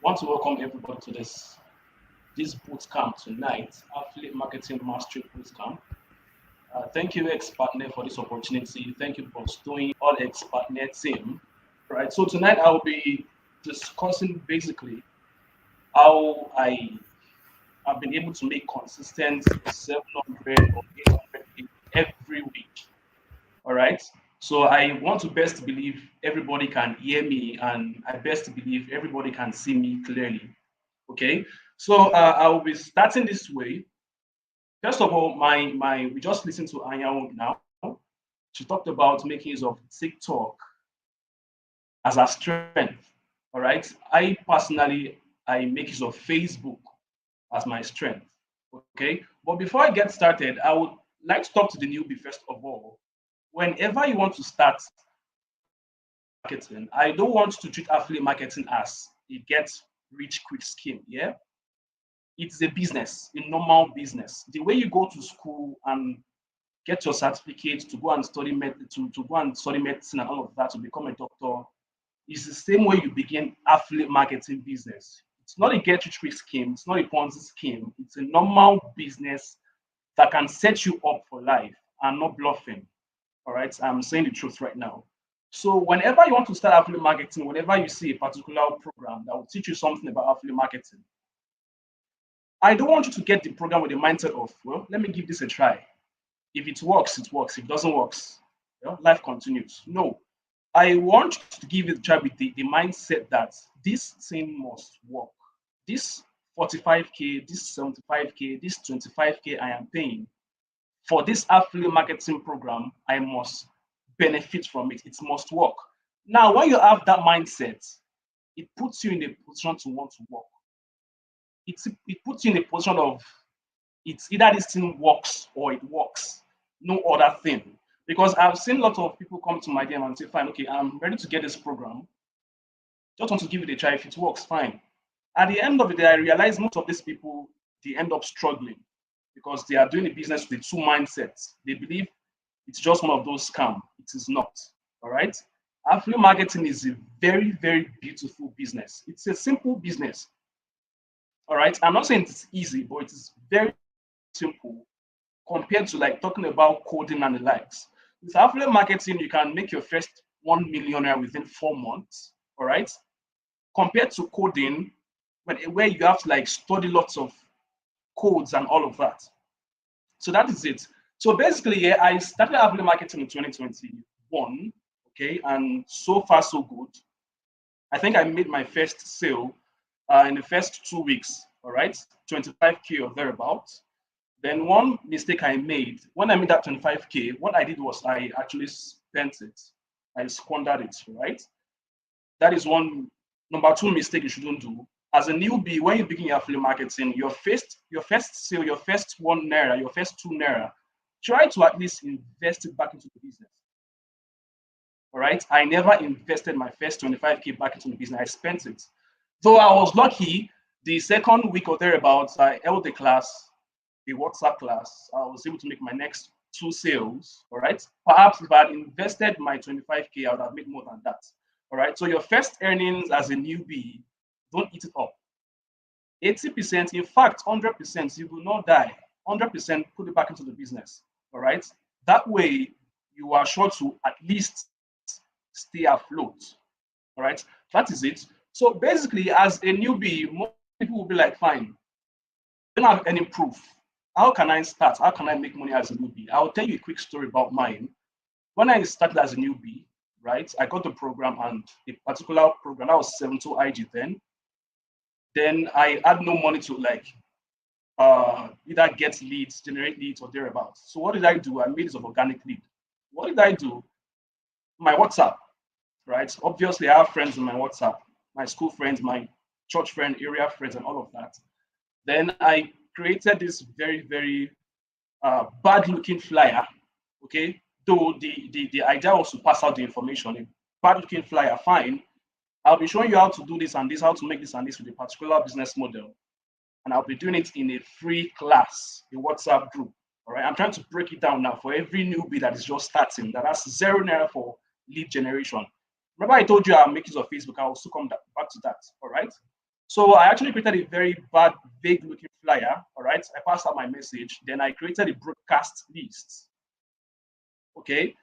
want to welcome everybody to this boot camp tonight, Affiliate Marketing Mastery Boot Camp. Thank you, ex-partner, for this opportunity. Thank you for doing all ex-partner team. Right. So tonight I'll be discussing basically how I have been able to make consistent 700 or 800 every week. All right. So I want to best believe everybody can hear me, and I best believe everybody can see me clearly. Okay. So I will be starting this way. First of all, my we just listened to Anya now. She talked about making use of TikTok as a strength. All right. I personally I make use of Facebook as my strength. Okay. But before I get started, I would like to talk to the newbie first of all. Whenever you want to start marketing, I don't want to treat affiliate marketing as a get rich quick scheme. Yeah, it's a business, a normal business. The way you go to school and get your certificate to go and study to go and study medicine and all of that to become a doctor It's the same way you begin affiliate marketing business. It's not a get rich quick scheme. It's not a Ponzi scheme. It's a normal business that can set you up for life and not bluffing. All right, I'm saying the truth right now. So whenever you want to start affiliate marketing, whenever you see a particular program that will teach you something about affiliate marketing, I don't want you to get the program with the mindset of, well, let me give this a try. If it works, it works. If it doesn't work, life continues. No, I want you to give it a try with the mindset that this thing must work. This 45K, this 75K, this 25K I am paying for this affiliate marketing program, I must benefit from it. It must work. Now, when you have that mindset, it puts you in a position to want to work. It puts you in a position of it's either this thing works or it works, no other thing. Because I've seen a lot of people come to my DM and say, fine, okay, I'm ready to get this program. Just want to give it a try. If it works, fine. At the end of the day, I realize most of these people, they end up struggling because they are doing a business with two mindsets. They believe it's just one of those scams. It is not. All right. Affiliate marketing is a very, very beautiful business. It's a simple business. All right. I'm not saying it's easy, but it is very simple compared to like talking about coding and the likes. With affiliate marketing, you can make your first 1 millionaire within 4 months. All right. Compared to coding, where you have to like study lots of codes and all of that. So that is it. So basically, yeah, I started affiliate marketing in 2021. Okay, and so far so good. I think I made my first sale in the first 2 weeks. All right, 25K or thereabouts. Then one mistake I made when I made that 25K, what I did was I actually spent it. I squandered it. Right. That is one number two mistake you shouldn't do. As a newbie, when you begin your affiliate marketing, your first sale, your first 1 naira, your first 2 naira, try to at least invest it back into the business. All right. I never invested my first 25K back into the business. I spent it. Though I was lucky, the second week or thereabouts, I held a class, a WhatsApp class. I was able to make my next 2 sales. All right. Perhaps if I had invested my 25K, I would have made more than that. All right. So your first earnings as a newbie, don't eat it up. 80%, in fact, 100%, you will not die. 100% put it back into the business. All right. That way, you are sure to at least stay afloat. All right. That is it. So basically, as a newbie, most people will be like, fine, I don't have any proof. How can I start? How can I make money as a newbie? I'll tell you a quick story about mine. When I started as a newbie, right, I got the program and a particular program, that was 72 IG then. Then I had no money to like either get leads, generate leads, or thereabouts. So what did I do? I made this of organic lead. What did I do? My WhatsApp, right? Obviously, I have friends in my WhatsApp, my school friends, my church friend, area friends, and all of that. Then I created this very, very bad-looking flyer. Okay, though the idea was to pass out the information. A bad-looking flyer, fine. I'll be showing you how to do this and this, how to make this and this with a particular business model. And I'll be doing it in a free class, a WhatsApp group. All right. I'm trying to break it down now for every newbie that is just starting, that has 0 naira for lead generation. Remember, I told you I'm making use of Facebook. I will still come back to that. All right. So I actually created a very bad, vague looking flyer. All right. I passed out my message. Then I created a broadcast list. Okay.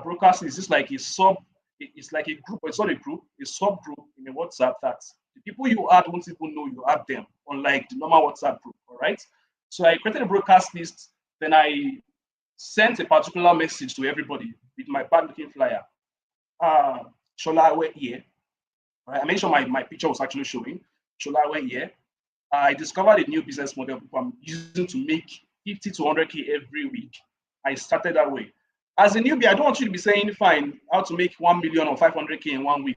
Broadcast is just like a sub. It's like a group, but it's not a group, a subgroup in a WhatsApp that the people you add won't even know you add them, unlike the normal WhatsApp group. All right. So I created a broadcast list. Then I sent a particular message to everybody with my bad looking flyer. Shola, we're here. Right? I made sure my picture was actually showing. Shola, we're here. I discovered a new business model I'm using to make 50 to 100K every week. I started that way. As a newbie, I don't want you to be saying, fine, how to make 1 million or 500K in 1 week.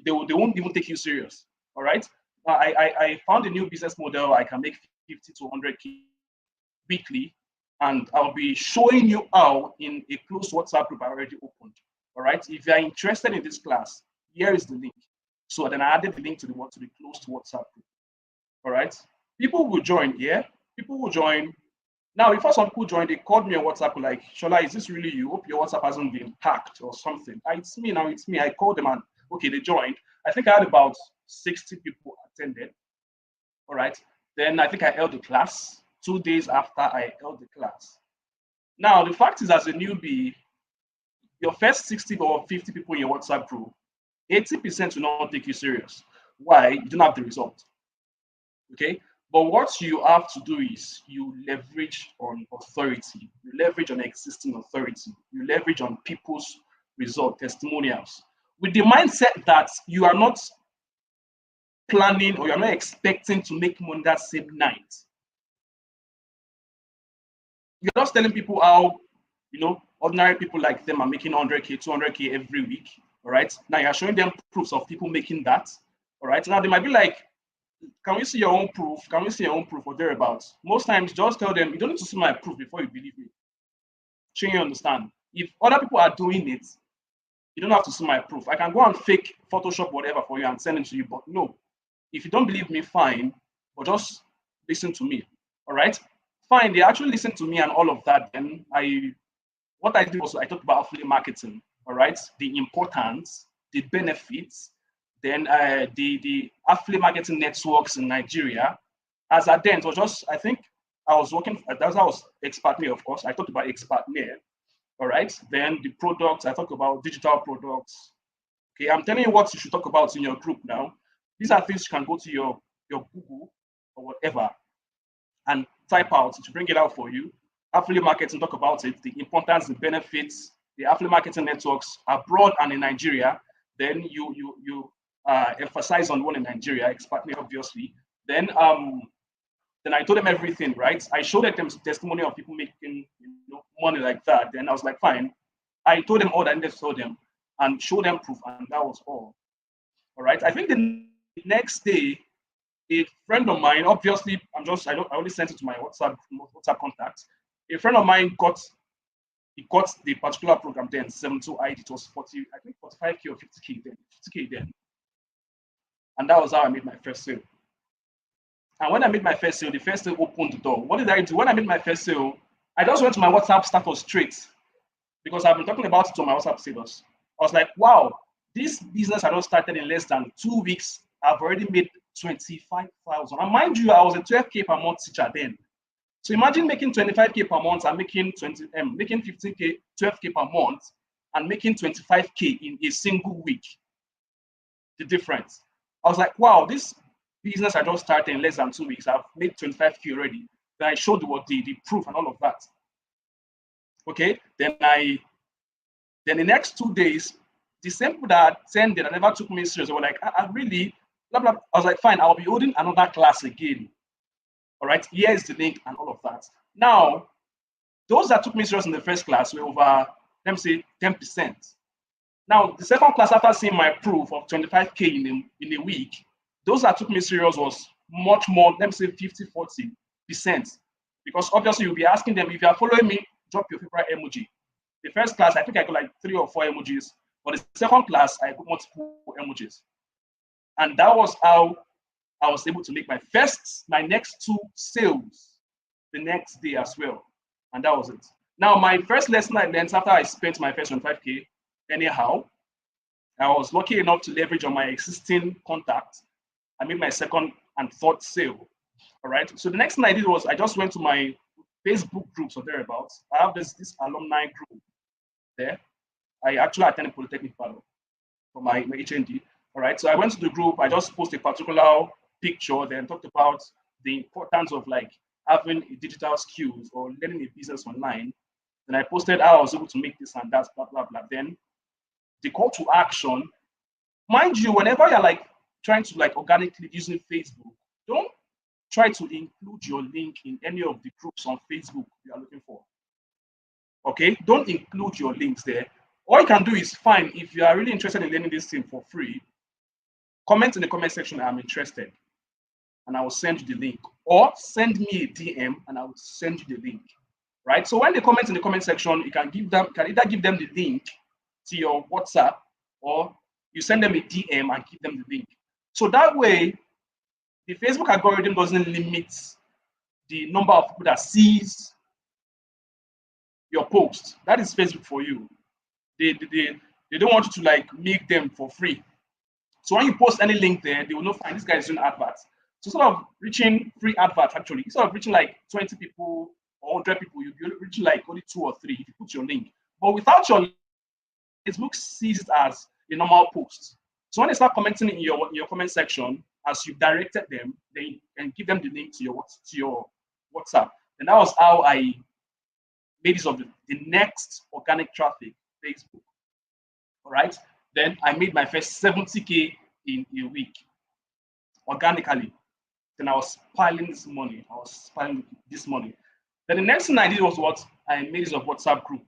They won't even take you serious. All right. I found a new business model. I can make 50 to 100K weekly, and I'll be showing you how in a closed WhatsApp group I already opened. All right. If you're interested in this class, here is the link. So then I added the link to the closed WhatsApp group. All right. People will join. Yeah. People will join. Now, before some people joined, they called me on WhatsApp like, Shola, is this really you? Hope your WhatsApp hasn't been hacked or something. It's me now, it's me. I called them and Okay, they joined. I think I had about 60 people attended. All right. Then I think I held the class 2 days after I held the class. Now, the fact is, as a newbie, your first 60 or 50 people in your WhatsApp group, 80% will not take you serious. Why? You don't have the result. Okay. But what you have to do is you leverage on authority, you leverage on existing authority, you leverage on people's result, testimonials, with the mindset that you are not planning or you're not expecting to make money that same night. You're just telling people how, ordinary people like them are making 100K, 200K every week. All right. Now you're showing them proofs of people making that. All right. Now they might be like, can we see your own proof? Can we see your own proof or thereabouts? Most times, just tell them, you don't need to see my proof before you believe me. Sure, you understand. If other people are doing it, you don't have to see my proof. I can go and fake Photoshop whatever for you and send it to you. But no, if you don't believe me, fine. But just listen to me. All right. Fine. They actually listened to me and all of that. Then what I did was I talked about affiliate marketing. All right. The importance, the benefits, then the affiliate marketing networks in Nigeria. As at then, it was just, I think I was working, that's how I was Expertly, of course. I talked about Expertly. All right. Then the products, I talked about digital products. Okay, I'm telling you what you should talk about in your group now. These are things you can go to your Google or whatever and type out to bring it out for you. Affiliate marketing, talk about it, the importance, the benefits, the affiliate marketing networks abroad and in Nigeria. Then you emphasize on one in Nigeria, Expertly, obviously. Then I told them everything, right? I showed them testimony of people making money like that. Then I was like, fine. I told them all that I needed to tell them and show them proof, and that was all. All right. I think the next day, a friend of mine, obviously, I only sent it to my WhatsApp contacts. A friend of mine got the particular program then, 72 ID. It was 40, I think 45K or 50K then, 50K then. And that was how I made my first sale. And when I made my first sale, the first sale opened the door. What did I do? When I made my first sale, I just went to my WhatsApp status straight because I've been talking about it on my WhatsApp status. I was like, wow, this business I just started in less than 2 weeks. I've already made 25,000. And mind you, I was a 12K per month teacher then. So imagine making 25K per month and making 15K, 12K per month, and making 25K in a single week. The difference. I was like, wow, this business I just started in less than 2 weeks. I've made 25K already. Then I showed the proof and all of that. Okay. Then the next 2 days, the same people that attended and never took me serious, they were like, I really, blah, blah. I was like, fine, I'll be holding another class again. All right, here's the link and all of that. Now, those that took me serious in the first class were over, let me say, 10%. Now, the second class, after seeing my proof of 25K in a week, those that took me serious was much more, let me say 50, 40%. Because obviously you'll be asking them, if you are following me, drop your favorite emoji. The first class, I think I got like 3 or 4 emojis. But the second class, I got multiple emojis. And that was how I was able to make my next 2 sales the next day as well. And that was it. Now, my first lesson I learned after I spent my first 25K, anyhow, I was lucky enough to leverage on my existing contacts. I made my second and third sale. All right. So the next thing I did was I just went to my Facebook groups or thereabouts. I have this alumni group there. I actually attended Polytechnic Palo for my HND. All right. So I went to the group. I just posted a particular picture, then talked about the importance of like having a digital skills or learning a business online. Then I posted how I was able to make this and that, blah, blah, blah. Then the call to action, mind you, whenever you're like trying to like organically using Facebook, don't try to include your link in any of the groups on Facebook you are looking for. Okay, don't include your links there. All you can do is fine, if you are really interested in learning this thing for free, comment in the comment section, I'm interested, and I will send you the link. Or send me a DM and I will send you the link. Right? So when they comment in the comment section, you can either give them the link to your WhatsApp, or you send them a DM and give them the link. So that way, the Facebook algorithm doesn't limit the number of people that sees your post. That is Facebook for you. They don't want you to like make them for free. So when you post any link there, they will know, fine, this guy is doing adverts. So sort of reaching free adverts, actually, instead of reaching like 20 people or 100 people, you'll be reaching like only 2 or 3 if you put your link. But without your link, Facebook sees it as a normal post. So when they start commenting in your comment section, as you've directed them, then you can give them the link to your WhatsApp. And that was how I made use of the next organic traffic, Facebook. All right. Then I made my first 70K in a week organically. Then I was piling this money. I was piling this money. Then the next thing I did was what? I made use of WhatsApp group.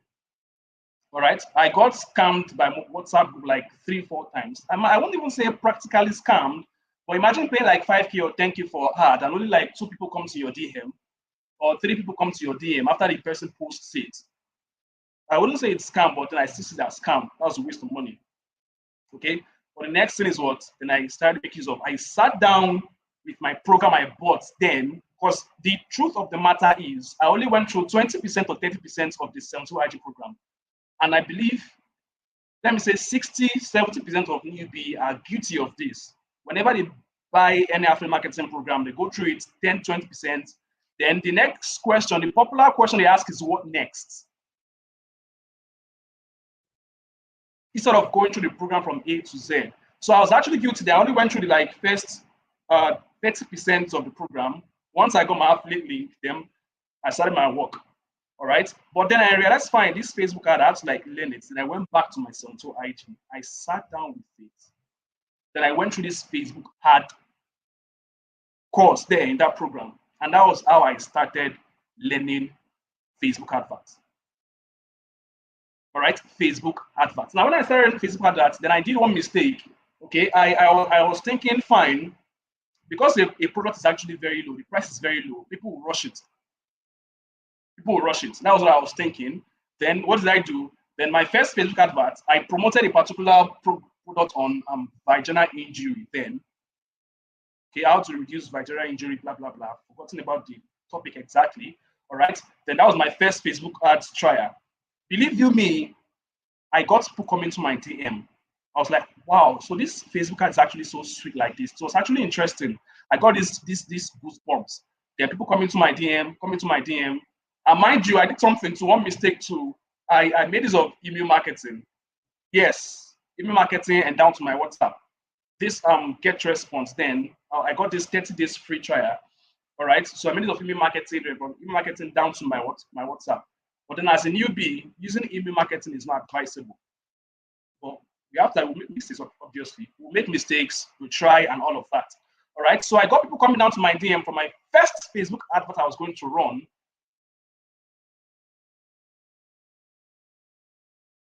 All right. I got scammed by WhatsApp group like 3-4 times. I won't even say practically scammed, but imagine paying like 5K or 10K for ad and only like 2 people come to your DM or 3 people come to your DM after the person posts it. I wouldn't say it's scam, but then I still see that scam. That was a waste of money. Okay. But the next thing is what? Then I started making use of. I sat down with my program I bought then, because the truth of the matter is I only went through 20% or 30% of the 72 IG program. And I believe, let me say 60-70% of newbie are guilty of this. Whenever they buy any affiliate marketing program, they go through it 10-20%. Then the next question, the popular question they ask is what next? Instead of going through the program from A to Z. So I was actually guilty. I only went through the like first 30% of the program. Once I got my affiliate link, then I started my work. All right. But then I realized, fine, this Facebook ad, I have to like learn it. And I went back to my Santo IG. I sat down with it. Then I went through this Facebook ad course there in that program. And that was how I started learning Facebook adverts. All right, Facebook adverts. Now, when I started Facebook adverts, then I did one mistake. Okay, I was thinking, fine, because a product is actually very low, the price is very low, people will rush it. People will rush it. That was what I was thinking. Then what did I do? Then my first Facebook advert, I promoted a particular product on vaginal injury. Then, okay, how to reduce vaginal injury, blah blah blah. Forgotten about the topic exactly. All right. Then that was my first Facebook ads trial. Believe you me, I got people coming to my DM. I was like, wow, so this Facebook ad is actually so sweet like this. So it's actually interesting. I got this goosebumps. There are people coming to my DM. And mind you, I did something to one mistake too. I made use of email marketing. Yes, email marketing and down to my WhatsApp. This get response, then I got this 30 days free trial. All right. So I made use of email marketing down to my WhatsApp. But then as a newbie, using email marketing is not advisable. But we have to make mistakes, obviously. We'll make mistakes, we'll try and all of that. All right. So I got people coming down to my DM for my first Facebook advert I was going to run.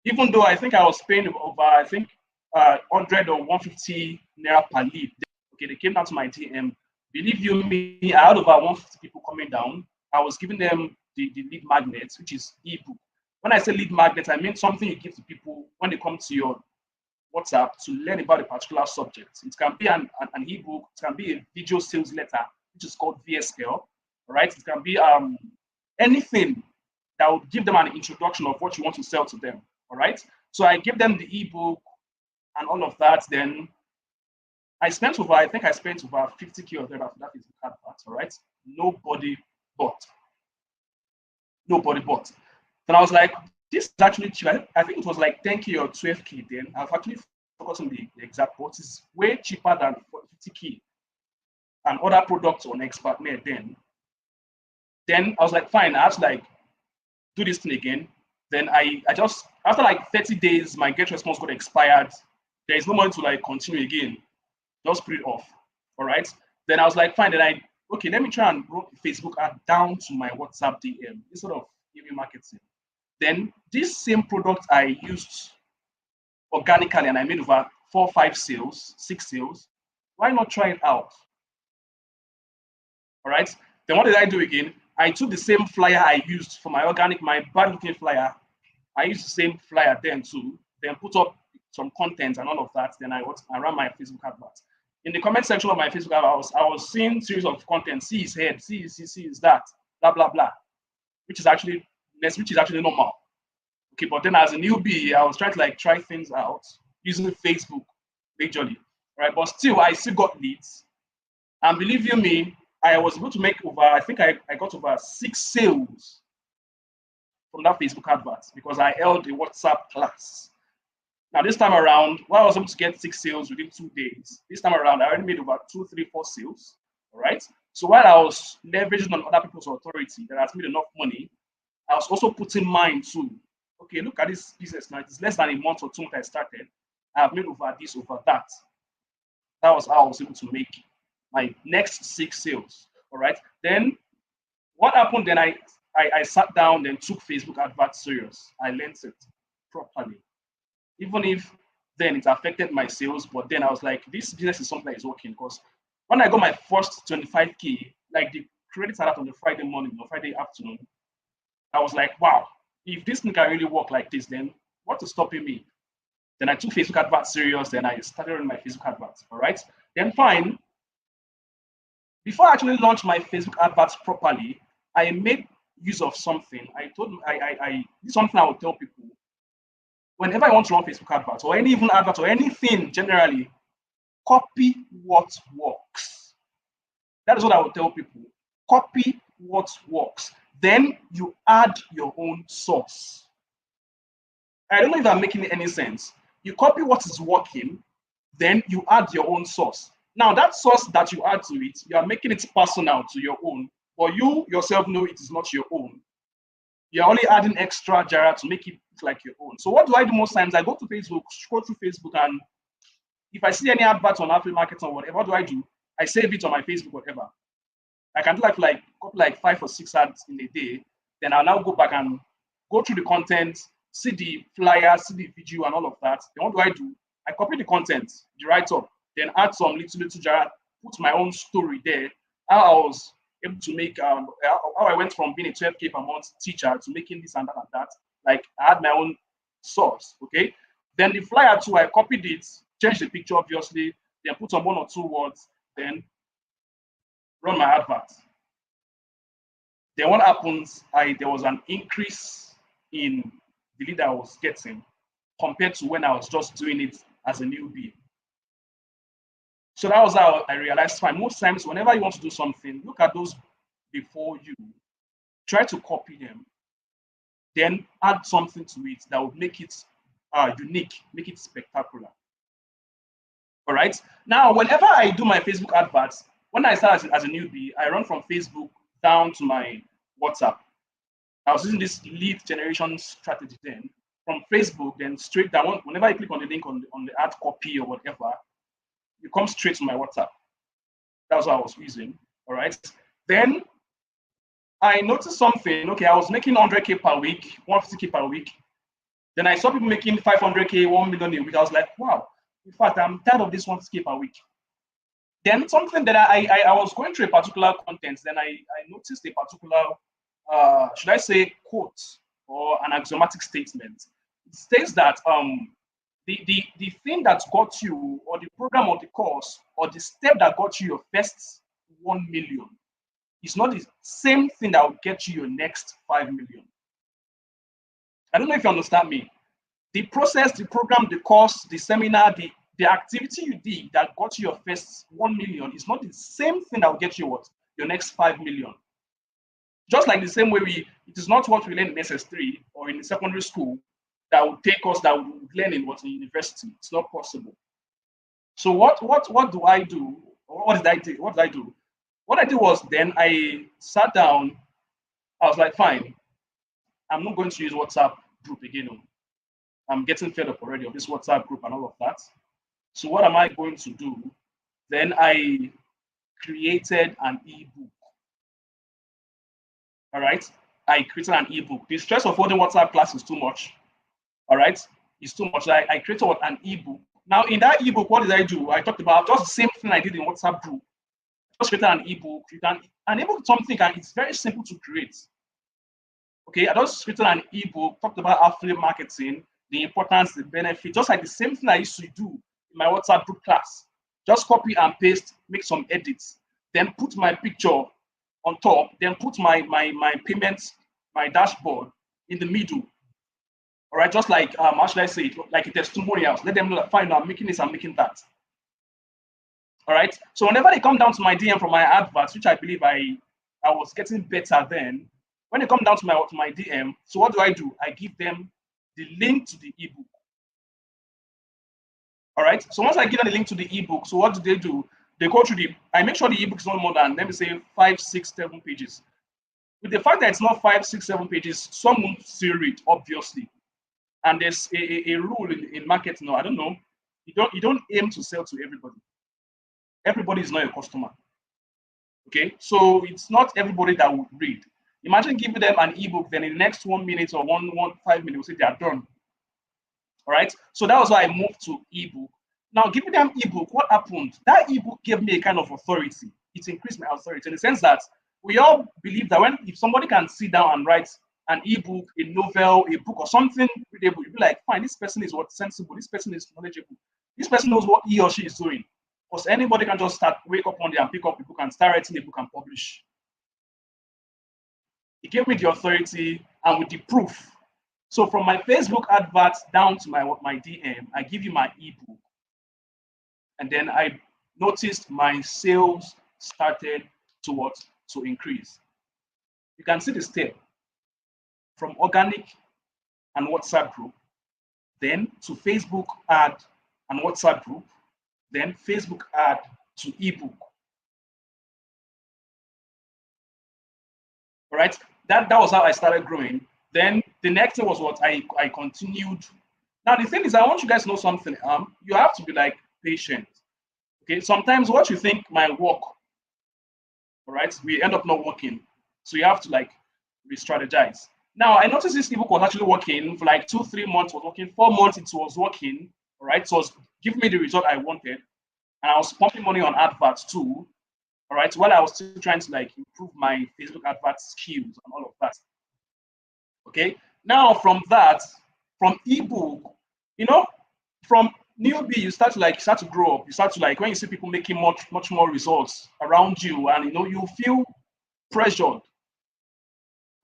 Even though I think I was paying over, 100 or 150 naira per lead. Okay, they came down to my DM. Believe you me, I had over 150 people coming down. I was giving them the lead magnets, which is ebook. When I say lead magnet, I mean something you give to people when they come to your WhatsApp to learn about a particular subject. It can be an ebook, it can be a video sales letter, which is called VSL. All right, it can be anything that would give them an introduction of what you want to sell to them. All right, so I give them the ebook and all of that. Then I spent over 50K of that after that is the advert. All right, nobody bought. Then I was like, this is actually cheap. I think it was like 10K or 12K then. I've actually forgotten the exact, but it's way cheaper than 50K and other products on ExpertNet then. Then I was like, fine, I have to like do this thing again. Then I just, after like 30 days, my get response got expired. There is no money to like continue again. Just put it off. All right. Then I was like, fine, okay, let me try and roll Facebook ad down to my WhatsApp DM instead of email marketing. Then this same product I used organically and I made over 4, 5 sales, 6 sales. Why not try it out? All right. Then what did I do again? I took the same flyer I used for my bad looking flyer. I used the same flyer then too. Then put up some content and all of that. Then I ran my Facebook advert. In the comment section of my Facebook advert, I was seeing series of content. See his head. See is that. Blah blah blah. Which is actually normal. Okay, but then as a newbie, I was trying to like try things out using Facebook majorly. right? But still, I still got leads. And believe you me, I was able to make over, I think I got over 6 sales from that Facebook advert because I held a WhatsApp class. Now, this time around, while I was able to get 6 sales within 2 days, this time around, I already made over 2, 3, 4 sales. All right. So while I was leveraging on other people's authority that has made enough money, I was also putting mine too. Okay, look at this business now. It's less than a month or two that I started. I have made over this, over that. That was how I was able to make my next 6 sales. All right. Then what happened? Then I sat down, then took Facebook adverts serious. I learned it properly. Even if then it affected my sales, but then I was like, this business is something that is working because when I got my first 25K, like the credit started on the Friday morning or Friday afternoon, I was like, wow, if this thing can really work like this, then what is stopping me? Then I took Facebook adverts serious, then I started running my Facebook adverts. All right. Then fine. Before I actually launched my Facebook adverts properly, I made use of something. I told I this is something I would tell people. Whenever I want to run Facebook adverts or any even advert or anything generally, copy what works. That is what I would tell people. Copy what works. Then you add your own sauce. I don't know if I'm making any sense. You copy what is working, then you add your own sauce. Now, that sauce that you add to it, you are making it personal to your own, but you yourself know it is not your own. You're only adding extra jara to make it look like your own. So what do I do most times? I go to Facebook, scroll through Facebook, and if I see any advert on affiliate marketing or whatever, what do? I save it on my Facebook, whatever. I can do like 5 or 6 ads in a day. Then I'll now go back and go through the content, see the flyer, see the video, and all of that. Then what do? I copy the content, the write-up, then add some little jara, put my own story there. How I was able to make how I went from being a 12K per month teacher to making this and that and that. Like I had my own source, okay? Then the flyer too, I copied it, changed the picture obviously, then put on 1 or 2 words, then run my advert. Then what happens? There was an increase in the lead I was getting compared to when I was just doing it as a newbie. So that was how I realized fine. Most times, whenever you want to do something, look at those before you, try to copy them, then add something to it that would make it unique, make it spectacular. All right. Now, whenever I do my Facebook adverts, when I start as a newbie, I run from Facebook down to my WhatsApp. I was using this lead generation strategy then. From Facebook, then straight down. Whenever I click on the link on the ad copy or whatever, you come straight to my WhatsApp. That's what I was using. All right. Then I noticed something. Okay, I was making 100K per week, 150K per week. Then I saw people making 500K, 1 million a week. I was like, wow. In fact, I'm tired of this 150K per week. Then something that I was going through a particular content. Then I noticed a particular, should I say, quote or an axiomatic statement. It states that the thing that got you, or the program or the course, or the step that got you your first 1 million is not the same thing that will get you your next 5 million. I don't know if you understand me. The process, the program, the course, the seminar, the activity you did that got you your first 1 million is not the same thing that will get you what? Your next 5 million. Just like the same way it is not what we learn in SS3 or in secondary school that will take us, that will learn in university. It's not possible. So what do I do? Or what did I do? What did I do? What I did was then I sat down. I was like, fine, I'm not going to use WhatsApp group again. I'm getting fed up already of this WhatsApp group and all of that. So what am I going to do? Then I created an ebook. All right. I created an ebook. The stress of holding WhatsApp class is too much. All right. It's too much. I created an ebook. Now, in that ebook, what did I do? I talked about just the same thing I did in WhatsApp group. Just created an ebook. An ebook is something, and it's very simple to create. Okay, I just created an ebook, talked about affiliate marketing, the importance, the benefit, just like the same thing I used to do in my WhatsApp group class. Just copy and paste, make some edits, then put my picture on top, then put my payments, my dashboard in the middle. All right, just like how should I say it? Like a testimonial. Let them know that fine, I'm making this, I'm making that. All right. So whenever they come down to my DM from my adverts, which I believe I was getting better then, when they come down to my DM, so what do? I give them the link to the ebook. All right. So once I give them the link to the ebook, so what do? They go through I make sure the ebook is not more than, let me say, 5, 6, 7 pages. With the fact that it's not 5, 6, 7 pages, some won't still read, obviously. And there's a rule in marketing, I don't know. You don't aim to sell to everybody. Everybody is not a customer. Okay, so it's not everybody that would read. Imagine giving them an ebook, then in the next 1 minute or 5 minutes, say they are done. All right, so that was why I moved to ebook. Now, giving them ebook, what happened? That ebook gave me a kind of authority. It increased my authority in the sense that we all believe that if somebody can sit down and write an ebook, a novel, a book, or something readable, you'd be like, fine, this person is sensible, this person is knowledgeable, this person knows what he or she is doing. Because anybody can just wake up one day and pick up a book and start writing a book and publish. It gave me the authority and with the proof. So from my Facebook adverts down to my DM, I give you my ebook. And then I noticed my sales started to increase. You can see the step from organic and WhatsApp group, then to Facebook ad and WhatsApp group, then Facebook ad to ebook. All right, that was how I started growing. Then the next thing was what I continued. Now the thing is, I want you guys to know something. You have to be like patient. Okay, sometimes what you think might work, all right, we end up not working. So you have to like re-strategize. Now I noticed this ebook was actually working for like 2, 3 months, was working 4 months, it was working. All right, so it was giving me the result I wanted, and I was pumping money on adverts too. All right, while I was still trying to like improve my Facebook advert skills and all of that. Okay, now from ebook, from newbie, you start to grow up. You start to like, when you see people making much more results around you, and you feel pressured.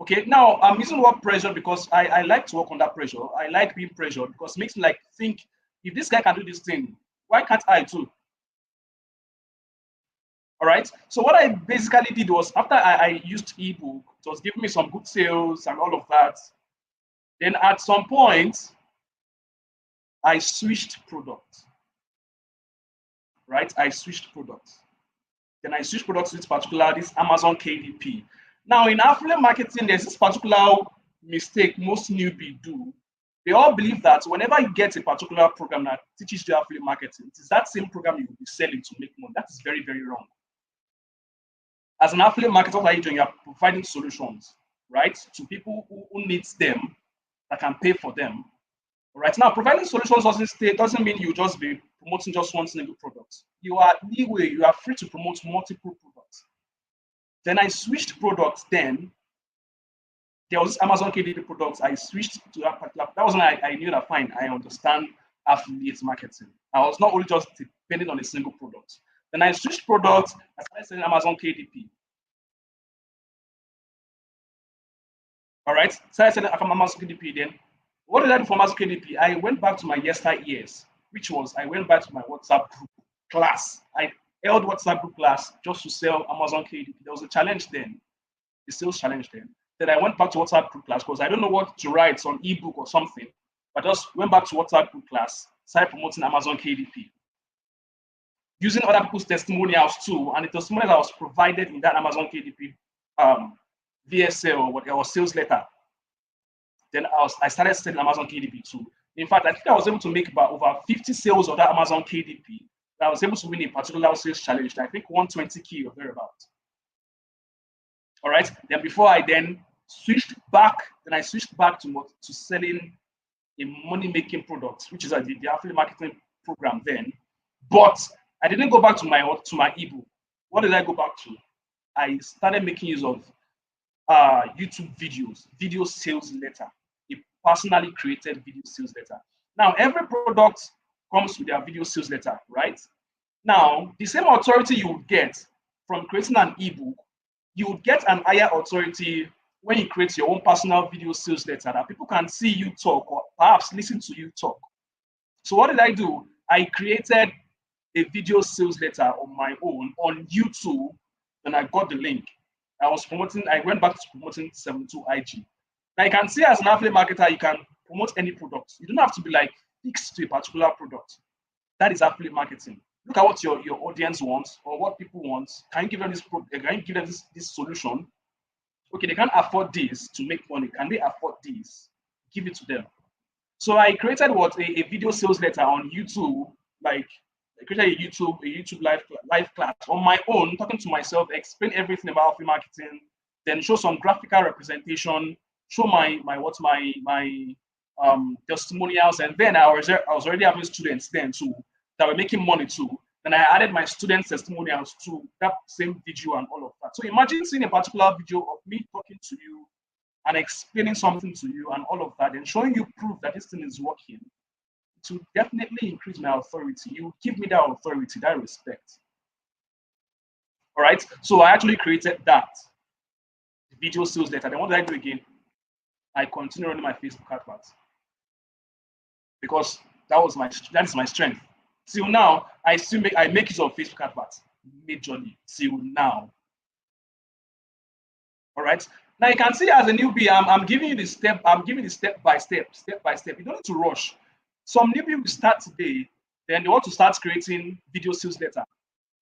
Okay, now I'm using the word pressure because I like to work under pressure. I like being pressured because it makes me like think, if this guy can do this thing, why can't I too? All right. So what I basically did was, after I used ebook, it was giving me some good sales and all of that. Then at some point, I switched products. Right? I switched products. Then I switched products to this Amazon KDP. Now in affiliate marketing, there's this particular mistake most newbies do. They all believe that whenever you get a particular program that teaches you affiliate marketing, it is that same program you will be selling to make money. That is very, very wrong. As an affiliate marketer, what are you doing? You are providing solutions, right, to people who need them, that can pay for them. All right. Now, providing solutions doesn't mean you just be promoting just one single product. You are free to promote multiple products. Then I switched products. Then there was Amazon KDP products. I switched to that particular. That was when I knew that fine, I understand affiliate marketing. I was not only just depending on a single product. Then I switched products. I started selling Amazon KDP. All right. So I said Amazon KDP. Then what did I do for Amazon KDP? I went back to my years, which was I went back to my WhatsApp group class. I held WhatsApp group class just to sell Amazon KDP. There was a challenge then, a sales challenge then. Then I went back to WhatsApp group class because I don't know what to write on ebook or something. I just went back to WhatsApp group class, started promoting Amazon KDP. Using other people's testimonials too, and the testimonials I was provided in that Amazon KDP VSL or sales letter. Then I started selling Amazon KDP too. In fact, I think I was able to make about over 50 sales of that Amazon KDP. I was able to win a particular sales challenge. I think 120K or thereabouts. All right. Then before I switched back to selling a money-making product, which is the affiliate marketing program then. But I didn't go back to my ebook. What did I go back to? I started making use of YouTube videos, video sales letter, a personally created video sales letter. Now, every product comes with their video sales letter, right? Now, the same authority you would get from creating an ebook, you would get an higher authority when you create your own personal video sales letter that people can see you talk or perhaps listen to you talk. So what did I do? I created a video sales letter on my own on YouTube, and I got the link. I went back to promoting 72 IG. Now you can see as an affiliate marketer, you can promote any product. You don't have to be like fixed to a particular product. That is affiliate marketing. Look at what your audience wants or what people want. Can you give them can you give them this solution? Okay, they can't afford this to make money. Can they afford this? Give it to them. So I created a video sales letter on YouTube, like I created a YouTube live class on my own, talking to myself, explain everything about free marketing, then show some graphical representation, show my testimonials, and then I was already having students then too that were making money too. And I added my students' testimonials to that same video and all of that. So imagine seeing a particular video of me talking to you and explaining something to you and all of that, and showing you proof that this thing is working, to definitely increase my authority. You give me that authority, that respect. All right. So I actually created that video sales letter. Then what did I do again? I continue running my Facebook adverts because that is my strength. Till now, I make use of Facebook adverts majorly till now. All right. Now you can see as a newbie, I'm giving you the step. I'm giving the step by step. You don't need to rush. Some newbie will start today, then they want to start creating video sales letter,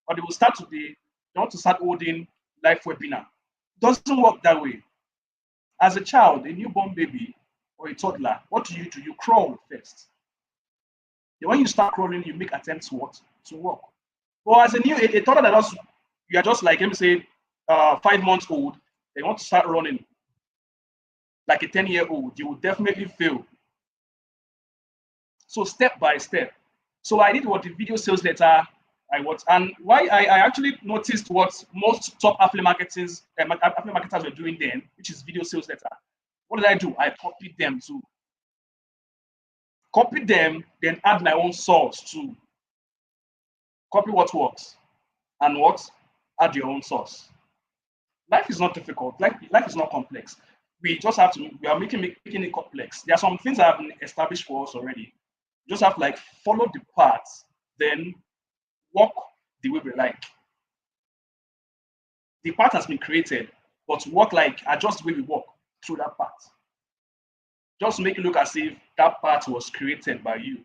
or they will start today. They want to start holding live webinar. Doesn't work that way. As a child, a newborn baby or a toddler, what do? You crawl first. Then when you start crawling, you make attempts to walk. But as a toddler that you are just like, let me say, 5 months old, they want to start running like a 10-year-old, you will definitely fail. So step by step. So I did what the video sales letter and why I actually noticed what most top affiliate marketers were doing then, which is video sales letter. What did I do? I copied them too. Copy them, then add my own source too. Copy what works, and add your own source. Life is not difficult. Life is not complex. We just have to. We are making it complex. There are some things that have been established for us already. You just have to like follow the path, then walk the way we like. The path has been created, but adjust the way we walk through that path. Just make it look as if that path was created by you.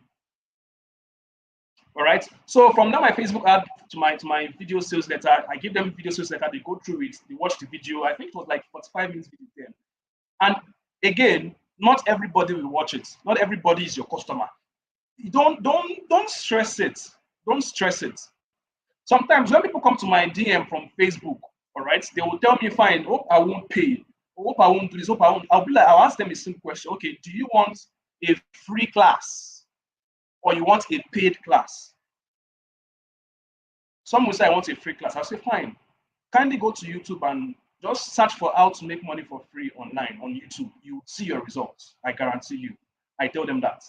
All right. So from now, my Facebook ad to my video sales letter, I give them video sales letter. They go through it. They watch the video. I think it was like 45 minutes video then. And again, not everybody will watch it. Not everybody is your customer. Don't stress it. Don't stress it. Sometimes when people come to my DM from Facebook, all right, they will tell me, fine, hope I won't pay. Hope I won't do this. Hope I won't. I'll ask them a simple question. Okay, do you want a free class or you want a paid class? Some will say I want a free class. I'll say fine. Kindly go to YouTube and just search for how to make money for free online on YouTube. You will see your results. I guarantee you. I tell them that.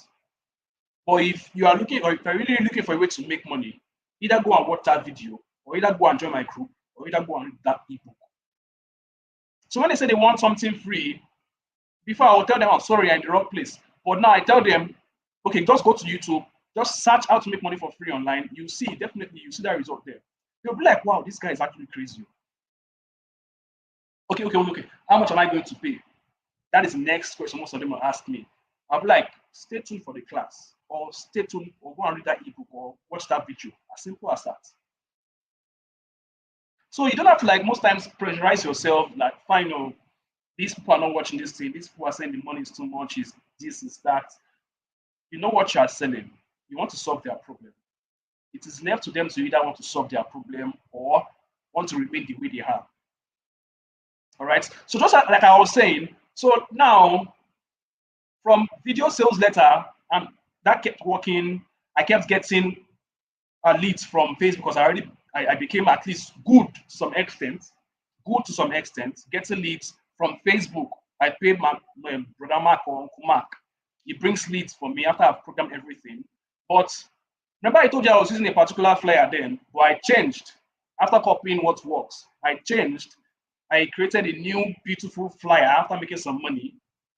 But if you are looking, or if you're really looking for a way to make money, either go and watch that video, or either go and join my group, or either go and read that ebook. So when they say they want something free, before I will tell them, I'm sorry, I'm in the wrong place. But now I tell them, okay, just go to YouTube, just search how to make money for free online. You see, definitely, you see that result there. You'll be like, wow, this guy is actually crazy. Okay. How much am I going to pay? That is the next question most of them will ask me. I'll be like, stay tuned for the class, or stay tuned, or go and read that ebook, or watch that video. As simple as that. So you don't have to, like, most times pressurize yourself, like, fine, no, these people are not watching this thing, these people are saying the money is too much, is this, is that. You know what you are selling. You want to solve their problem. It is left to them to either want to solve their problem or want to remain the way they are. All right. So just like I was saying, so now from video sales letter, that kept working. I kept getting leads from Facebook because I became at least good to some extent. Getting leads from Facebook. I paid my brother Mark or Uncle Mark. He brings leads for me after I've programmed everything. But remember I told you I was using a particular flyer then, but I changed. After copying what works, I changed. I created a new beautiful flyer after making some money.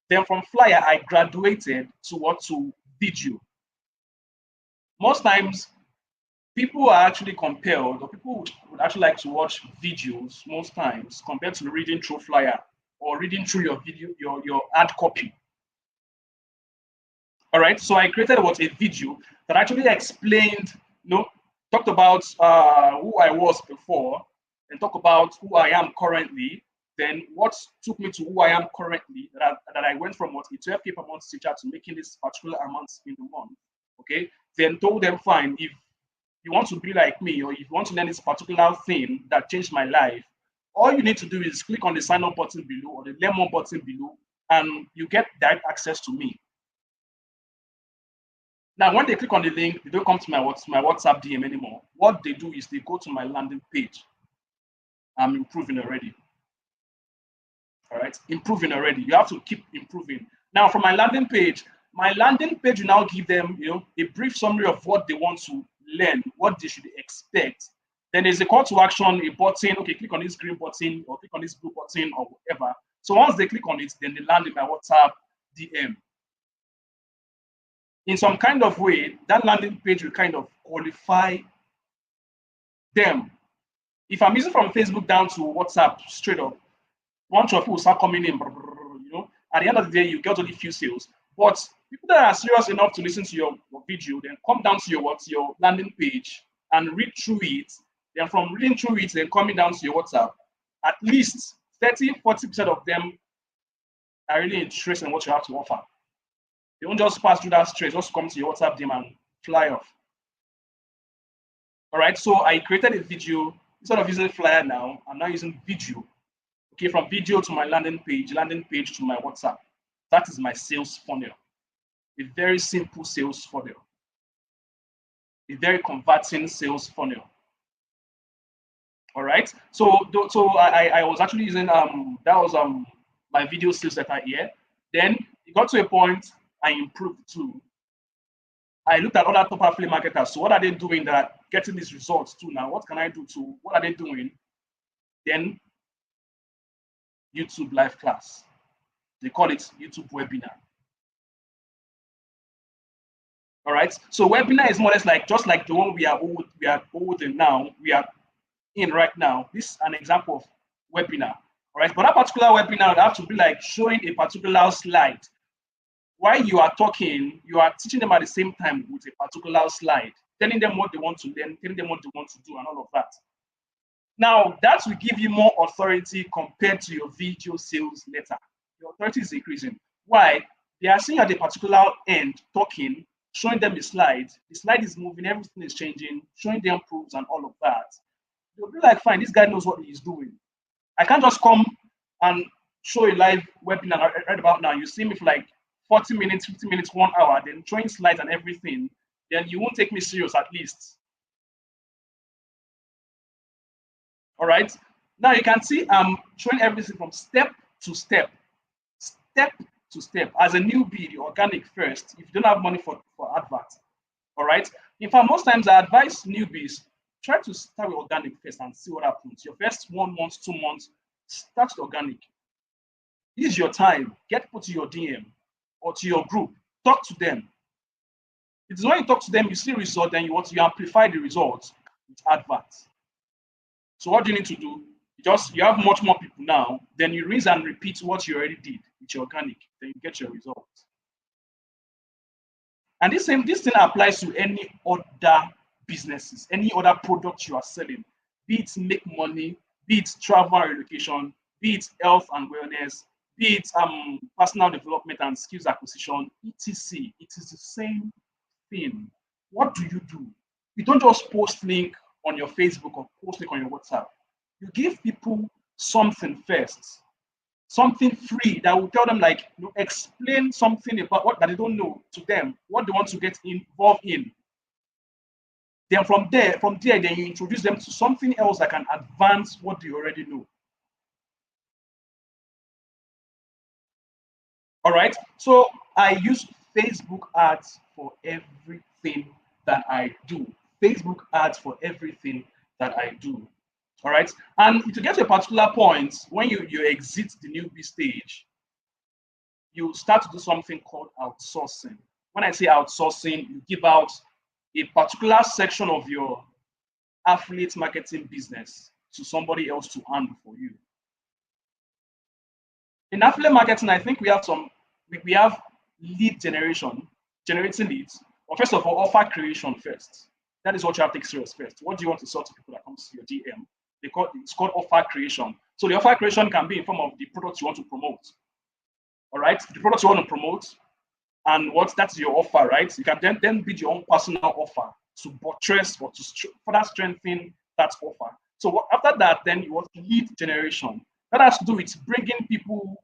Then from flyer, I graduated to video. Most times, people are actually compelled, or people would actually like to watch videos most times compared to reading through flyer or reading through your video, your ad copy. All right, so I created what a video that actually explained, talked about who I was before, and talk about who I am currently. Then what took me to who I am currently, that I went from what a 12K per month teacher to making this particular amount in the month. Okay, then told them, fine, if you want to be like me, or if you want to learn this particular thing that changed my life, all you need to do is click on the sign up button below or the learn more button below, and you get direct access to me. Now, when they click on the link, they don't come to my WhatsApp DM anymore. What they do is they go to my landing page. I'm improving already. All right, improving already. You have to keep improving. Now, from my landing page will now give them, a brief summary of what they want to learn, what they should expect. Then there's a call to action, a button. Okay, click on this green button or click on this blue button or whatever. So once they click on it, then they land in my WhatsApp DM. In some kind of way, that landing page will kind of qualify them. If I'm using from Facebook down to WhatsApp straight up, bunch of people start coming in, at the end of the day, you get only few sales. But people that are serious enough to listen to your video, then come down to your landing page and read through it. Then from reading through it, then coming down to your WhatsApp, at least 30-40% of them are really interested in what you have to offer. They won't just pass through that straight, just come to your WhatsApp DM and fly off. All right, so I created a video. Instead of using flyer now, I'm now using video. Okay, from video to my landing page to my WhatsApp. That is my sales funnel. A very simple sales funnel. A very converting sales funnel. All right. So I was actually using that was my video sales letter here. Then it got to a point I improved too. I looked at other top affiliate marketers. So what are they doing that getting these results too now? What can I do too? What are they doing? Then YouTube live class. They call it YouTube webinar. All right. So webinar is more or less like just like the one we are holding now. We are in right now. This is an example of webinar. All right. But that particular webinar would have to be like showing a particular slide. While you are talking, you are teaching them at the same time with a particular slide, telling them what they want to learn, telling them what they want to do, and all of that. Now, that will give you more authority compared to your video sales letter. Your authority is increasing. Why? They are seeing at a particular end, talking, showing them a slide. The slide is moving, everything is changing, showing them proofs and all of that. They'll be like, fine, this guy knows what he's doing. I can't just come and show a live webinar right about now. You see me for like 40 minutes, 50 minutes, 1 hour, then showing slides and everything. Then you won't take me serious at least. All right. Now you can see I'm showing everything from step to step. Step to step. As a newbie, the organic first. If you don't have money for advert. All right. In fact, most times I advise newbies, try to start with organic first and see what happens. Your first 1 month, 2 months, start with organic. Use your time. Get people to your DM or to your group. Talk to them. It's when you talk to them, you see result, then you amplify the results with adverts. So what do you need to do? You have much more people now, then you rinse and repeat what you already did with your organic, then you get your results. And this thing applies to any other businesses, any other product you are selling, be it make money, be it travel and relocation, be it health and wellness, be it personal development and skills acquisition, etc. It is the same thing. What do? You don't just post link on your Facebook or post link on your WhatsApp. You give people something first, something free that will tell them, like, explain something about what that they don't know to them, what they want to get involved in. Then from there, then you introduce them to something else that can advance what they already know. All right. So I use Facebook ads for everything that I do. Facebook ads for everything that I do. All right. And to get to a particular point, when you exit the newbie stage, you start to do something called outsourcing. When I say outsourcing, you give out a particular section of your affiliate marketing business to somebody else to handle for you. In affiliate marketing, I think we have we have lead generation, generating leads. But first of all, offer creation first. That is what you have to take serious first. What do you want to sell to people that comes to your DM? It's called offer creation. So the offer creation can be in form of the products you want to promote. All right, the products you want to promote, and that's your offer, right? You can then build your own personal offer to buttress or to further strengthen that offer. So after that, then you want lead generation. That has to do with bringing people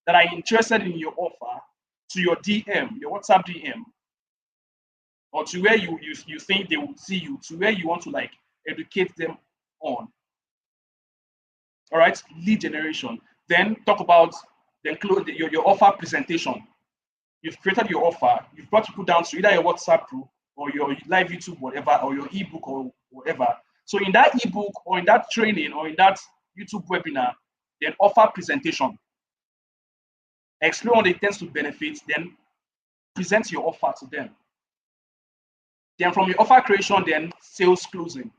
that are interested in your offer to your DM, your WhatsApp DM, or to where you think they will see you, to where you want to like educate them on. All right, lead generation. Then talk about your offer presentation. You've created your offer, you've brought people down to either your WhatsApp group or your live YouTube, whatever, or your ebook or whatever. So in that ebook or in that training or in that YouTube webinar, then offer presentation. Explain what it tends to benefit, then present your offer to them. Then from your offer creation, then sales closing.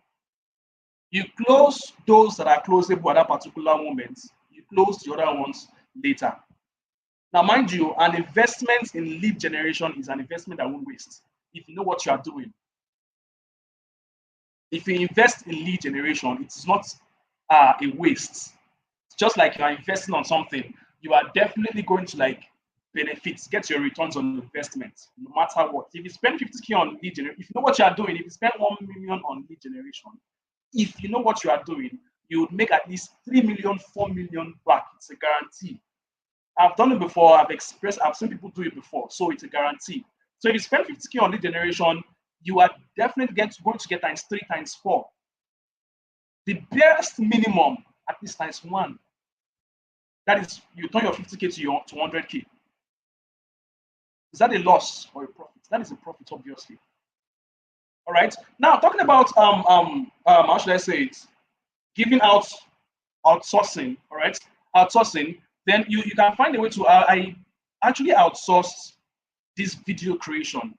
You close those that are closable at that particular moment. You close the other ones later. Now, mind you, an investment in lead generation is an investment that won't waste if you know what you are doing. If you invest in lead generation, it is not a waste. It's just like you are investing on something, you are definitely going to like benefits, get your returns on investment, no matter what. If you spend 50K on lead generation, if you know what you are doing, if you spend 1 million on lead generation, if you know what you are doing, you would make at least 3 million, 4 million back. It's a guarantee. I've done it before. I've seen people do it before. So it's a guarantee. So if you spend 50K on lead generation, you are definitely going to get times 3, times 4. The barest minimum, at least times 1. That is, you turn your 50K to 100K. Is that a loss or a profit? That is a profit, obviously. All right. Now talking about how should I say it? Giving out outsourcing. All right, outsourcing. Then you can find a way to. I actually outsourced this video creation.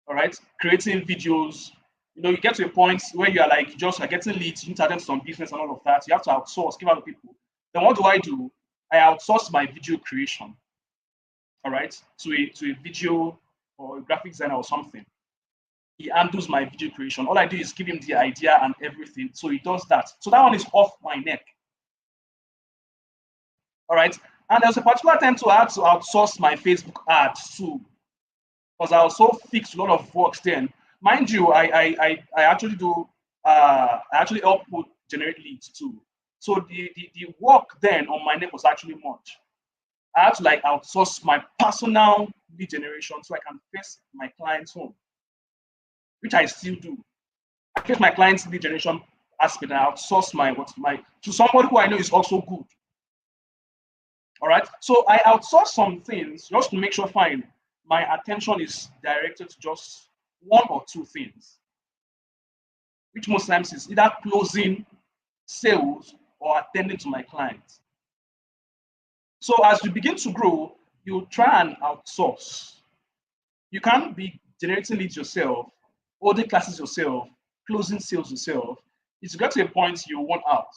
All right, creating videos. You know, you get to a point where you are like you are getting leads, you need to attend to some business and all of that. You have to outsource, give out to people. Then what do? I outsource my video creation. All right, to a video or a graphic designer or something. He handles my video creation. All I do is give him the idea and everything. So he does that. So that one is off my neck. All right. And there's a particular time to I had to outsource my Facebook ads too. Because I also fixed a lot of works then. Mind you, I actually do I actually help people generate leads too. So the work then on my neck was actually much. I had to like outsource my personal lead generation so I can face my clients home, which I still do. I face my clients lead generation aspect and I outsource my to somebody who I know is also good. All right. So I outsource some things just to make sure fine. My attention is directed to just 1 or 2 things, which most times is either closing sales or attending to my clients. So as you begin to grow, you try and outsource. You can't be generating leads yourself, holding classes yourself, closing sales yourself. It's got to a point you want out.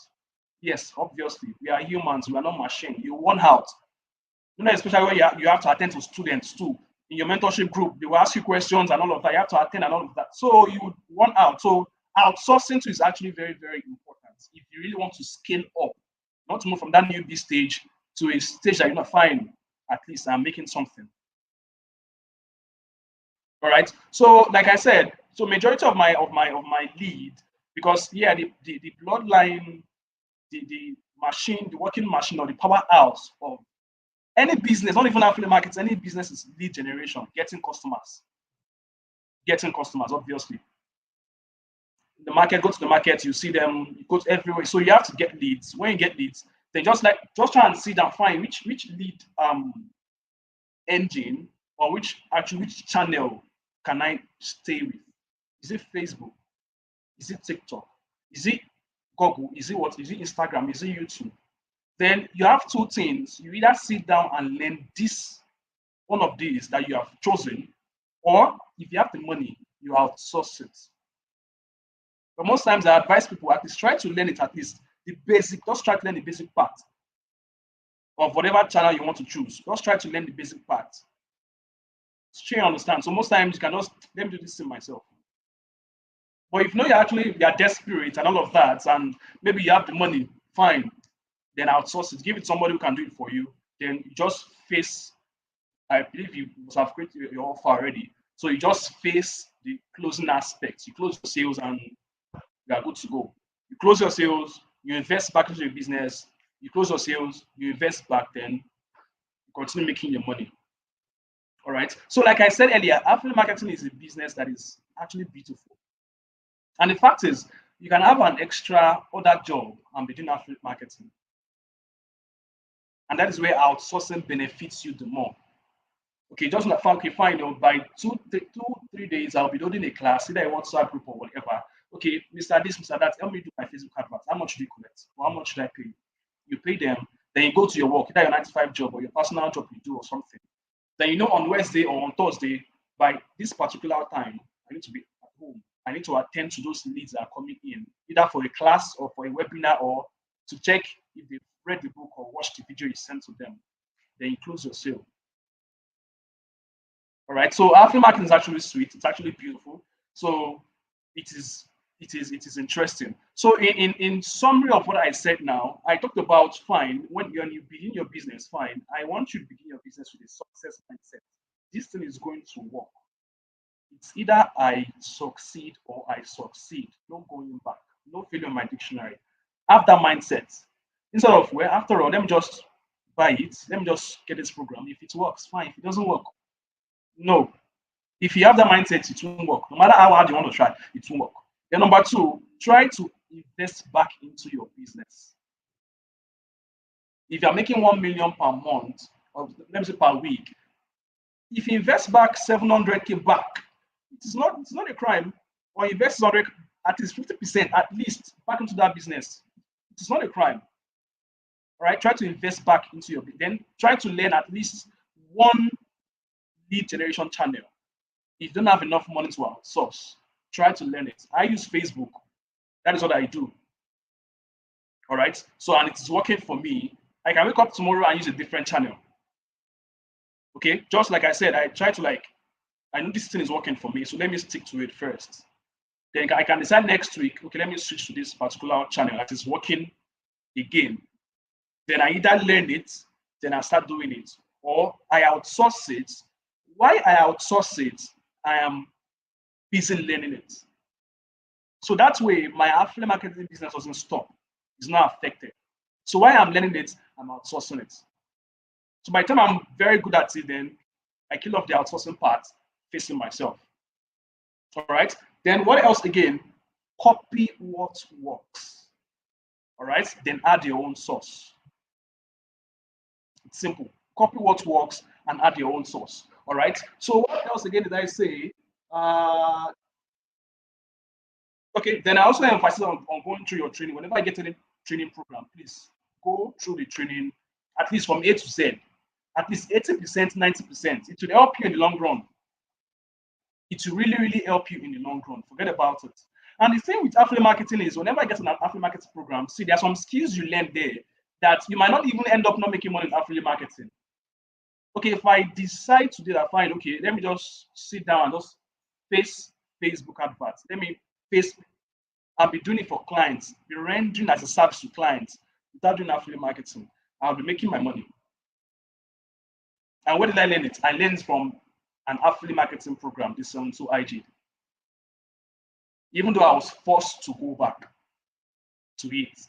Yes, obviously, we are humans, we are not machine. You want out. You know, especially when you have to attend to students too. In your mentorship group, they will ask you questions and all of that. You have to attend and all of that. So you want out. So outsourcing to is actually very, very important. If you really want to scale up, not to move from that newbie stage to a stage that you're not fine, at least I'm making something. All right. So like I said, so majority of my lead, because yeah, the bloodline, the machine, the working machine or the powerhouse of any business, not even affiliate markets, any business is lead generation, getting customers, obviously. The market, go to the market, you see them, you go to everywhere. So you have to get leads. When you get leads, they just try and see that find which lead engine or which channel can I stay with? Is it Facebook? Is it TikTok? Is it Google? Is it what? Is it Instagram? Is it YouTube? Then you have 2 things. You either sit down and learn this, one of these that you have chosen, Or if you have the money, you outsource it. But most times I advise people at least try to learn it at least the basic, just try to learn the basic part of whatever channel you want to choose. Just try to learn the basic part. Sure, you understand. So most times you can just let me do this thing myself. But if you know you're desperate and all of that, and maybe you have the money, fine, then outsource it. Give it to somebody who can do it for you. Then you just face, I believe you must have created your offer already. So you just face the closing aspects. You close your sales and you are good to go. You close your sales, you invest back into your business, you close your sales, you invest back, then you continue making your money. All right. So, like I said earlier, affiliate marketing is a business that is actually beautiful. And the fact is, you can have an extra other job and be doing affiliate marketing. And that is where outsourcing benefits you the more. Okay, just like okay, fine. By 3 days, I'll be loading a class, either a WhatsApp group or whatever. Okay, Mr. This, Mr. That, help me do my Facebook advert. How much do you collect? Or how much should I pay? You pay them, then you go to your work, either your 9 to 5 job or your personal job you do or something. Then you know on Wednesday or on Thursday, by this particular time, I need to be at home. I need to attend to those leads that are coming in, either for a class or for a webinar or to check if they've read the book or watched the video you sent to them. Then you close your sale. All right. So affiliate marketing is actually sweet. It's actually beautiful. So it is interesting. So in summary of what I said now, I talked about fine when you begin your business. Fine. I want you to begin your business with a success mindset. This thing is going to work. It's either I succeed or I succeed. No going back. No failure in my dictionary. Have that mindset. Instead of, well, after all, let me just buy it. Let me just get this program. If it works, fine. If it doesn't work, no. If you have that mindset, it won't work. No matter how hard you want to try, it won't work. Then number two, try to invest back into your business. If you're making 1 million per month, or let me say per week, if you invest back 700K back, it's not a crime. Or invest 100, at least 50% at least back into that business. It's not a crime. All right, try to invest back into your business. Then try to learn at least one lead generation channel. If you don't have enough money to outsource, try to learn it. I use Facebook. That is what I do. All right. So, and it's working for me. I can wake up tomorrow and use a different channel. Okay. Just like I said, I try to I know this thing is working for me. So let me stick to it first. Then I can decide next week, okay, let me switch to this particular channel that is working again. Then I either learn it, then I start doing it, or I outsource it. Why I outsource it, I am busy learning it. So that way, my affiliate marketing business doesn't stop. It's not affected. So while I'm learning it, I'm outsourcing it. So by the time I'm very good at it, then I kill off the outsourcing part, facing myself. All right. Then what else again? Copy what works. All right. Then add your own sauce. It's simple. Copy what works and add your own sauce. All right. So what else again did I say? Okay. Then I also emphasize on going through your training. Whenever I get any training program, please go through the training at least from A to Z. At least 80%, 90%. It will help you in the long run. It will really, really help you in the long run. Forget about it. And the thing with affiliate marketing is whenever I get an affiliate marketing program, see, there are some skills you learn there that you might not even end up not making money in affiliate marketing. Okay, if I decide to do that, fine, okay, let me just sit down and just face Facebook adverts. Let me face, I'll be doing it for clients, be rendering as a service to clients without doing affiliate marketing. I'll be making my money. And where did I learn it? I learned from an affiliate marketing program, this one, so IG. Even though I was forced to go back to it.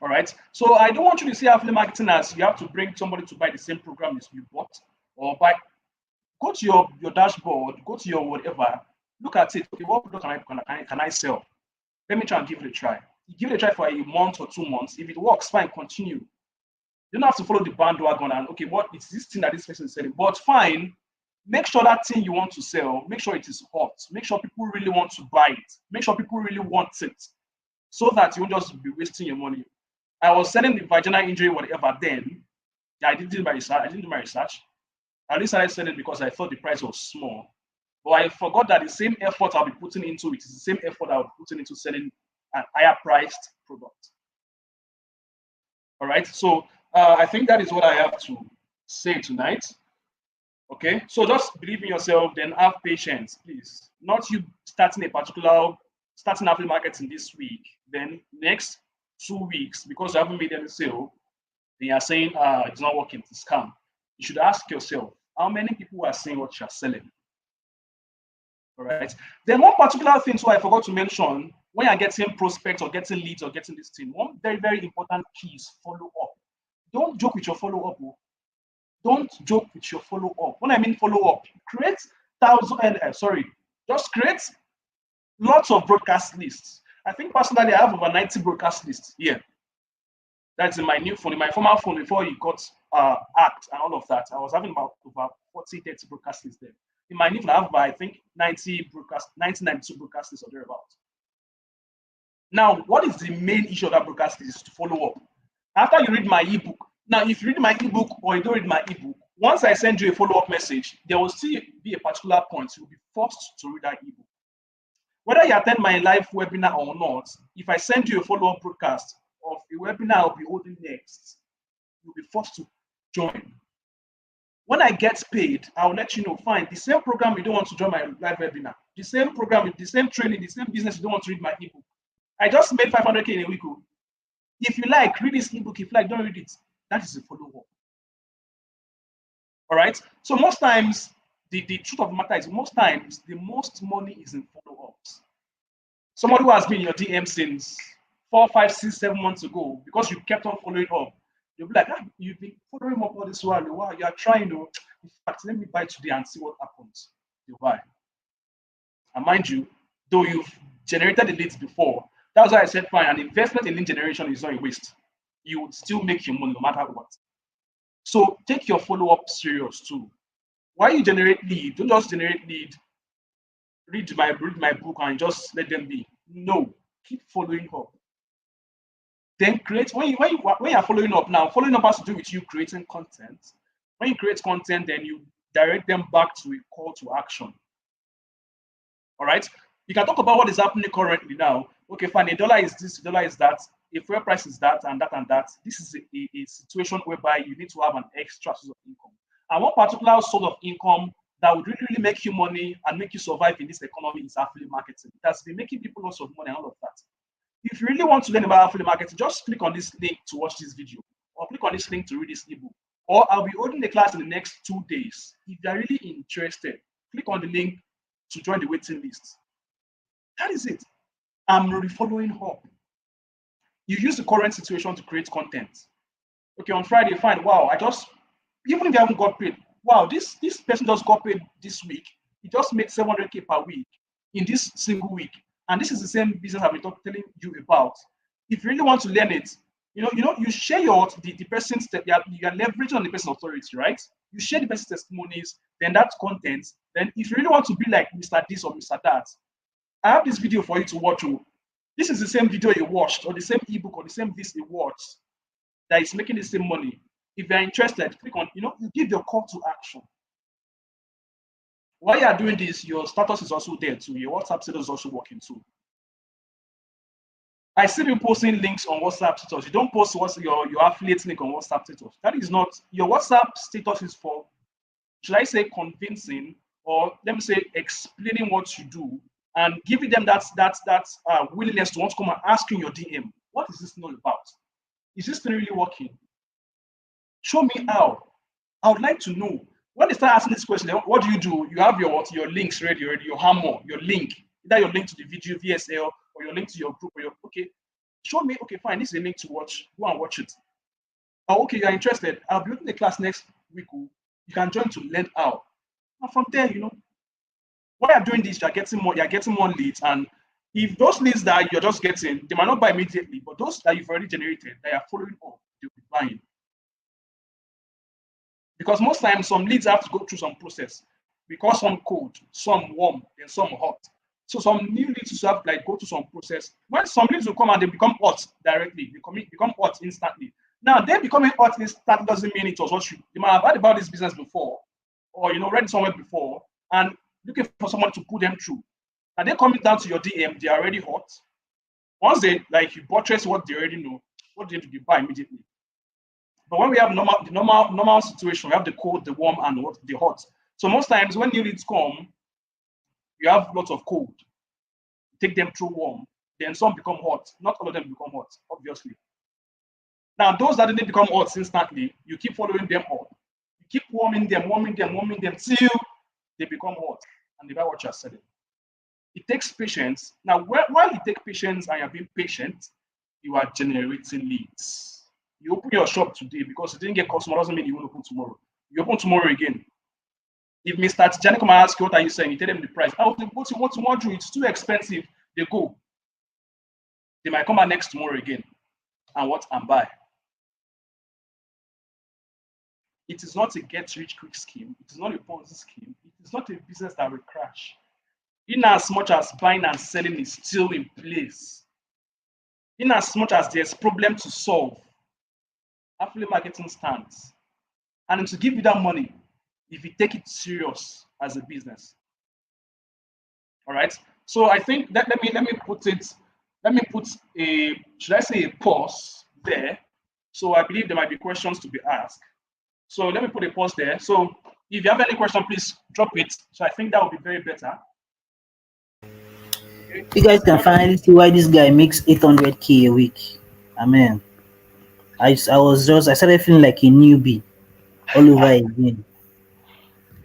All right. So I don't want you to see affiliate marketing as you have to bring somebody to buy the same program as you bought, or buy. Go to your dashboard, go to your whatever, look at it. Okay, what product can I sell? Let me try and give it a try. You give it a try for a month or 2 months. If it works, fine, continue. You don't have to follow the bandwagon and okay, what is this thing that this person is selling? But fine, make sure that thing you want to sell, make sure it is hot. Make sure people really want to buy it. Make sure people really want it, so that you won't just be wasting your money. I was selling the vaginal injury, whatever. Then I didn't do my research. At least I said it because I thought the price was small. But I forgot that the same effort I'll be putting into it is the same effort I'll be putting into selling an higher priced product. All right. So I think that is what I have to say tonight. Okay. So just believe in yourself, then have patience, please. Not you starting affiliate marketing this week, then next 2 weeks, because you haven't made any sale, then you're saying it's not working, it's scam. You should ask yourself, how many people are saying what you're selling? All right. Then one particular thing, so I forgot to mention, when you're getting prospects or getting leads or getting this thing, one very, very important key is follow up. Don't joke with your follow up. Don't joke with your follow up. When I mean follow up, create just create lots of broadcast lists. I think personally, I have over 90 broadcast lists here. That's in my new phone. In my former phone, before it got hacked and all of that, I was having about over 40, 30 broadcast lists there. In my new phone, I have about, I think, 92 broadcast lists or thereabouts. Now, what is the main issue of that broadcast list is to follow up. After you read my ebook, now if you read my ebook or you don't read my ebook, once I send you a follow-up message, there will still be a particular point you'll be forced to read that ebook. Whether you attend my live webinar or not, if I send you a follow-up broadcast of a webinar I'll be holding next, you'll be forced to join. When I get paid, I'll let you know, fine, the same program you don't want to join my live webinar, the same program, the same training, the same business you don't want to read my ebook. I just made 500K in a week. If you like, read this ebook. If you like, don't read it. That is a follow-up. All right? So most times, the truth of the matter is most times, the most money is in follow-ups. Somebody who has been in your DM since 4, 5, 6, 7 months ago, because you kept on following up, you'll be like, you've been following up all this while. Wow, you are trying to, in fact, let me buy today and see what happens. You buy. And mind you, though you've generated the leads before, that's why I said, fine, an investment in lead generation is not a waste. You would still make your money no matter what. So take your follow-up serious too. Why you generate lead? Don't just generate lead, read my book and just let them be. No, keep following up. Then create, when you're following up now, following up has to do with you creating content. When you create content, then you direct them back to a call to action. All right? You can talk about what is happening currently now. Okay, fine, $1 is this, $1 is that, a fuel price is that, and that, and that. This is a situation whereby you need to have an extra source of income. And one particular source of income that would really, really make you money and make you survive in this economy is affiliate marketing. It has been making people lots of money and all of that. If you really want to learn about affiliate marketing, just click on this link to watch this video, or click on this link to read this ebook. Or I'll be holding the class in the next 2 days. If you're really interested, click on the link to join the waiting list. That is it. I'm really following up. You use the current situation to create content. Okay, on Friday, fine. Wow, even if you haven't got paid, wow, this person just got paid this week. He just made 700K per week in this single week. And this is the same business I've been telling you about. If you really want to learn it, you share the person's you are leveraging on the person's authority, right? You share the person's testimonies, then that content. Then if you really want to be like Mr. This or Mr. That, I have this video for you to watch. This is the same video you watched, or the same ebook, or the same this you watched that is making the same money. If you're interested, click on, you give your call to action. While you are doing this, your status is also there too. Your WhatsApp status is also working too. I see you posting links on WhatsApp status. You don't post your affiliate link on WhatsApp status. That is not, your WhatsApp status is for, should I say, convincing, or let me say, explaining what you do and giving them that willingness to want to come and ask you in your DM, what is this all about? Is this thing really working? Show me how. I would like to know. When they start asking this question, what do? You have your links ready, your hammer, your link, either your link to the video VSL or your link to your group, or okay, show me, okay, fine, this is a link to watch, go and watch it. Oh, okay, you're interested. I'll be doing the class next week. You can join to learn how. And from there, while you're doing this, you're getting more leads. And if those leads that you're just getting, they might not buy immediately, but those that you've already generated, that you're following up, they'll be buying. Because most times some leads have to go through some process. Because some cold, some warm, and some hot. So some new leads have go through some process. When some leads will come and they become hot directly, they become hot instantly. Now, they becoming hot instantly doesn't mean it was what they might have heard about this business before, or read somewhere before and looking for someone to put them through. And they coming down to your DM, they are already hot. Once they like you buttress what they already know, what they do, you buy immediately. But when we have normal situation, we have the cold, the warm, and what the hot. So most times when new leads come, you have lots of cold. Take them through warm, then some become hot. Not all of them become hot, obviously. Now those that didn't become hot instantly, you keep following them up. You keep warming them till they become hot, and they buy what you're selling. It takes patience. Now, while it takes patience and you're being patient, you are generating leads. You open your shop today because you didn't get customer doesn't mean you won't open tomorrow. You open tomorrow again. If Mr. Tijani come and ask you what are you saying, you tell them the price. Oh, what you want to do? It's too expensive. They go. They might come back next tomorrow again and buy. It is not a get rich quick scheme. It is not a Ponzi scheme. It is not a business that will crash. In as much as buying and selling is still in place, in as much as there's problem to solve, affiliate marketing stands. And to give you that money, if you take it serious as a business. All right. So I think that let me put should I say a pause there? So I believe there might be questions to be asked. So let me put a pause there. So if you have any question, please drop it. So I think that would be very better. Okay. You guys can finally see why this guy makes 800K a week. Amen. I started feeling like a newbie all over again.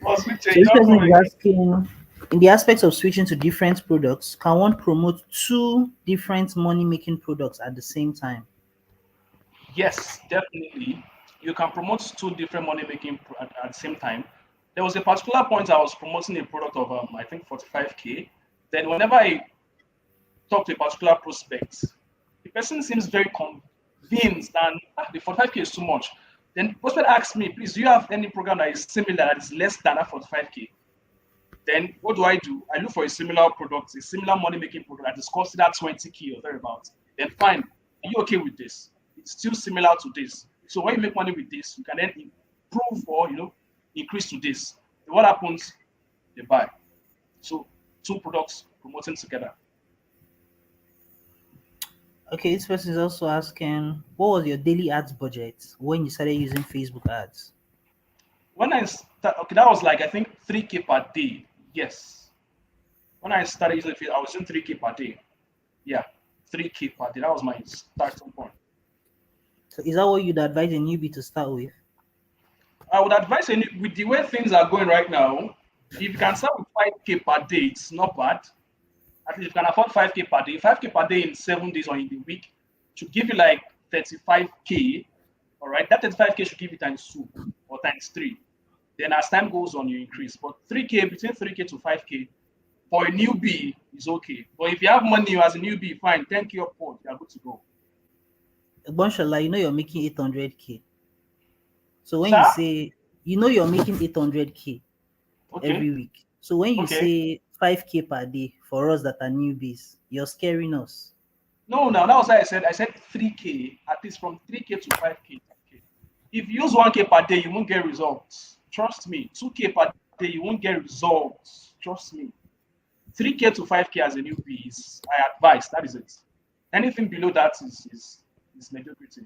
So this person is asking, in the aspects of switching to different products, can one promote two different money-making products at the same time? Yes, definitely. You can promote two different money making at the same time. There was a particular point I was promoting a product of I think 45K. Then whenever I talk to a particular prospect, the person seems very convinced and the 45K is too much. Then the prospect asks me, please, do you have any program that is similar that is less than that 45K? Then what do? I look for a similar product, a similar money making product that is costing that 20K or thereabouts. Then fine, are you okay with this? It's still similar to this. So when you make money with this, you can then improve or increase to this. Then what happens? They buy. So two products promoting together. Okay, this person is also asking, what was your daily ads budget when you started using Facebook ads? When I okay, that was like I think 3K per day. Yes. When I started using Facebook, I was using 3K per day. Yeah, 3K per day. That was my starting point. So is that what you'd advise a newbie to start with? I would advise with the way things are going right now, if you can start with 5K per day, it's not bad. At least you can afford 5K per day. 5K per day in 7 days or in the week should give you like 35K. All right, that 35K should give you times 2 or times 3. Then as time goes on, you increase. But 3K, between 3K to 5K for a newbie is okay. But if you have money as a newbie, fine, 10K upward, you're good to go. Bunshala, you're making 800K. So when Sir? you say, you're making 800K every Okay. week. So when you Okay. say 5K per day for us that are newbies, you're scaring us. No, that was why I said 3K, at least from 3K to 5K. If you use 1K per day, you won't get results. Trust me. 2K per day, you won't get results. Trust me. 3K to 5K as a newbie is I advise. That is it. Anything below that is mediocrity.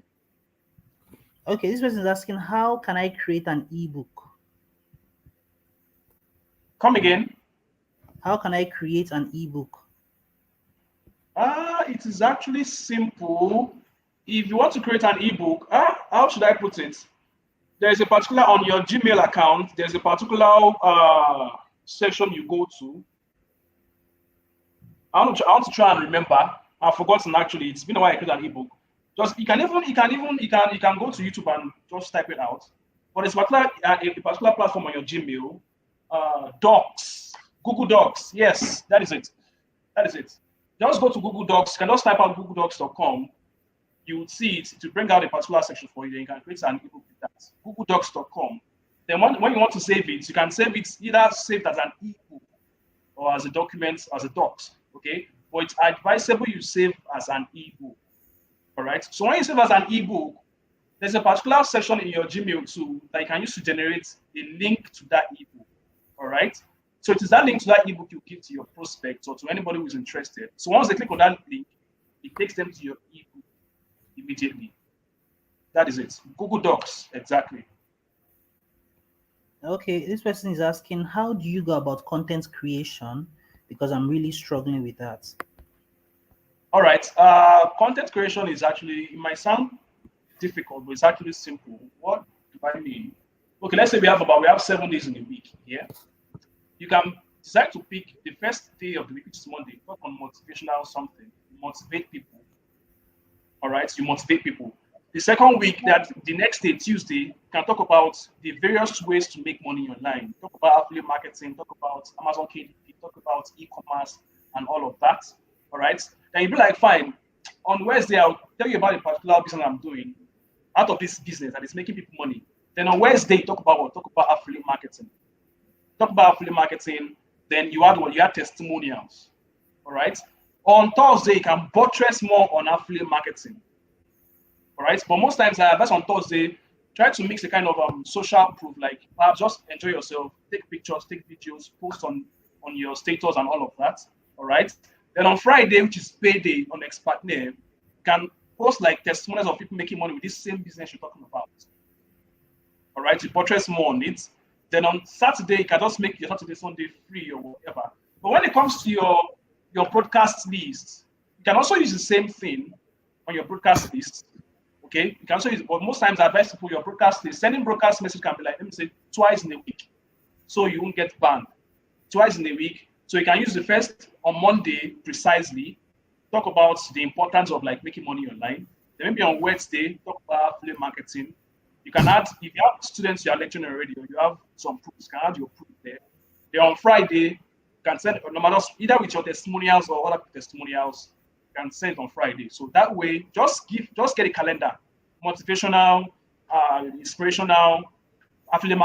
Okay, this person is asking, how can I create an ebook? Come again. How can I create an ebook? It is actually simple. If you want to create an ebook, how should I put it? There is a particular on your Gmail account. There's a particular section you go to. I want to try and remember. I've forgotten actually. It's been a while I created an ebook. Just you can go to YouTube and just type it out. But it's a particular platform on your Gmail, Docs, Google Docs. Yes, that is it. That is it. Just go to Google Docs. You can just type out googledocs.com. You would see it to bring out a particular section for you. Then you can create an ebook with that. googledocs.com. Then when you want to save it, you can save it either saved as an ebook or as a document, as a docs. Okay, but it's advisable you save as an ebook. All right. So when you save as an ebook, There's a particular section in your Gmail too that you can use to generate a link to that ebook. All right. So it is that link to that ebook you give to your prospects or to anybody who's interested. So once they click on that link, it takes them to your ebook immediately. That is it. Google Docs, exactly. Okay, this person is asking, how do you go about content creation? Because I'm really struggling with that. All right. Content creation is actually, it might sound difficult, but it's actually simple. What do I mean? Okay, let's say we have 7 days in a week. Yeah, you can decide to pick the first day of the week, which is Monday. Talk on motivational something, motivate people. All right, you motivate people. The second week, that the next day, Tuesday, you can talk about the various ways to make money online. Talk about affiliate marketing, talk about Amazon KDP, talk about e-commerce and all of that. All right. Then you'll be like, fine. On Wednesday, I'll tell you about a particular business I'm doing out of this business that is making people money. Then on Wednesday, talk about what? Talk about affiliate marketing. Talk about affiliate marketing. Then you add what? You add testimonials. All right. On Thursday, you can buttress more on affiliate marketing. All right. But most times, I advise on Thursday, try to mix a kind of social proof, like perhaps just enjoy yourself, take pictures, take videos, post on your status and all of that. All right. Then on Friday, which is payday on expert name, can post like testimonials of people making money with this same business you're talking about. All right, you buttress more on it. Then on Saturday, you can just make your Saturday, Sunday free or whatever. But when it comes to your broadcast list, you can also use the same thing on your broadcast list. Okay, you can also use, but most times I advise people your broadcast list. Sending broadcast message can be like, let me say, twice in a week, so you won't get banned. Twice in a week, so you can use the first on Monday precisely, talk about the importance of like making money online. Then maybe on Wednesday, talk about affiliate marketing. You can add, if you have students you are lecturing already, or you have some proofs, you can add your proof there. Then on Friday, you can send no matter either with your testimonials or other testimonials, you can send on Friday. So that way, just get a calendar, motivational, inspirational, affiliate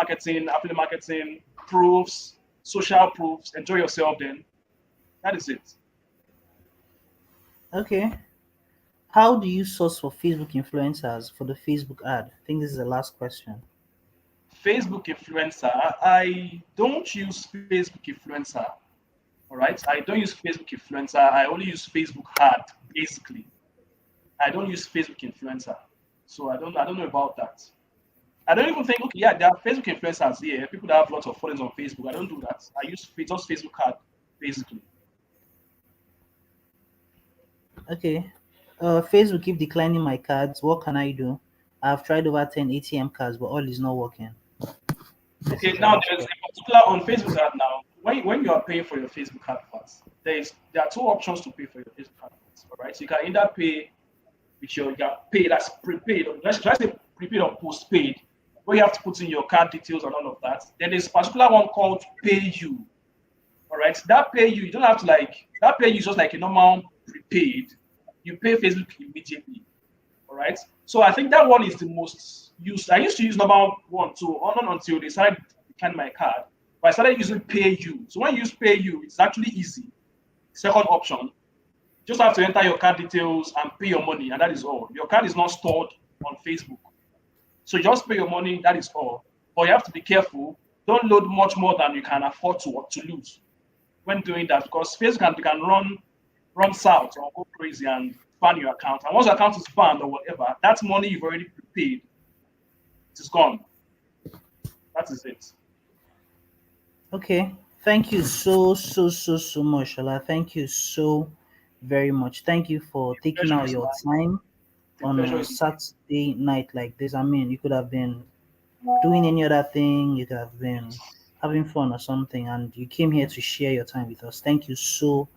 marketing, proofs, social proofs. Enjoy yourself. Then that is it. Okay. How do you source for Facebook influencers for the Facebook ad? I think this is the last question. Facebook influencer. I don't use Facebook influencer. All right. I don't use Facebook influencer. I only use Facebook ad basically. I don't use Facebook influencer. So I don't know about that. I don't even think, okay, yeah, there are Facebook influencers here, people that have lots of followers on Facebook. I don't do that. I use just Facebook ad basically. Okay. Facebook keep declining my cards. What can I do? I've tried over 10 ATM cards, but all is not working. This Okay, is the now last there's question. a particular on Facebook ad now. When you are paying for your Facebook adverts, there are two options to pay for your Facebook adverts. All right, so you can either pay with your you can pay that's prepaid. Let's say prepaid or postpaid, where you have to put in your card details and all of that. Then there's a particular one called Pay You. All right, that Pay You, you don't have to like that Pay You is just like a normal prepaid. You pay Facebook immediately. All right. So I think that one is the most used. I used to use number one too, not until they started declining my card. But I started using Pay You. So when you use Pay You, it's actually easy. Second option, just have to enter your card details and pay your money, and that is all. Your card is not stored on Facebook. So you just pay your money, that is all. But you have to be careful. Don't load much more than you can afford to lose when doing that because Facebook can run south or go crazy and ban your account. And once your account is banned or whatever, that money you've already prepaid, it is gone. That is it. Okay. Thank you so much, Shala. Thank you so very much. Thank you for taking Pleasure out is your mine. time The on pleasure a is mine. Saturday night like this. I mean, you could have been doing any other thing, you could have been having fun or something, and you came here to share your time with us. Thank you so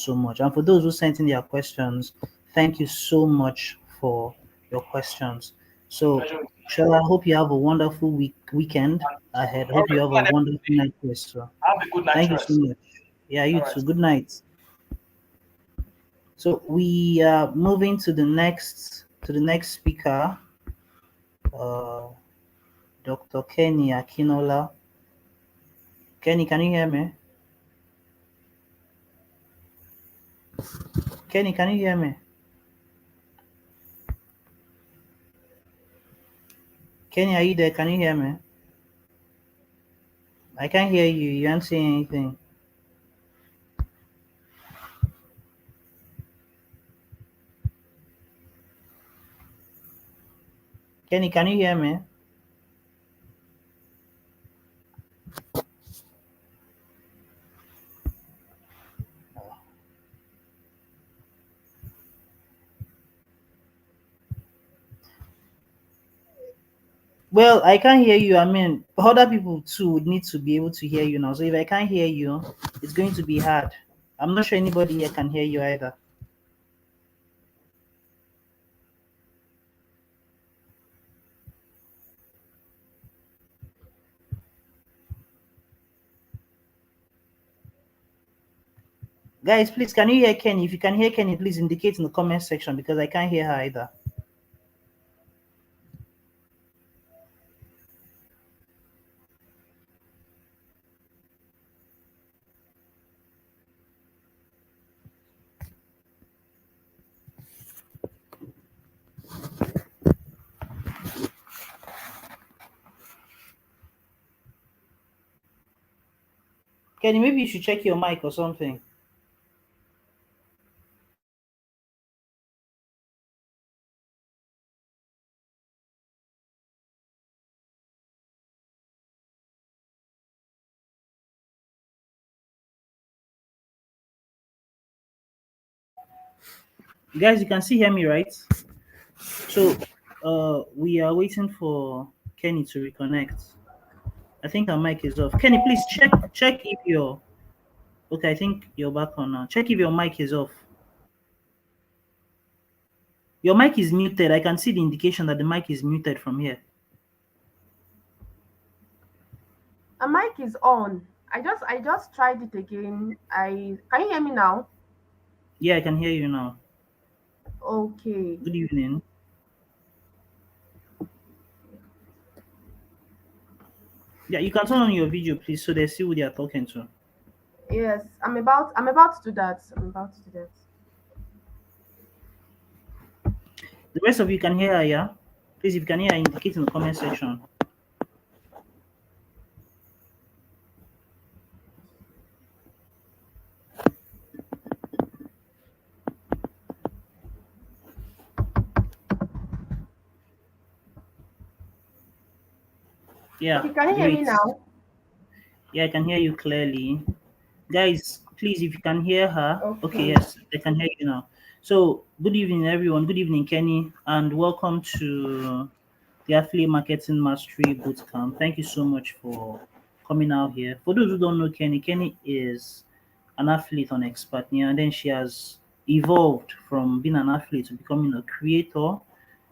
much. And for those who sent in their questions, thank you so much for your questions. The So, pleasure is Shall, I hope you have a wonderful weekend mine. ahead. All Hope you right. have Good a night, wonderful everybody. night rest. So, Have a good night thank you so rest. much. Yeah, you All too. right. Good night. So we are moving to the next speaker, uh, Dr. Kenny Akinola. Kenny, can you hear me? Kenny, can you hear me? Kenny, are you there? Can you hear me? I can't hear you. You aren't saying anything. Kenny, can you hear me? Well, I can't hear you. I mean, other people too would need to be able to hear you now. So if I can't hear you, it's going to be hard. I'm not sure anybody here can hear you either. Guys, please, can you hear Kenny? If you can hear Kenny, please indicate in the comment section because I can't hear her either. Kenny, maybe you should check your mic or something. Guys, you can still hear me, right? So, we are waiting for Kenny to reconnect. I think our mic is off. Kenny, please check if your okay. I think you're back on now. Check if your mic is off. Your mic is muted. I can see the indication that the mic is muted from here. A mic is on. I just tried it again. I can you hear me now? Yeah, I can hear you now. Okay. Good evening. Yeah, you can turn on your video, please, so they see who they are talking to. Yes, I'm about to do that. I'm about to do that. The rest of you can hear her, yeah? Please, if you can hear her, indicate in the comment section. Yeah, Okay, can you hear me great. now? Yeah, I can hear you clearly. Guys, please, if you can hear her, okay, Okay. yes, they can hear you now. So, good evening, everyone. Good evening, Kenny, and welcome to the Affiliate Marketing Mastery Bootcamp. Thank you so much for coming out here. For those who don't know Kenny, Kenny is an athlete on Expertnia, and then she has evolved from being an athlete to becoming a creator,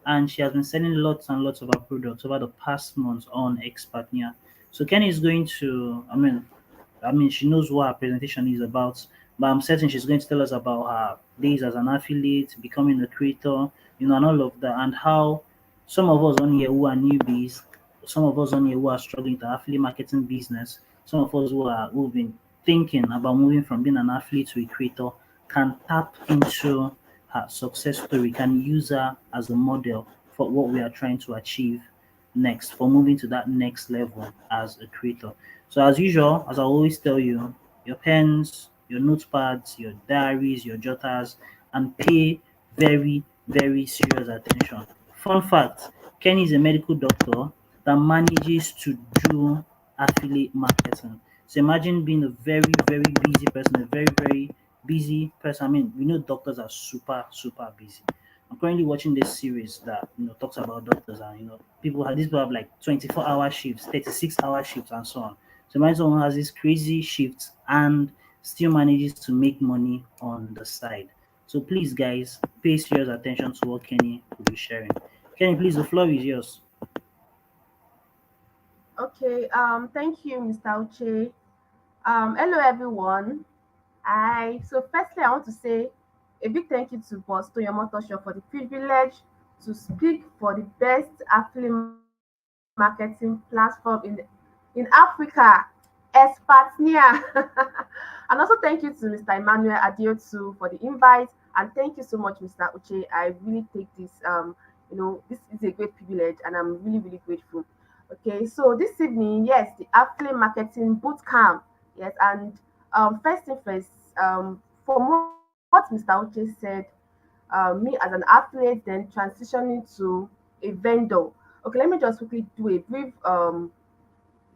and she has been selling lots and lots of her products over the past months on Expertnia. So Kenny is going to, I mean, she knows what her presentation is about, but I'm certain she's going to tell us about her days as an affiliate, becoming a creator, and all of that, and how some of us on here who are newbies, some of us on here who are struggling to affiliate marketing business, some of us who've been thinking about moving from being an athlete to a creator can tap into her success story, can use her as a model for what we are trying to achieve next, for moving to that next level as a creator. So as usual, as I always tell you, your pens, your notepads, your diaries, your jotters, and pay very, very serious attention. Fun fact, Kenny is a medical doctor that manages to do affiliate marketing. So imagine being a very, very busy person, a very, very busy person. I mean, we know doctors are super, super busy. I'm currently watching this series that talks about doctors, and these people have like 24-hour shifts, 36-hour shifts, and so on. So imagine someone has these crazy shifts and still manages to make money on the side. So please, guys, pay serious attention to what Kenny will be sharing. Kenny, please, the floor is yours. Okay. Thank you, Mr. Uche. Hello everyone. So firstly I want to say a big thank you to Boss Toyomo Tosho for the privilege to speak for the best affiliate marketing platform in Africa, Expertnia. And also thank you to Mr. Emmanuel Adiotu for the invite. And thank you so much, Mr. Uche. I really take this This is a great privilege, and I'm really, really grateful. Okay, so this evening, yes, the affiliate marketing boot camp. Yes, and first thing first, from what Mr. Uche said, me as an athlete, then transitioning to a vendor. Okay, let me just quickly do a brief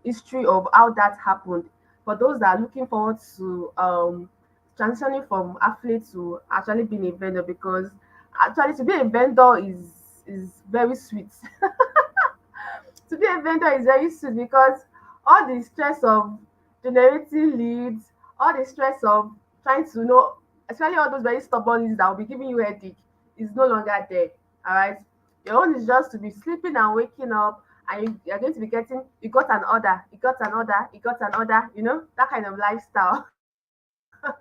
history of how that happened for those that are looking forward to transitioning from athlete to actually being a vendor, because actually to be a vendor is very sweet. To be a vendor is very sweet because all the stress of generating leads, all the stress of trying to know, especially all those very stubborn leads that will be giving you headache, is no longer there. All right. Your own is just to be sleeping and waking up, and you're going to be getting, you got an order, you got an order, you got an order, that kind of lifestyle. And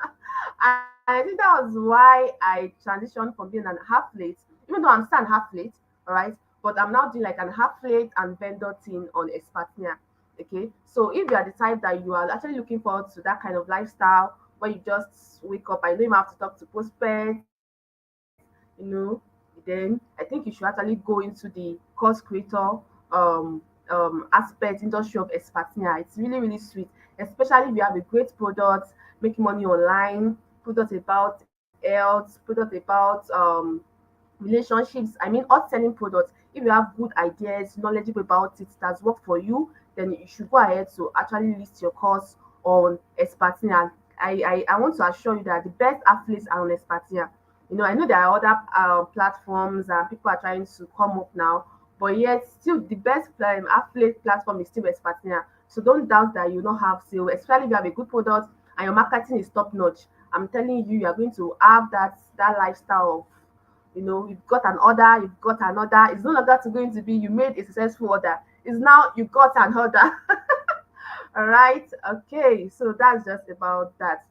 I think that was why I transitioned from being an athlete, even though I'm still an athlete, all right, but I'm now doing like an athlete and vendor thing on Expatia. Okay, so if you are the type that you are actually looking forward to that kind of lifestyle where you just wake up, I don't even have to talk to prospects, then I think you should actually go into the course creator aspect industry of Expatia. It's really, really sweet, especially if you have a great product, making money online, product about health, product about relationships. I mean, us selling products. If you have good ideas, knowledgeable about it, that's work for you, then you should go ahead to actually list your course on Expatia. I want to assure you that the best athletes are on Expatia. I know there are other platforms and people are trying to come up now, but yet still the best affiliate platform is still Expatia. So don't doubt that you don't have sale, especially if you have a good product and your marketing is top notch. I'm telling you, you are going to have that lifestyle of, you've got an order, you've got an order. It's no longer going to be you made a successful order. It's now you got an order. All right. Okay. So that's just about that.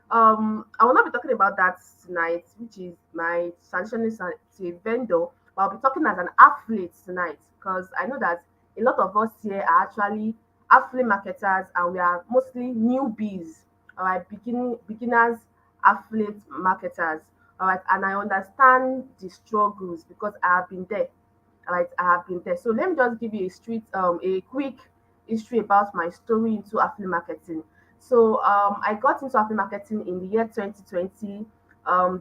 I will not be talking about that tonight, which is my transitioning to a vendor, but I'll be talking as an athlete tonight because I know that a lot of us here are actually affiliate marketers and we are mostly newbies. All right, beginners affiliate marketers. All right, and I understand the struggles because I have been there. All right, I have been there. So let me just give you a quick history about my story into affiliate marketing. So I got into affiliate marketing in the year 2020,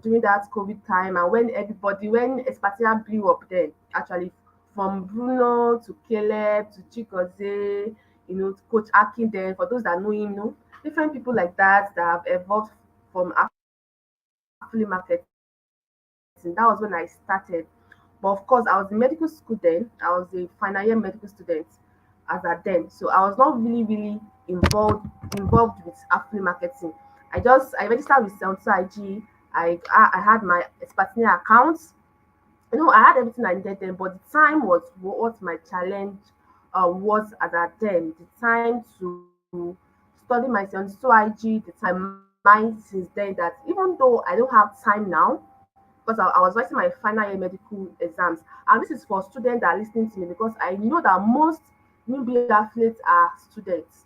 during that COVID time, and when Espatia blew up, then actually from Bruno to Caleb to Chikoze, to Coach Akin. Then for those that know him, different people like that have evolved from affiliate marketing. That was when I started. But of course, I was in medical school then. I was a final year medical student as at then. So I was not really, really involved with affiliate marketing. I registered with Celta IG. I had my Espatina account. I had everything I needed then, but the time was what my challenge was at that time. The time to study myself on so IG, the time mind since then that even though I don't have time now, because I was writing my final year medical exams. And this is for students that are listening to me because I know that most newbie athletes are students.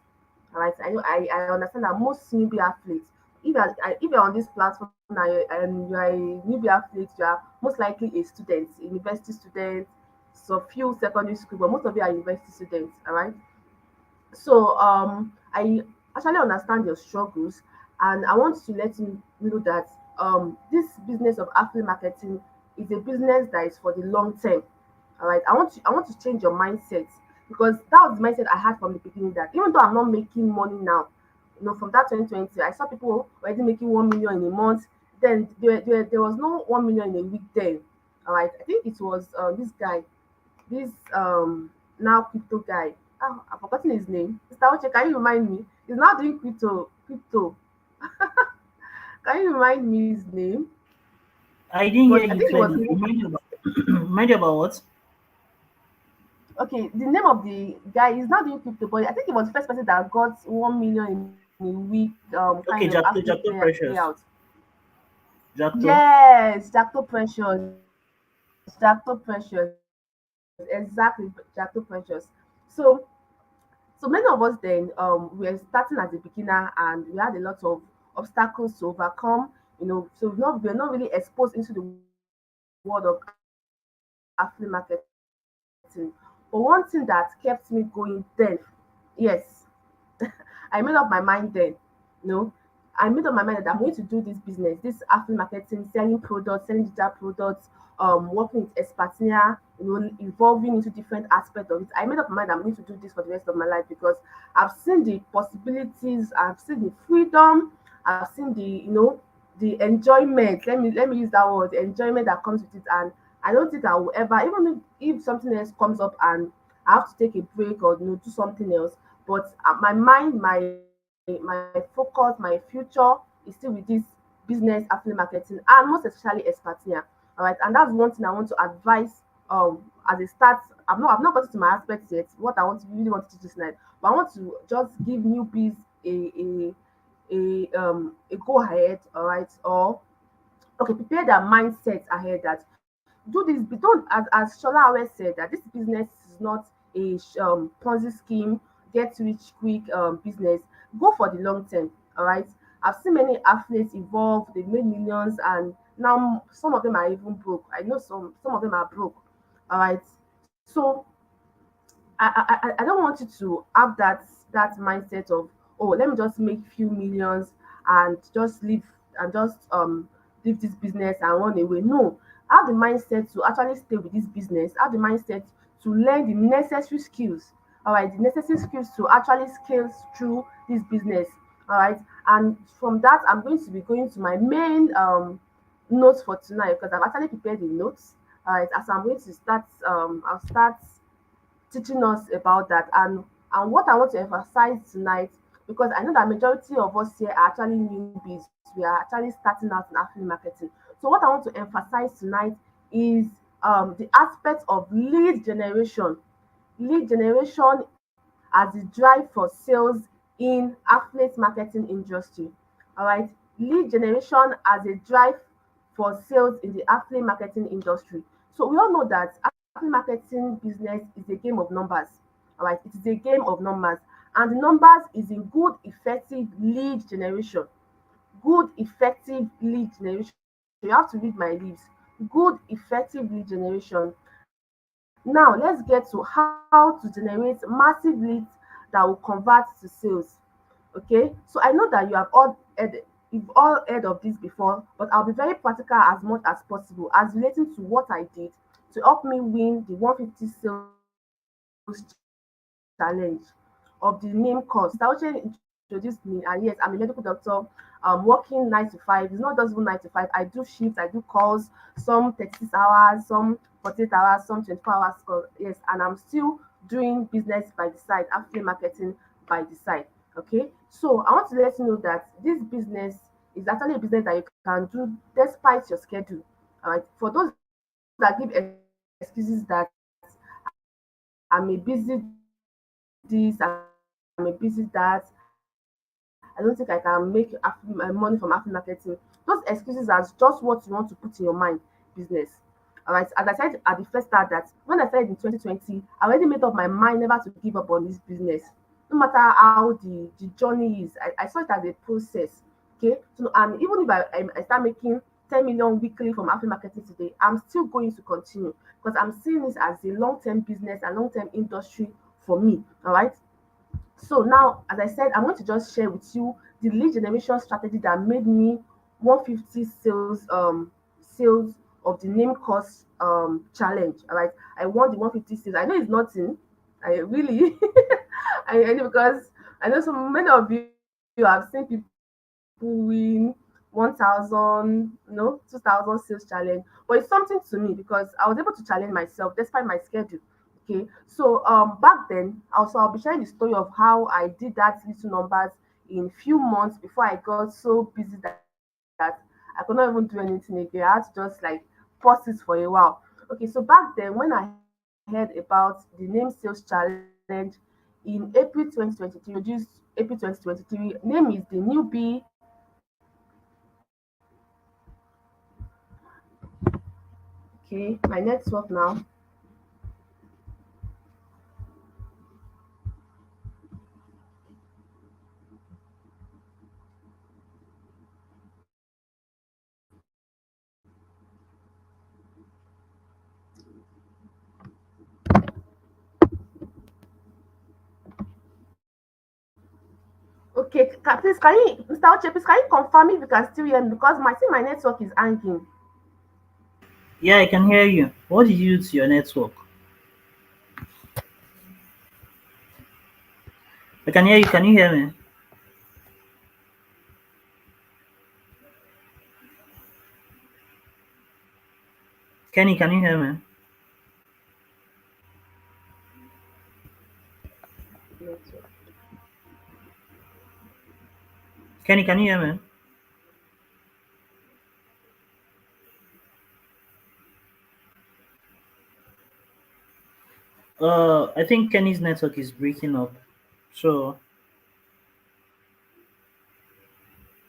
All right, I understand that most newbie athletes, if you're on this platform now and you are a newbie athlete, you are most likely a student, a university student, so few secondary school, but most of you are university students. All right, so I actually understand your struggles, and I want to let you know that this business of affiliate marketing is a business that is for the long term. All right, I want to change your mindset because that was the mindset I had from the beginning. That even though I'm not making money now, from that 2020, I saw people already making 1 million in a month. Then there was no 1 million in a week. Then, all right, I think it was this guy, this now crypto guy. Oh, I've forgotten his name. Mr. Oche, can you remind me? He's now doing crypto. Can you remind me his name? I didn't hear I you think it was clearly. Remind me about remind me about what? okay. The name of the guy is not doing crypto, but I think he was the first person that got 1 million in a week. Kind of Okay, affiliate Jacto payout. Precious. Jacto. Yes, Jacto Precious. Jacto Precious. Exactly, Jacto Precious. So So many of us then we were starting as a beginner and we had a lot of obstacles to overcome. So we're not really exposed into the world of affiliate marketing. affiliate marketing. But one thing that kept me going then, yes, I made up my mind then. No, I made up my mind that I'm going to do this business, this affiliate marketing, selling products, selling digital products, working with expertise, evolving into different aspects of it. I made up my mind I'm going to do this for the rest of my life because I've seen the possibilities, I've seen the freedom, I've seen the enjoyment. Let me use that word, the enjoyment that comes with it, and I don't think I will ever, even if something else comes up and I have to take a break or do something else. But my mind, my focus, my future is still with this business, affiliate marketing, and most especially expertise. All right, and that's one thing I want to advise. As a start, I've not gotten to my aspects yet. What I want to really want to teach this night, but I want to just give newbies a go ahead. All right, or okay, prepare their mindset ahead that do this. Don't, as Shola always said, that this business is not a Ponzi scheme, get rich quick business. Go for the long term. All right. I've seen many athletes evolve. They've made millions, and now some of them are even broke. I know some of them are broke. All right. So I don't want you to have that mindset of, oh, let me just make few millions and just leave and just leave this business and run away. No, have the mindset to actually stay with this business. Have the mindset to learn the necessary skills. All right, the necessary skills to actually scale through this business. All right, and from that, I'm going to be going to my main notes for tonight because I've actually prepared the notes. All right, as I'm going to start, I'll start teaching us about that, and what I want to emphasize tonight, because I know that majority of us here are actually newbies, we are actually starting out in affiliate marketing. So what I want to emphasize tonight is the aspect of lead generation as the drive for sales in affiliate marketing industry. All right, lead generation as a drive for sales in the affiliate marketing industry. So we all know that affiliate marketing business is a game of numbers. All right, it is a game of numbers, and the numbers is in good, effective lead generation. Good, effective lead generation. You have to read my lips. Good, effective lead generation. Now let's get to how to generate massive leads that will convert to sales. Okay, so I know that you've all heard of this before, but I'll be very practical as much as possible as relating to what I did to help me win the 150 sales challenge of the name course. Mr. Uche introduced me, and yes, I'm a medical doctor, working 9 to 5. It's not just even 9 to 5. I do shifts, I do calls, some 36 hours, some 48 hours, some 24 hours calls. Yes, and I'm still doing business by the side, affiliate marketing by the side. Okay, so I want to let you know that this business is actually a business that you can do despite your schedule. All right, for those that give excuses that I'm a busy this, I'm a busy that, I don't think I can make money from affiliate marketing. Those excuses are just what you want to put in your mind business. All right, as I said at the first start that when I started in 2020, I already made up my mind never to give up on this business, no matter how the journey is. I saw it as a process. Okay, so and even if I start making 10 million weekly from affiliate marketing today, I'm still going to continue because I'm seeing this as a long-term business and long-term industry for me. All right. So now, as I said, I'm going to just share with you the lead generation strategy that made me 150 sales of the name course challenge. All right, I won the 150 sales. I know it's nothing. I really, I know because I know so many of you have seen people win 1,000, 2,000 sales challenge, but it's something to me because I was able to challenge myself despite my schedule. Okay, so back then, also I'll be sharing the story of how I did that little numbers in few months before I got so busy that I could not even do anything again. I had to just like pause it for a while. Okay, so back then when I heard about the name sales challenge in April 2023, introduced April 2023, name is the newbie. Okay, my network now. Okay, please can you, Mr. Oche, please can you confirm if you can still hear me because my network is hanging. Yeah, I can hear you. What did you do to your network? I can hear you. Can you hear me? Kenny, can you hear me? Network. Kenny, can you hear me? I think Kenny's network is breaking up. So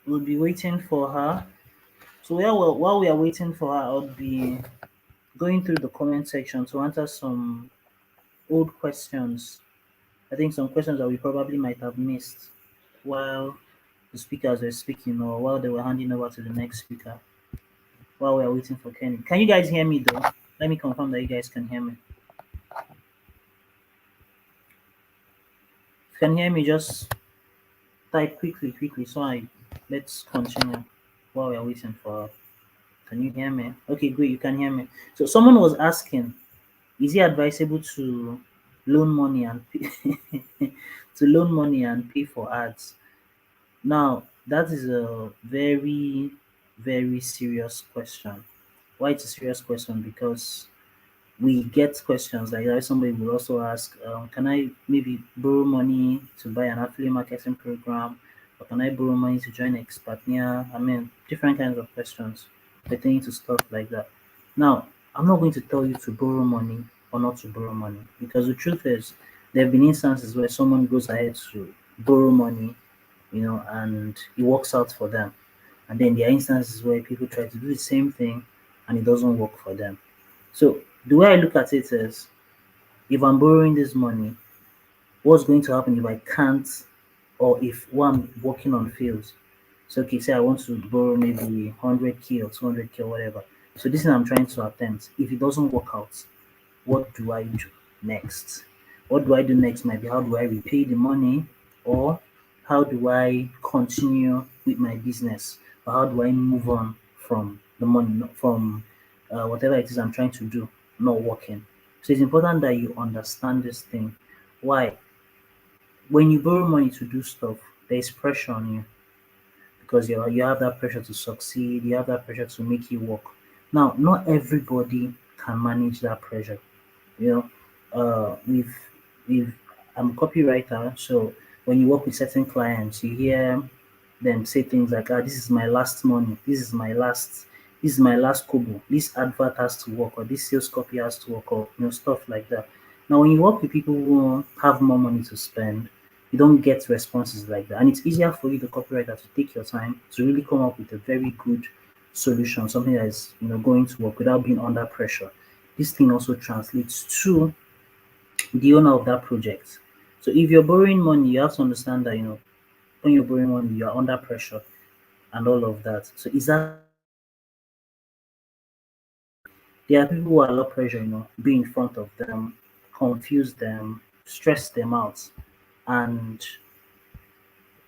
we'll be waiting for her. So while we are waiting for her, I'll be going through the comment section to answer some old questions. I think some questions that we probably might have missed while the speakers were speaking or while they were handing over to the next speaker while we are waiting for Kenny. Can you guys hear me though? Let me confirm that you guys can hear me. If you can hear me, just type quickly so I let's continue while we are waiting for her. Can you hear me? Okay, great, you can hear me. So someone was asking, is it advisable to loan money and pay, to loan money and pay for ads? Now, that is a very serious question. Why it's a serious question? Because we get questions like that. Somebody will also ask, can I maybe borrow money to buy an affiliate marketing program? Or can I borrow money to join Expatnia? I mean, different kinds of questions pertaining to stuff like that. Now, I'm not going to tell you to borrow money or not to borrow money because the truth is, there have been instances where someone goes ahead to borrow money, and it works out for them. And then there are instances where people try to do the same thing and it doesn't work for them. So the way I look at it is, if I'm borrowing this money, what's going to happen if I can't, or if what I'm working on fails? So okay, say I want to borrow maybe 100k or 200k or whatever. So this thing I'm trying to attempt, if it doesn't work out, what do I do next? What do I do next might be how do I repay the money, or how do I continue with my business, or how do I move on from the money, from whatever it is I'm trying to do not working. So it's important that you understand this thing. Why? When you borrow money to do stuff, there's pressure on you because you have that pressure to succeed, you have that pressure to make it work. Now, not everybody can manage that pressure. You know, we've I'm a copywriter, so when you work with certain clients, you hear them say things like, "Ah, this is my last money. This is my last kobo. This advert has to work, or this sales copy has to work, or stuff like that." Now, when you work with people who have more money to spend, you don't get responses like that, and it's easier for you, the copywriter, to take your time to really come up with a very good solution, something that is going to work without being under pressure. This thing also translates to the owner of that project. So if you're borrowing money, you have to understand that when you're borrowing money, you are under pressure and all of that. So is that there are people who allow pressure, be in front of them, confuse them, stress them out. And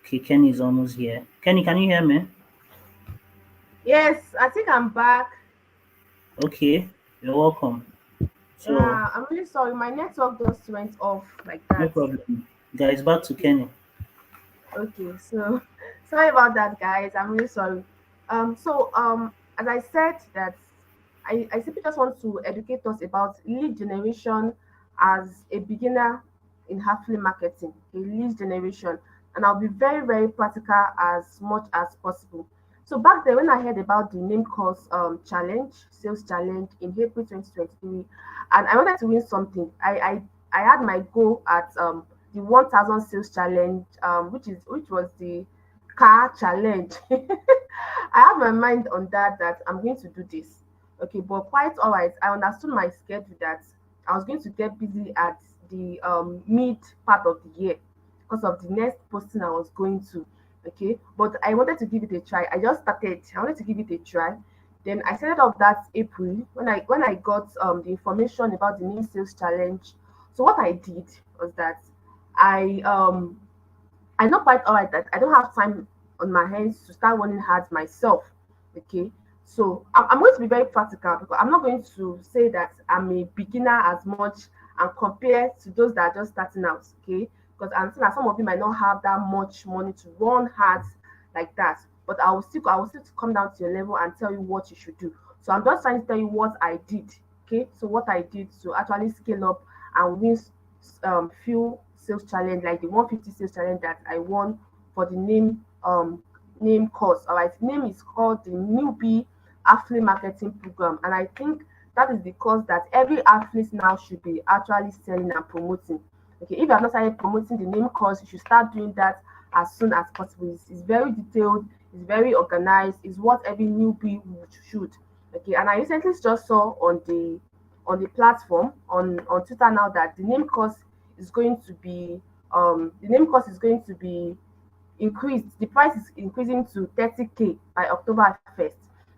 okay, Kenny is almost here. Kenny, can you hear me? Yes, I think I'm back. Okay, you're welcome. So Yeah, I'm really sorry. My network just went off like no that. problem. Guys, back to Kenny. Okay, so sorry about that, guys. I'm really sorry. As I said that I simply just want to educate us about lead generation as a beginner in affiliate marketing, a lead generation, and I'll be very practical as much as possible. So back then, when I heard about the name course challenge, sales challenge in April 2023, and I wanted to win something, I had my goal at the 1,000 sales challenge, which was the car challenge. I have my mind on that I'm going to do this. Okay, but quite all right. I understood my schedule that I was going to get busy at the mid part of the year because of the next posting I was going to. Okay, but I wanted to give it a try. I just started. I wanted to give it a try. Then I started off that April when I got the information about the new sales challenge. So what I did was that I I know quite alright that I don't have time on my hands to start running hard myself. Okay, so I'm going to be very practical because I'm not going to say that I'm a beginner as much and compare to those that are just starting out. Okay, because I'm saying that some of you might not have that much money to run hard like that. But I will still come down to your level and tell you what you should do. So I'm just trying to tell you what I did. Okay, so what I did to actually scale up and win few sales challenge like the 150 sales challenge that I won for the name course. All right, name is called the newbie affiliate marketing program, and I think that is the course that every athlete now should be actually selling and promoting. Okay, if you have not started promoting the name course, you should start doing that as soon as possible. It's very detailed, it's very organized, it's what every newbie should. Okay, and I recently just saw on the platform on Twitter now that the name cost is going to be increased. The price is increasing to 30K by October 1st.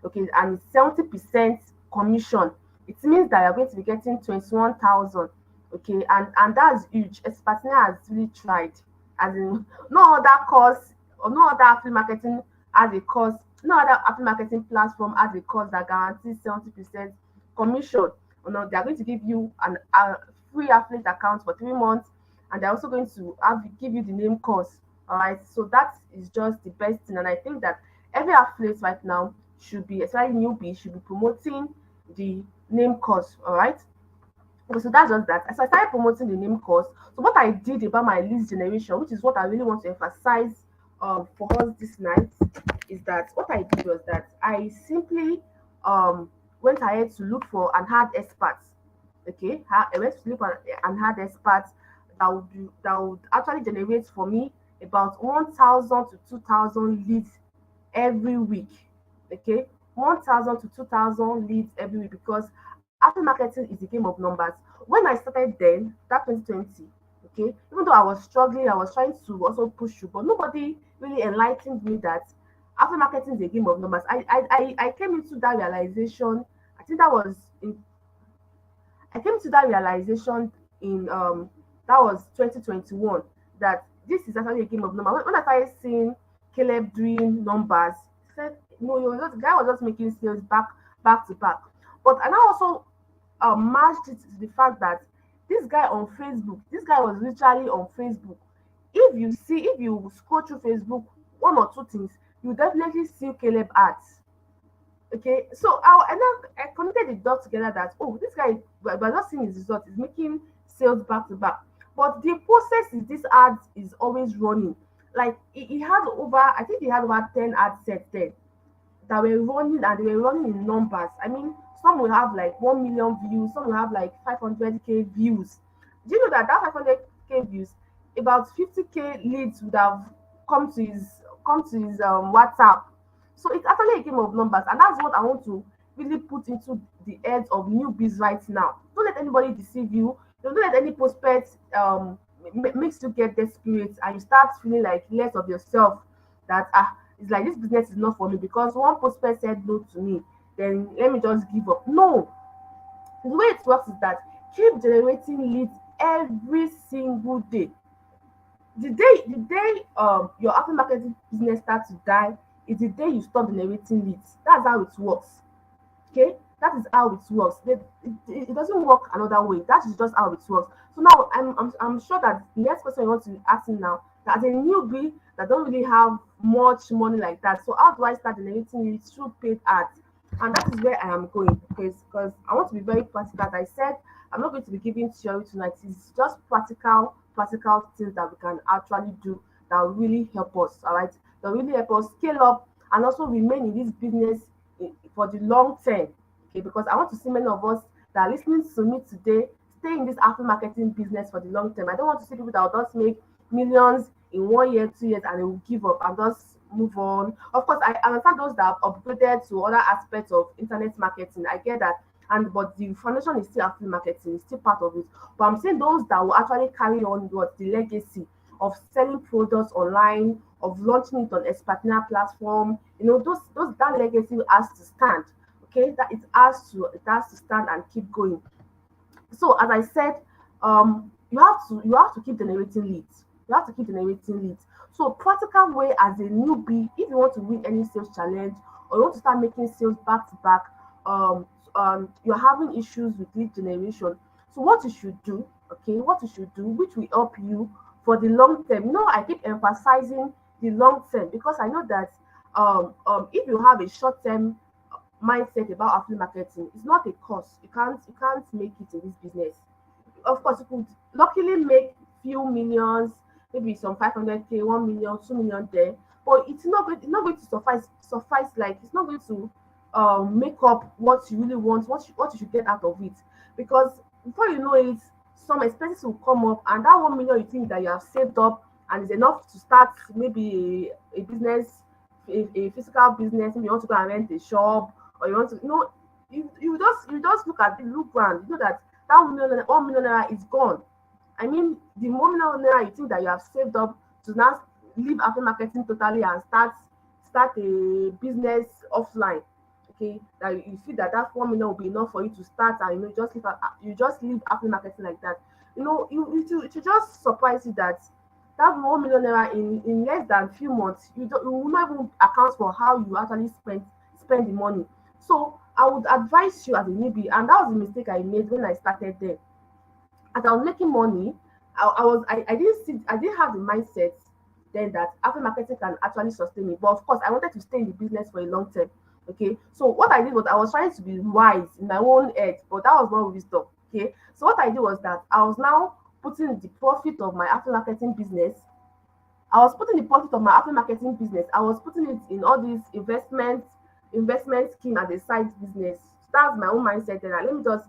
Okay, and it's 70% commission. It means that you're going to be getting 21,000. Okay, and that's huge. Expertina has really tried. As in, no other course or no other affiliate marketing has a course, no other affiliate marketing platform has a course that guarantees 70% commission. You know, they're going to give you a free affiliate account for 3 months, and they're also going to give you the name course. All right, so that is just the best thing, and I think that every affiliate right now should be, especially newbie, should be promoting the name course. All right, okay, so that's just that. As I started promoting the name course, so what I did about my lead generation, which is what I really want to emphasize for us this night, is that what I did was that I simply went ahead to look for and had experts. Okay, I went to look for and had experts that would actually generate for me about 1,000 to 2,000 leads every week. Okay, 1,000 to 2,000 leads every week, because after marketing is a game of numbers. When I started then, that 2020, okay, even though I was struggling, I was trying to also push through, but nobody really enlightened me that after marketing is a game of numbers. I came into that realization. I think that was in I came to that realization in that was 2021, that this is actually a game of numbers. When I started seeing Caleb doing numbers, I said no, the guy was just making sales back to back. But and I also matched it to the fact that this guy was literally on Facebook. If you scroll through Facebook, one or two things, you definitely see Caleb ads. Okay, so I connected the dots together that, oh, this guy, by not seeing his result, is making sales back to back. But the process is this ad is always running. Like he had over, I think he had over 10 ad sets there that were running, and they were running in numbers. I mean, some will have like 1 million views, some will have like 500K views. Do you know that 500K views, about 50K leads would have come to his WhatsApp. So it's actually a game of numbers, and that's what I want to really put into the heads of newbies right now. Don't let anybody deceive you. Don't let any prospect makes you get desperate and you start feeling like less of yourself. That it's like this business is not for me because one prospect said no to me. Then let me just give up. No, the way it works is that keep generating leads every single day. The day your affiliate marketing business starts to die is the day you stop generating leads. That's how it works. Okay, that is how it works. It doesn't work another way. That is just how it works. So now I'm sure that the next question you want to ask me now, that as a newbie that don't really have much money like that, so how do I start generating leads through paid ads? And that is where I am going, because I want to be very practical. As I said, I'm not going to be giving theory tonight. It's just practical things that we can actually do that will really help us. All right, that will really help us scale up and also remain in this business for the long term. Okay, because I want to see many of us that are listening to me today stay in this affiliate marketing business for the long term. I don't want to see people that will just make millions in 1 year, 2 years, and they will give up and just move on. Of course, I understand those that have upgraded to other aspects of internet marketing. I get that. And but the foundation is still affiliate marketing, it's still part of it. But I'm saying those that will actually carry on what the legacy of selling products online, of launching it on a partner platform. You know, those that legacy has to stand. Okay, that it has to stand and keep going. So as I said, you have to keep generating leads. You have to keep generating leads. So practical way as a newbie, if you want to win any sales challenge or you want to start making sales back to back, you're having issues with lead generation. So what you should do, okay, what you should do, which will help you for the long term. I keep emphasizing the long term because I know that if you have a short term mindset about affiliate marketing, it's not a course. You can't make it in this business. Of course, you could luckily make few millions, maybe some 500K, 1 million, 2 million there, but it's not going to suffice, like it's not going to make up what you really want, what you should get out of it. Because before you know it, some expenses will come up, and that 1 million you think that you have saved up and is enough to start maybe a business, a physical business. Maybe you want to go and rent a shop, or you want to, you just look around, you know that that 1 million naira is gone. I mean, the 1 million naira you think that you have saved up to now leave after marketing totally and start a business offline. Okay, that you see that 1 million will be enough for you to start, and you just leave after marketing like that. It should just surprise you that that 1 million naira in less than few months, you will not even account for how you actually spend the money. So I would advise you as a newbie, and that was the mistake I made when I started there. As I was making money, I didn't have the mindset then that after marketing can actually sustain me. But of course, I wanted to stay in the business for a long term. Okay, so what I did was I was trying to be wise in my own head, but that was not wisdom. Okay, so what I did was that I was now putting the profit of my after marketing business. I was putting the profit of my after marketing business. I was putting it in all these investment scheme as a side business. That's my own mindset. And let me just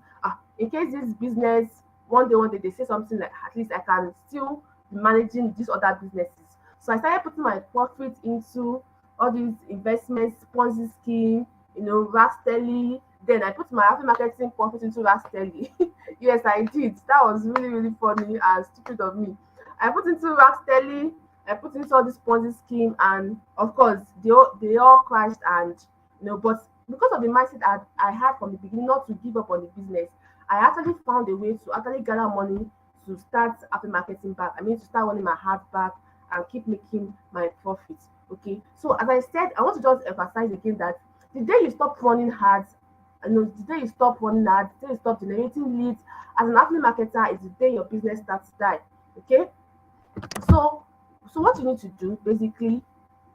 in case this business one day they say something, like at least I can still be managing these other businesses. So I started putting my profit into all these investments, Ponzi scheme, Rastelli. Then I put my after marketing profit into Rastelli. Yes, I did. That was really, really funny and stupid of me. I put into Rastelli, I put into all this Ponzi scheme, and of course they all crashed. And but because of the mindset I had from the beginning not to give up on the business, I actually found a way to actually gather money to start after marketing back. I mean, to start running my heart back and keep making my profits. Okay. So as I said, I want to just emphasize again that the day you stop running hard, the day you stop running hard, the day you stop generating leads as an affiliate marketer is the day your business starts to die. Okay. So what you need to do basically,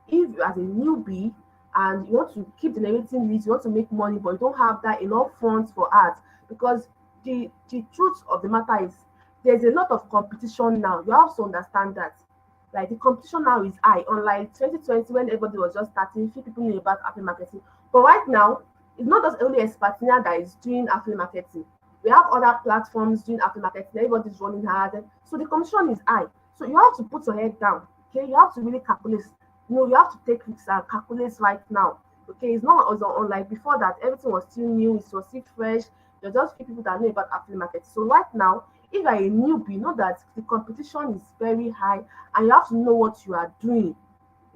if you as a newbie and you want to keep generating leads, you want to make money, but you don't have that enough funds for ads, because the truth of the matter is there's a lot of competition now. You have to understand that. Like the competition now is high. Unlike 2020 when everybody was just starting, few people knew about affiliate marketing. But right now, it's not just only Espatina that is doing affiliate marketing. We have other platforms doing affiliate marketing. Everybody's running hard. So the competition is high. So you have to put your head down. Okay, you have to really calculate. You have to take risks and calculate right now. Okay, it's not as unlike before that everything was still new, it was still fresh. There's just few people that know about affiliate market. So right now, if you're a newbie, know that the competition is very high and you have to know what you are doing.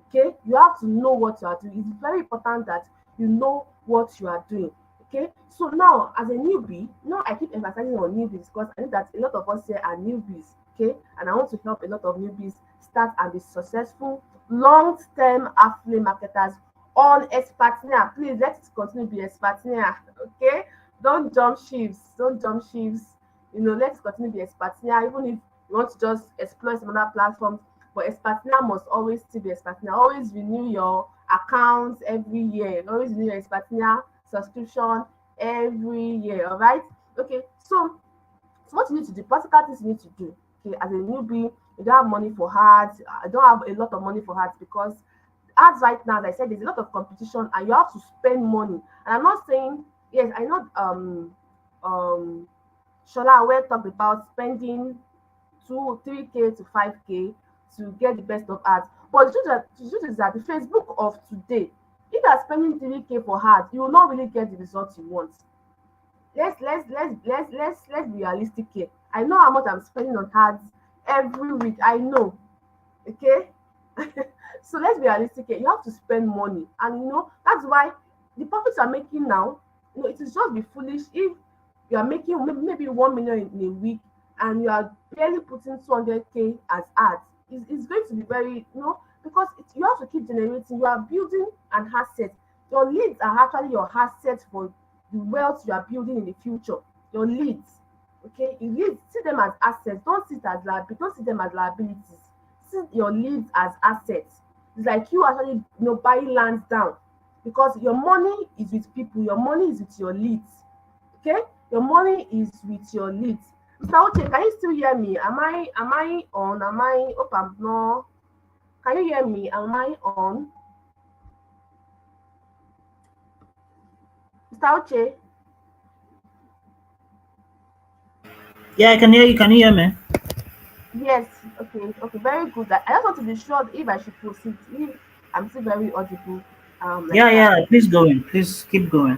Okay, you have to know what you are doing. It's very important that you know what you are doing. Okay, so now as a newbie, I keep emphasizing on newbies because I know that a lot of us here are newbies. Okay, and I want to help a lot of newbies start and be successful long-term affiliate marketers on Expertina. Please let's continue to be Expertina. Okay, don't jump ships. Don't jump ships. Let's continue to be Expertina, even if you want to just explore some other platforms. But Expertina must always still be Expertina. Always renew your accounts every year. Always renew your Expertina subscription every year. All right. Okay. So what you need to do, practical things you need to do. Okay, as a newbie, you don't have money for ads. I don't have a lot of money for ads because ads right now, as I said, there's a lot of competition and you have to spend money. And I'm not saying, yes, I know Shola Aware talked about spending 3K to 5K to get the best of ads. But the truth is that the Facebook of today, if you are spending 3K for ads, you will not really get the results you want. Let's be realistic here. I know how much I'm spending on ads every week. I know. Okay. So let's be realistic here. You have to spend money, and that's why the profits you're making now, it is just be foolish if you are making maybe 1 million in a week and you are barely putting 200K as ads. It's going to be very, because you have to keep generating. You are building an asset. Your leads are actually your assets for the wealth you are building in the future. Your leads, okay, you leads, see them as assets. Don't see them as liabilities. See your leads as assets. It's like you actually, buying lands down, because your money is with people. Your money is with your leads. Okay, your money is with your leads. Mr. Oche, can you still hear me? Am I on? Am I hope I'm not? Can you hear me? Am I on? Mr. Oche? Yeah, I can hear you. Can you hear me? Yes. Okay. Okay. Very good. I just want to be sure if I should proceed. If I'm still very audible, like Yeah, that. yeah. Please go in. Please keep going.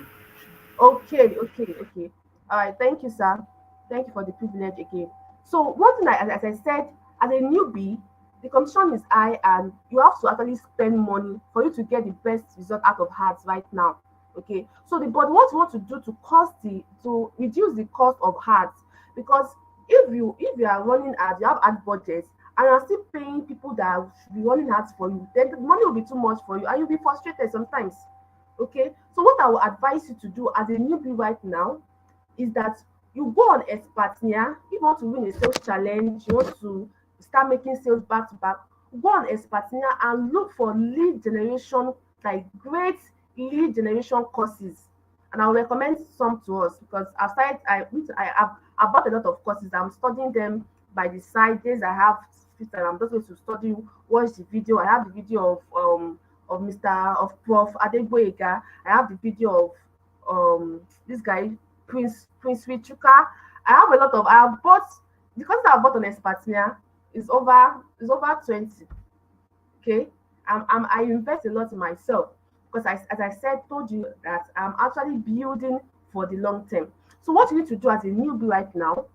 Okay, okay, okay. All right, thank you, sir. Thank you for the privilege again. So one thing, as I said, as a newbie, the competition is high, and you have to actually spend money for you to get the best result out of ads right now. Okay, so but what you want to do to reduce the cost of ads, because if you are running ads, you have ad budgets, and you're still paying people that should be running ads for you, then the money will be too much for you, and you'll be frustrated sometimes. Okay, so what I will advise you to do as a newbie right now is that you go on Expertnia. If you want to win a sales challenge, you want to start making sales back to back, go on Expertnia and look for lead generation, like great lead generation courses. And I'll recommend some to us, because aside I bought a lot of courses. I'm studying them by the side. Days I have free time, I'm just going to study, watch the video. I have the video of Mr. of Prof. Adegboyega. I have the video of this guy Prince Richuka. I have a lot of I have bought the courses I bought on Expertnia is over 20. Okay, I invest a lot in myself, because as I said, told you that I'm actually building for the long term. So what you need to do as a newbie right now,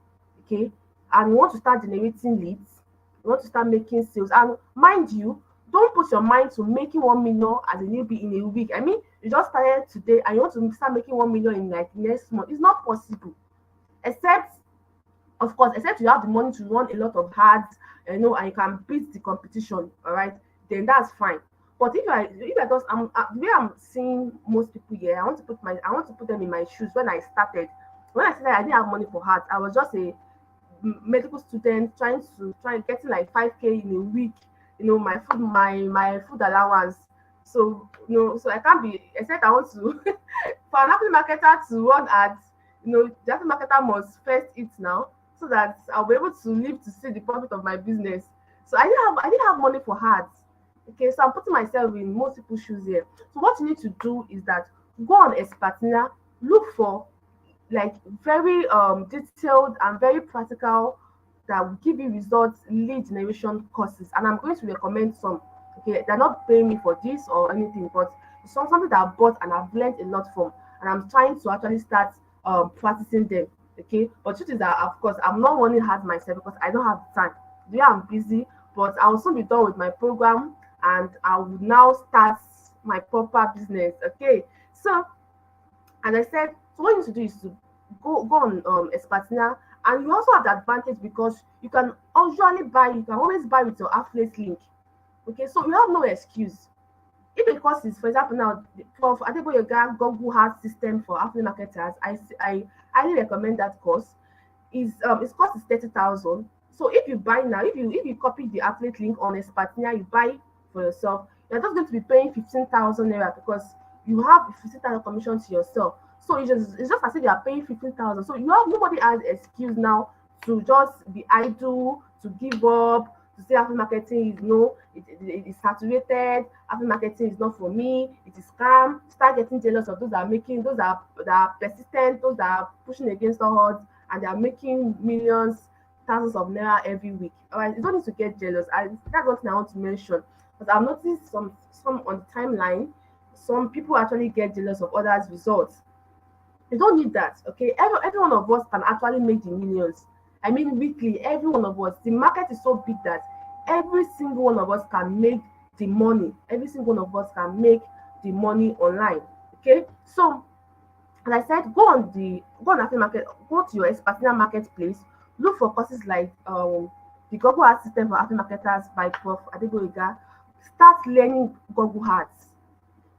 okay, and you want to start generating leads, you want to start making sales, and mind you, don't put your mind to making 1 million as a newbie in a week. I mean, you just started today and you want to start making 1 million in like next month. It's not possible, except, of course, except you have the money to run a lot of ads, and you can beat the competition, all right, then that's fine. But if I just the way I'm seeing most people here, I want to put them in my shoes. When I started, I didn't have money for ads. I was just a medical student trying getting like 5K in a week, my food allowance. So so I can't be, except I want to for an Apple marketer to run ads, the Apple marketer must first eat now, so that I'll be able to live to see the profit of my business. So I didn't have money for ads. Okay, so I'm putting myself in most people's shoes here. So what you need to do is that go on Expertina, look for like very detailed and very practical, that will give you results lead generation courses, and I'm going to recommend some. Okay, they're not paying me for this or anything, but it's something that I've bought and I've learned a lot from, and I'm trying to actually start practicing them. Okay, but truth is that, of course, I'm not running hard myself because I don't have the time. Yeah, I'm busy, but I will soon be done with my program, and I will now start my proper business. Okay, so as I said, so what you need to do is to go on Expertina, and you also have the advantage because you can always buy with your affiliate link. Okay, so you have no excuse. If a course is, for example, now Prof. Adeboyega Google Heart System for affiliate marketers, I highly recommend that course. Its cost is 30,000. So if you buy now, if you copy the affiliate link on Expertina, you buy for yourself, you're just going to be paying 15,000 naira, because you have 15,000 commission to yourself. So it's just as if you are paying 15,000. So you have nobody has excuse now to just be idle, to give up, to say affiliate marketing is no, it is saturated, affiliate marketing is not for me, it is scam. Start getting jealous of those that are persistent, those that are pushing against the odds, and they are making millions, thousands of naira every week. All right, you don't need to get jealous. That's one thing I want to mention, because I've noticed some on the timeline, some people actually get jealous of others' results. You don't need that. Okay, every one of us can actually make the millions. I mean, weekly, every one of us. The market is so big that every single one of us can make the money. Every single one of us can make the money online. Okay, so as I said, go on Affiliate Market, go to your Expertina marketplace, look for courses like the Google Ads System for Affiliate Marketers by Prof. Adeboyega. start learning Google Ads,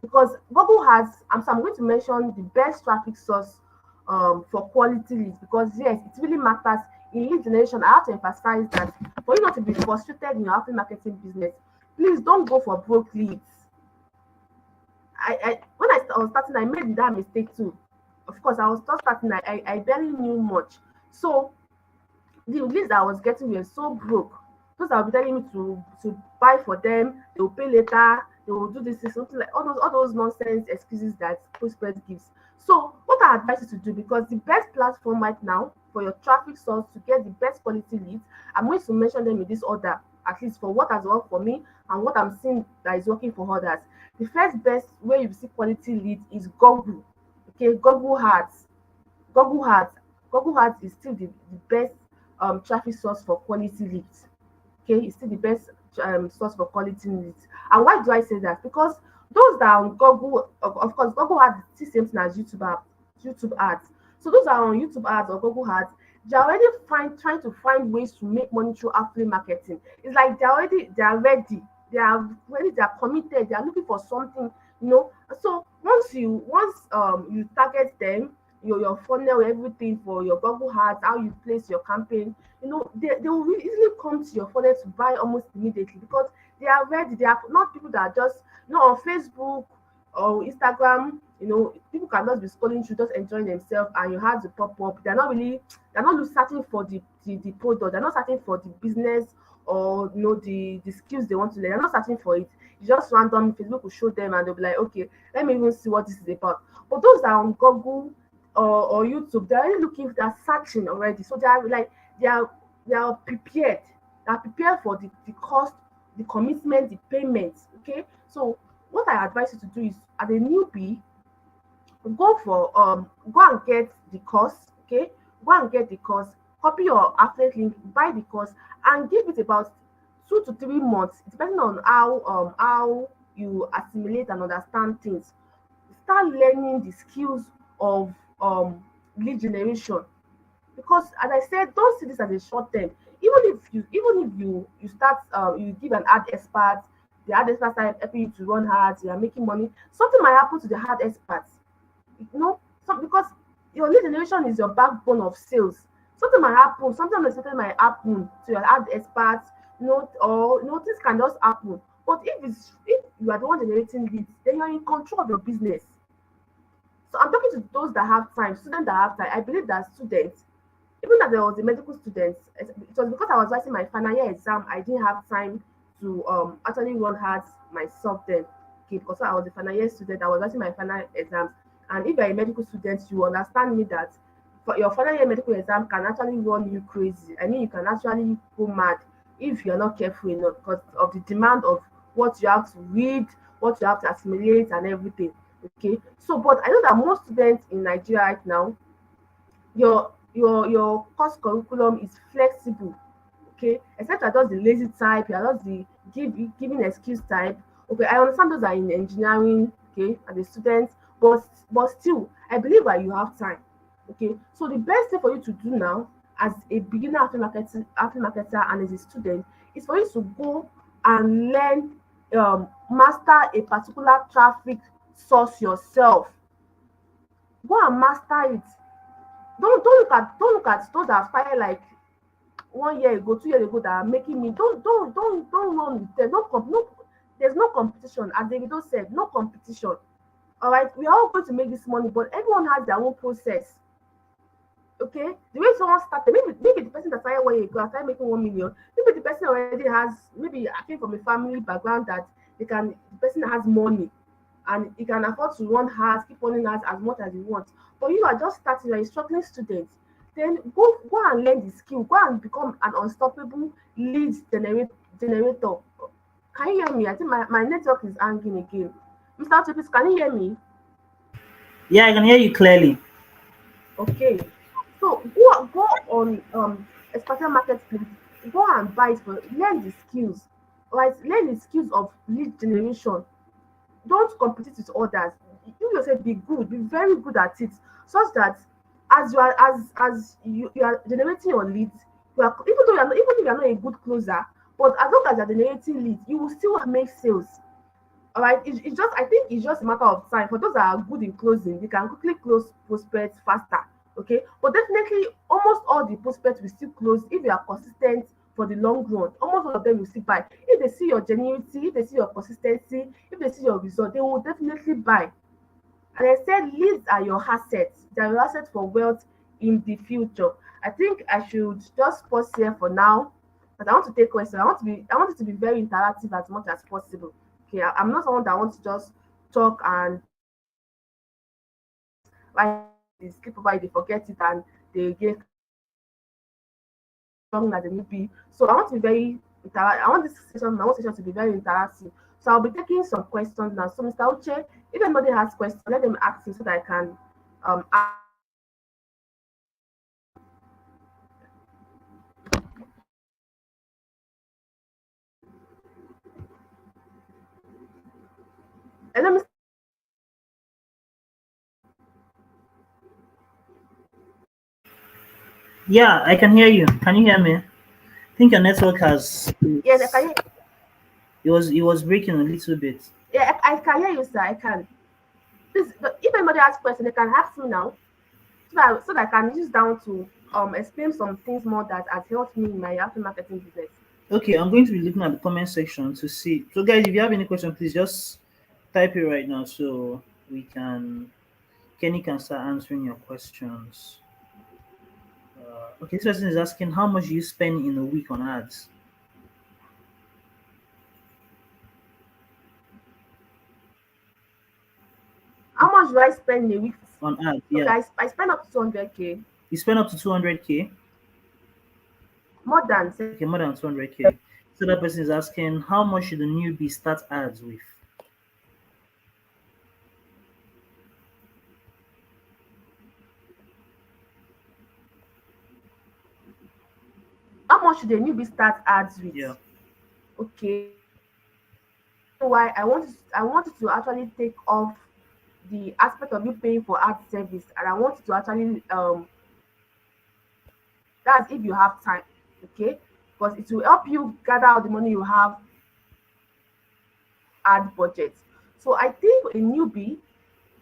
because Google has, I'm going to mention the best traffic source for quality leads, because yes, it really matters in lead generation. I have to emphasize that for you not to be frustrated in your affiliate marketing business, please don't go for broke leads. When was starting, I made that mistake too. Of course, I was just starting, I barely knew much. So the leads that I was getting were so broke. Those that will be telling me to buy for them, they will pay later, they will do this, something like all those nonsense excuses that Postpress gives. So what I advise you to do, because the best platform right now for your traffic source to get the best quality leads, I'm going to mention them in this order, at least for what has worked for me and what I'm seeing that is working for others. The first best way you see quality leads is Google. Okay, Google Ads. Google Ads. Google Ads is still the best traffic source for quality leads. Okay, it's still the best source for quality leads. And why do I say that? Because those that are on Google, of course, Google Ads is the same thing as YouTube ads. So those that are on YouTube ads or Google ads, they're already trying to find ways to make money through affiliate marketing. It's like they are committed, they are looking for something, you know. So once you target them, your funnel, everything for your Google ads, how you place your campaign, they will really easily come to your funnel to buy almost immediately, because they are ready. They are not people that are just, on Facebook or Instagram, people can just be scrolling through, just enjoying themselves, and you have to pop up. They're not searching for the product, they're not searching for the business, or the skills they want to learn. They're not searching for it. It's just random. Facebook will show them and they'll be like, okay, let me even see what this is about. But those that are on Google or YouTube, they're already they're searching already. So they are they are prepared. They are prepared for the cost, the commitment, the payment. Okay. So what I advise you to do is, as a newbie, go and get the course. Okay, go and get the course, copy your affiliate link, buy the course, and give it about 2 to 3 months, depending on how you assimilate and understand things. Start learning the skills of lead generation, because as I said, don't see this as a short term. Even if you start, you give an ad expert, the ad expert start helping you to run ads, you are making money, something might happen to the ad experts. Because your lead generation is your backbone of sales. Something might happen, something unexpected might happen to your ad experts, or things can just happen. But if you are the one generating leads, then you are in control of your business. So I'm talking to those that have time, students that have time. I believe that students, even that there was a medical student, it was because I was writing my final year exam, I didn't have time to actually run hard myself then. Okay, because I was a final year student, I was writing my final exams. And if you're a medical student, you understand me that for your final year medical exam can actually run you crazy. I mean, you can actually go mad if you're not careful enough, because of the demand of what you have to read, what you have to assimilate, and everything. Okay, so but I know that most students in Nigeria right now, your course curriculum is flexible. Okay, except you're just the lazy type, you're just the giving excuse type. Okay, I understand those are in engineering, okay, and the students, but still, I believe that you have time. Okay, so the best thing for you to do now, as a beginner after marketer and as a student, is for you to go and learn, master a particular traffic source yourself. Go and master it. Don't look at those that started like 1 year ago, 2 years ago, that are making me. Don't run with them. No, there's no competition. As Davido said, no competition. All right, we are all going to make this money, but everyone has their own process. Okay, the way someone started, maybe the person that started 1 year ago started making 1 million. Maybe the person already has, maybe I came from a family background that the person has money and he can afford to run hard, keep running hard as much as he wants. But you are just starting, you're a struggling student. Then go and learn the skill. Go and become an unstoppable lead generator. Can you hear me? I think my network is hanging again. Mr. Otipis, can you hear me? Yeah, I can hear you clearly. Okay. So go on a special marketplace, go and buy it, for learn the skills. Right? Learn the skills of lead generation. Don't compete with others. You yourself be good, be very good at it, such that as you are generating your leads, even if you are not a good closer, But as long as you're generating leads, you will still make sales. All right, it's just, I think it's just a matter of time. For those that are good in closing, they can quickly close prospects faster. Okay, but definitely almost all the prospects will still close if you are consistent for the long run. Almost all of them will still buy if they see your genuinity, if they see your consistency, if they see your result, they will definitely buy. And I said leads are your assets. They are your assets for wealth in the future. I think I should just pause here for now. But I want to take questions. I want it to be very interactive as much as possible. Okay, I'm not someone that wants to just talk and like this skip over it, they forget it and they get something that they need be. So I want to be very I want this session, I want session to be very interactive. So I'll be taking some questions now. So Mr. Uche, if anybody has questions, let them ask you so that I can ask. And let me Yeah, I can hear you. Can you hear me? I think your network has. yes, I can hear, It was breaking a little bit. yeah, I can hear you, sir. I can. Please, if anybody has questions, they can ask me now so that I can use down to explain some things more that has helped me in my after marketing business. Okay, I'm going to be looking at the comment section to see. So, guys, if you have any question, please just type it right now so we can. Kenny can start answering your questions. Okay, this person is asking how much do you spend in a week on ads? How much do I spend in a week? On ads, Okay, yeah. I spend up to 200K, You spend up to 200K. more than Okay, more than 200K. So that person is asking how much should a newbie start ads with? how much should a newbie start ads with? Yeah. Okay, why I wanted to actually take off the aspect of you paying for ad service, and I want to actually that's if you have time, okay, because it will help you gather all the money you have ad budget. So I think a newbie,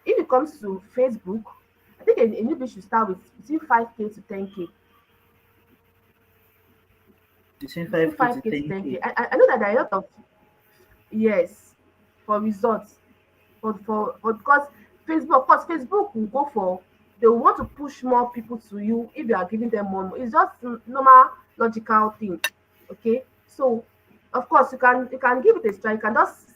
if it comes to Facebook, I think a newbie should start with between 5K to 10K. Between Between 5K to 5K to 10K. 10K. I know that there are a lot of yes for results. For because Facebook, of course, Facebook will go for, they will want to push more people to you if you are giving them more. It's just normal logical thing. Okay. So of course you can give it a try. You can just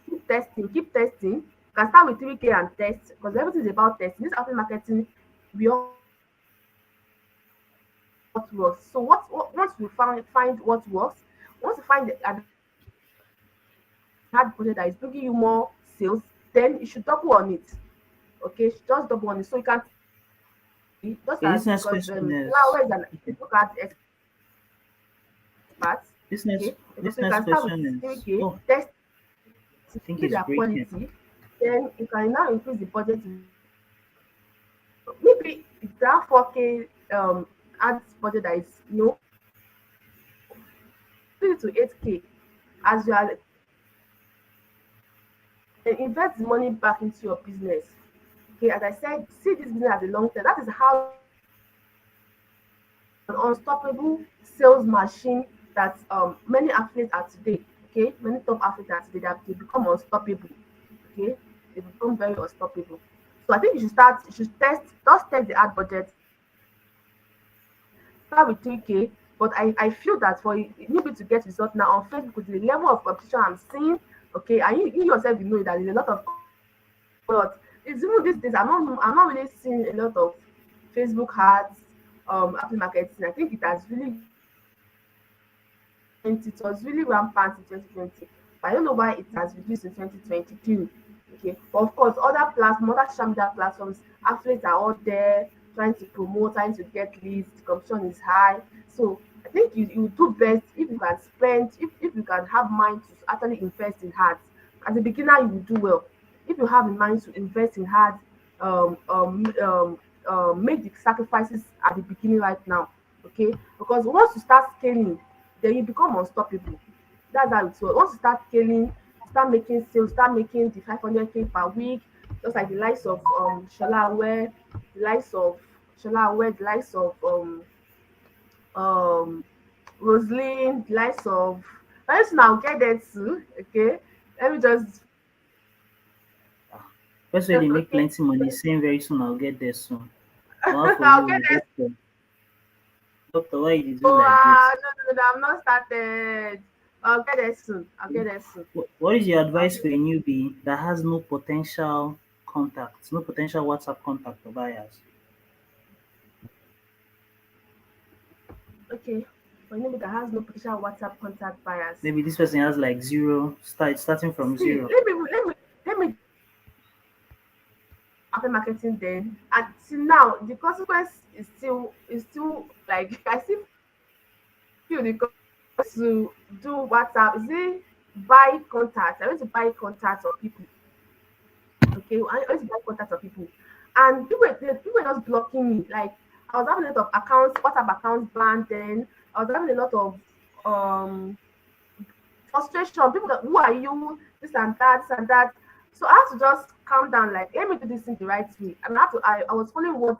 keep testing. You can start with 3K and test because everything is about testing. This after marketing, we all what works. So once we find what works, once you find the ad project that is bringing you more sales, then you should double on it. Okay, just double on it. So you can just Okay, as this next because question now is is an Facebook ad expert. this next Okay, this so you next can start with question is 3K, oh, test I think see it's their breaking. quality, then you can now increase the budget to maybe if that 4K ad budget that is increase it to 8K as you are then invest the money back into your business. Okay, as I said, see this business as a long term. That is how an unstoppable sales machine that many athletes are today. Okay, many top athletes are today that they become unstoppable. Okay, they become very unstoppable. So I think you should just test the ad budget, start with 3K. But I feel that for you need to get results now on Facebook with the level of competition I'm seeing, okay, and you yourself you know that there's a lot of but it's even these days I'm not really seeing a lot of Facebook ads after marketing. I think it has really it was really rampant in 2020. But I don't know why it has reduced in 2022. Okay. But of course, other social media platforms, athletes are out there trying to promote, trying to get leads, the competition is high. So I think you do best if you can if you can have mind to actually invest in ads. As a beginner, you will do well. If you have in mind to invest in ads, um, um, um, make the sacrifices at the beginning right now. Okay, because once you start scaling, then you become unstoppable. That's how it works. Once you start scaling, start making sales, start making the 500K per week, just like the likes of Shola Aware, the likes of Shola Aware, the likes of um Roseline, the likes of very soon I'll get there too. Okay. Let me just First way they make okay. plenty money, saying very soon I'll get there soon. Well, for I'll get you, there. doctor. Doctor, why you do Oh, like this? no, I'm not started. I'll get there soon. I'll get there soon. What is your I'll advice get for a newbie that has no potential contacts, no potential WhatsApp contact or buyers? okay. For anybody that has no potential WhatsApp contact buyers, Maybe this person has like zero, starting from see, zero. let me after marketing then and till now the consequence is still like I still feel the consequence to do WhatsApp. Is it buy contacts? I want to buy contacts of people. Okay, I want to buy contacts of people, and people were just blocking me. Like I was having a lot of accounts, WhatsApp accounts banned. Then I was having a lot of um frustration. People that who are you? This and that, this and that. So I had to just calm down, like let me do this in the right way. And I was following what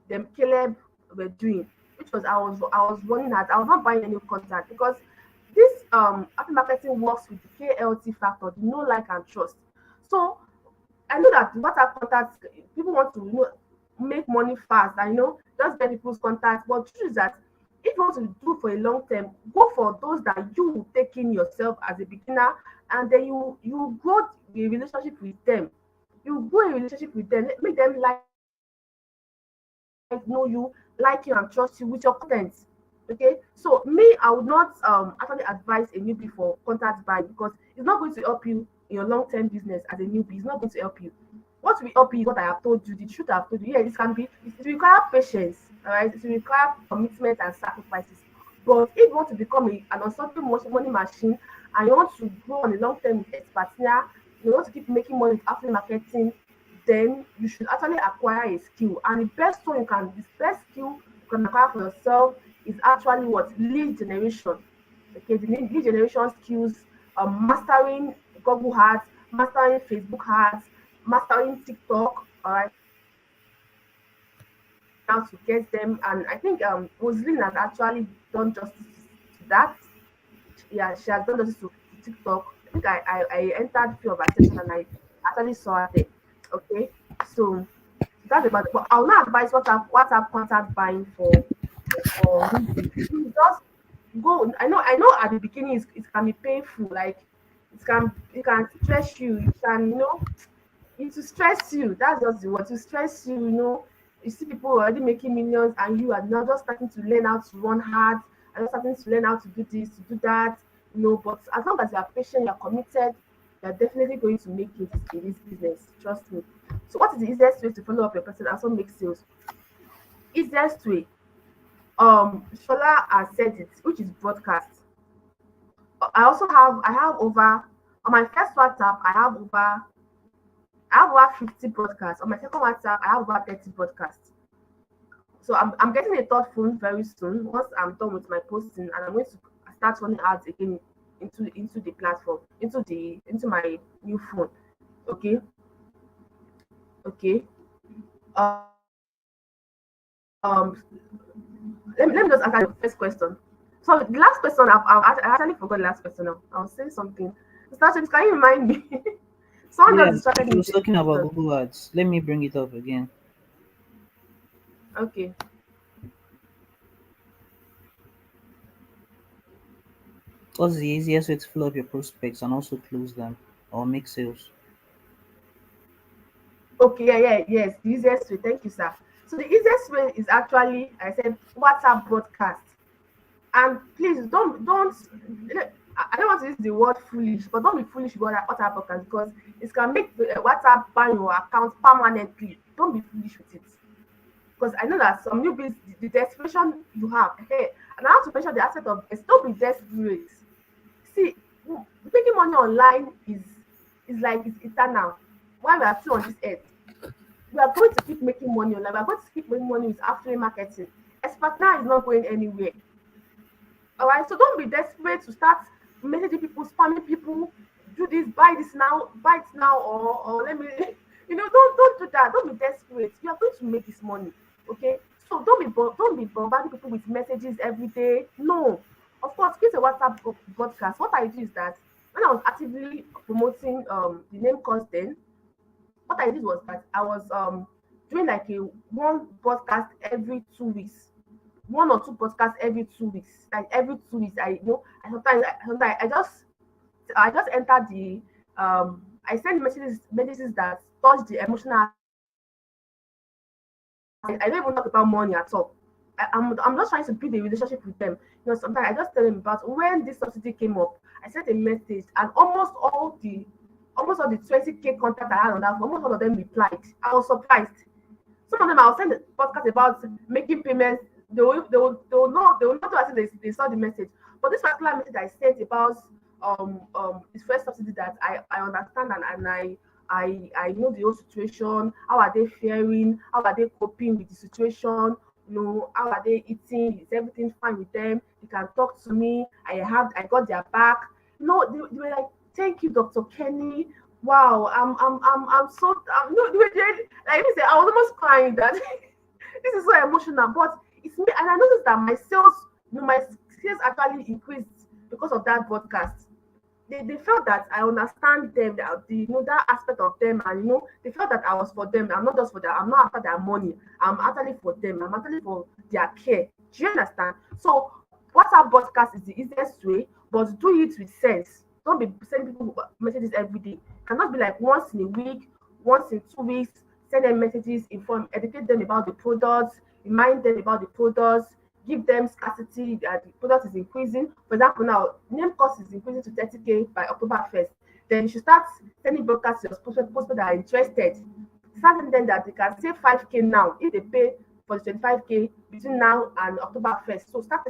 them Caleb were doing, which was I was running at I was not buying any contact because this after marketing works with the KLT factor, the know like and trust. So I know that WhatsApp contacts people want to make money fast and just get people's contacts. But the truth is that if you want to do for a long term, go for those that you will take in yourself as a beginner, and then you grow a relationship with them. You grow a relationship with them, make them know you, like you, and trust you with your content. Okay, so me, I would not actually advise a newbie for contact buying because it's not going to help you in your long term business as a newbie. It's not going to help you. What will help you is what I have told you, the truth I have told you. Yeah, this can be it will require patience, all right, it will require commitment and sacrifices. But if you want to become an unstoppable money machine and you want to grow on a long term with expertise, you want to keep making money with affiliate marketing, then you should actually acquire a skill. And the best skill you can acquire for yourself is actually what lead generation. Okay, the lead generation skills, mastering Google Ads, mastering Facebook Ads, mastering TikTok. All right, how to get them. And I think Roslyn has actually done justice to that. Yeah, she has done justice to TikTok. I think I entered few of her session and I actually saw her there. Okay, so that's about it. But I will not advise WhatsApp contact buying for newbies. You just go. I know at the beginning it can be painful. Like it can stress you. You can it will stress you. That's just the word. To stress you. You see people already making millions, and you are now just starting to learn how to run hard, and just starting to learn how to do this, to do that. But as long as you are patient, you are committed, you are definitely going to make it in this business. Trust me. So, what is the easiest way to follow up your person and also make sales? Easiest way. Shola has said it, which is broadcast. I have over on my first WhatsApp, I have over 50 broadcasts. On my second WhatsApp, I have over 30 broadcasts. So I'm getting a third phone very soon. Once I'm done with my posting, and I'm going to start running ads again into the platform, into my new phone. Okay, okay. Um, let me just answer the first question. So the last question, I actually forgot the last question now. I was saying something. Started, can you remind me? Someone Yeah, just distracted he me was with the talking about question. Google Ads. Let me bring it up again. Okay. What's the easiest way to follow up your prospects and also close them or make sales? Okay, yes, the easiest way. Thank you, sir. So the easiest way is actually, I said, WhatsApp broadcast. And please don't. I don't want to use the word foolish, but don't be foolish about WhatsApp broadcast because it can make WhatsApp ban your account permanently. Don't be foolish with it because I know that some newbies, the desperation you have, hey, and I have to mention the aspect of this. Don't be desperate. See, making money online is like it's eternal. While we are still on this earth, we are going to keep making money online. We are going to keep making money with affiliate marketing. Expertise is not going anywhere. All right, so don't be desperate to start messaging people, spamming people. Do this, buy it now, or let me, don't do that. Don't be desperate. You are going to make this money, okay? So don't be bombarding people with messages every day. No, of course, create a WhatsApp broadcast. What I do is that when I was actively promoting the name course, then what I did was that I was doing like a one broadcast every 2 weeks, 1 or 2 podcasts every 2 weeks. Like every 2 weeks, sometimes I just enter the I send messages that touch the emotional. I don't even talk about money at all. I'm just trying to build a relationship with them. Sometimes I just tell them about when this subsidy came up. I sent a message, and almost all the 20K contact I had on that, almost all of them replied. I was surprised. Some of them I'll send a podcast about making payments. They will not do as if they saw the message. But this particular message I sent about this first subsidy that I understand, and I know the whole situation. How are they faring? How are they coping with the situation? How are they eating? Is everything fine with them? They can talk to me. I got their back. They were like, thank you, Dr. Kenny. Wow, I'm so no, like you said, I was almost crying that this is so emotional. But it's me, and I noticed that my sales actually increased because of that broadcast. They felt that I understand them, that that aspect of them, and they felt that I was for them. I'm not just for them. I'm not after their money. I'm actually for them. I'm actually for their care. Do you understand? So WhatsApp broadcast is the easiest way, but do it with sense. Don't be sending people messages every day. Cannot be like once in a week, once in 2 weeks. Send them messages, educate them about the products, remind them about the products, give them scarcity that the product is increasing. For example, now name cost is increasing to 30K by October 1st. Then you should start sending broadcasts to your postpaid that are interested. Start telling them that they can save 5K now if they pay for the 25K between now and October 1st. So start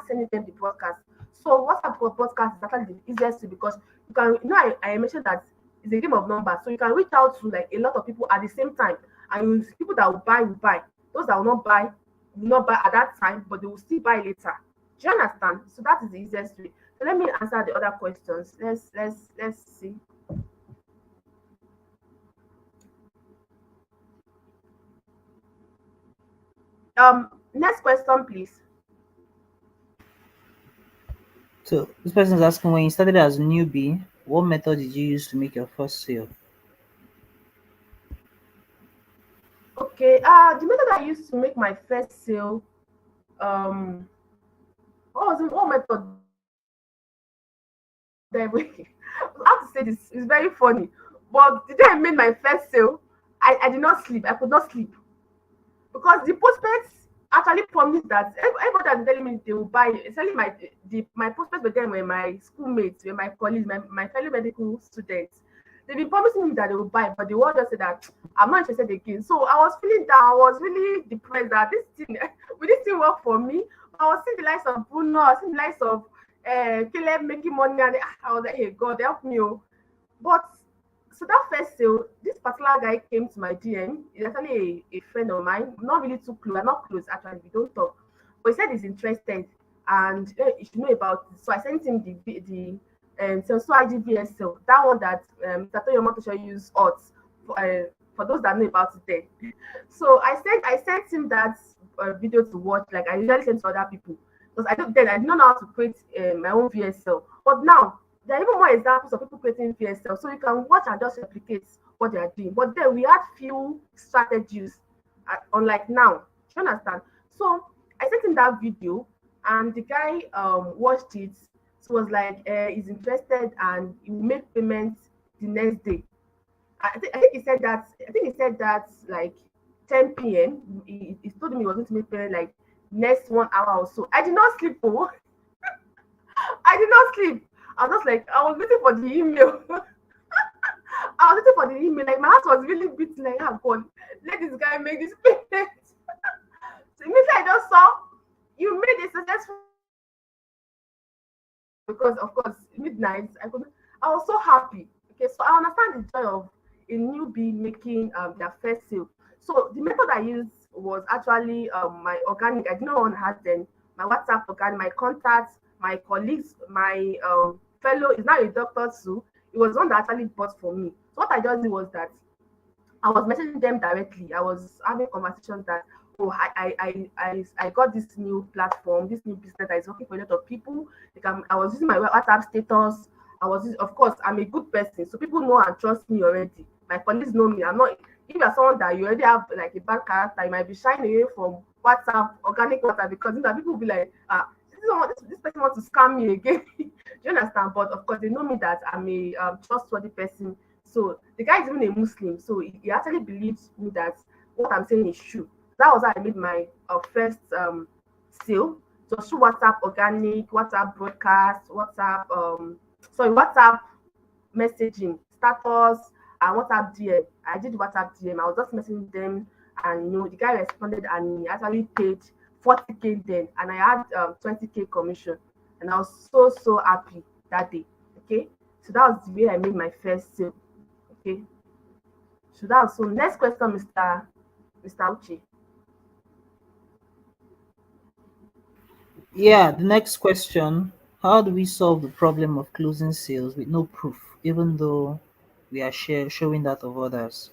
sending them the broadcast. So WhatsApp for podcast is actually the easiest way because you can, I mentioned that it's a game of numbers. So you can reach out to like a lot of people at the same time. And people that will buy. Those that will not buy at that time, but they will still buy later. Do you understand? So that is the easiest way. So let me answer the other questions. Let's see. Next question, please. So this person is asking, when you started as a newbie, what method did you use to make your first sale? Okay. The method I used to make my first sale, um, what method? I have to say this. It's very funny, but the day I made my first sale, I did not sleep. I could not sleep because the prospects actually promised that everybody was telling me they will buy, especially my prospects were my schoolmates, were my colleagues, my fellow medical students. They've been promising me that they will buy, but the world just said that I'm not interested again. So I was feeling down. I was really depressed that this thing will this thing work for me? I was seeing the likes of Bruno, I was seeing the likes of Caleb making money, and I was like, hey God, help me. Oh. But so that first sale, this particular guy came to my DM. He's actually a friend of mine, not really too close. I'm not close actually, we don't talk. But he said he's interested and you should know about it. So I sent him the Senso IGVS sale, that one that Tato Yomotosho use odds for those that know about it then. So I sent him that video to watch, like I usually send to other people. Because I did not know how to create my own VSL. But now there are even more examples of people creating VSL. So you can watch and just replicate what they are doing. But then we had few strategies, unlike now. Do you understand? So I sent him that video, and the guy watched it. So was like, he's interested and he will make payments the next day. I think he said that. I think he said that like 10 p.m. He told me he was going to make payment like next 1 hour or so. I did not sleep. Oh, I did not sleep. I was just like, I was waiting for the email. I was waiting for the email. Like my heart was really beating. Like, oh God, let this guy make this payment. So immediately I just saw you made a successful, because of course midnight I was so happy. Okay, so I understand the joy of a newbie making their first sale. So the method I used was actually my organic. I did not want to have them my WhatsApp organic, my contacts, my colleagues, my fellow is now a doctor too. It was one that actually bought for me. So what I just did was that I was messaging them directly. I was having conversations that, oh, I got this new platform, this new business that is working for a lot of people. I was using my WhatsApp status. Of course, I'm a good person, so people know and trust me already. My colleagues know me. I'm not. If you're someone that you already have like a bad character, you might be shying away from WhatsApp, organic WhatsApp, because people will be like, this person wants to scam me again. Do you understand? But of course, they know me that I'm a trustworthy person. So the guy is even a Muslim, so he actually believes me that what I'm saying is true. That was how I made my first sale. So through WhatsApp organic, WhatsApp broadcast, WhatsApp messaging, status, and WhatsApp DM. I did WhatsApp DM. I was just messaging them, and the guy responded, and he actually paid 40K then, and I had 20K commission, and I was so happy that day. Okay, so that was the way I made my first sale. Okay, so next question, Mr. Uche. Yeah, the next question. How do we solve the problem of closing sales with no proof, even though we are showing that of others?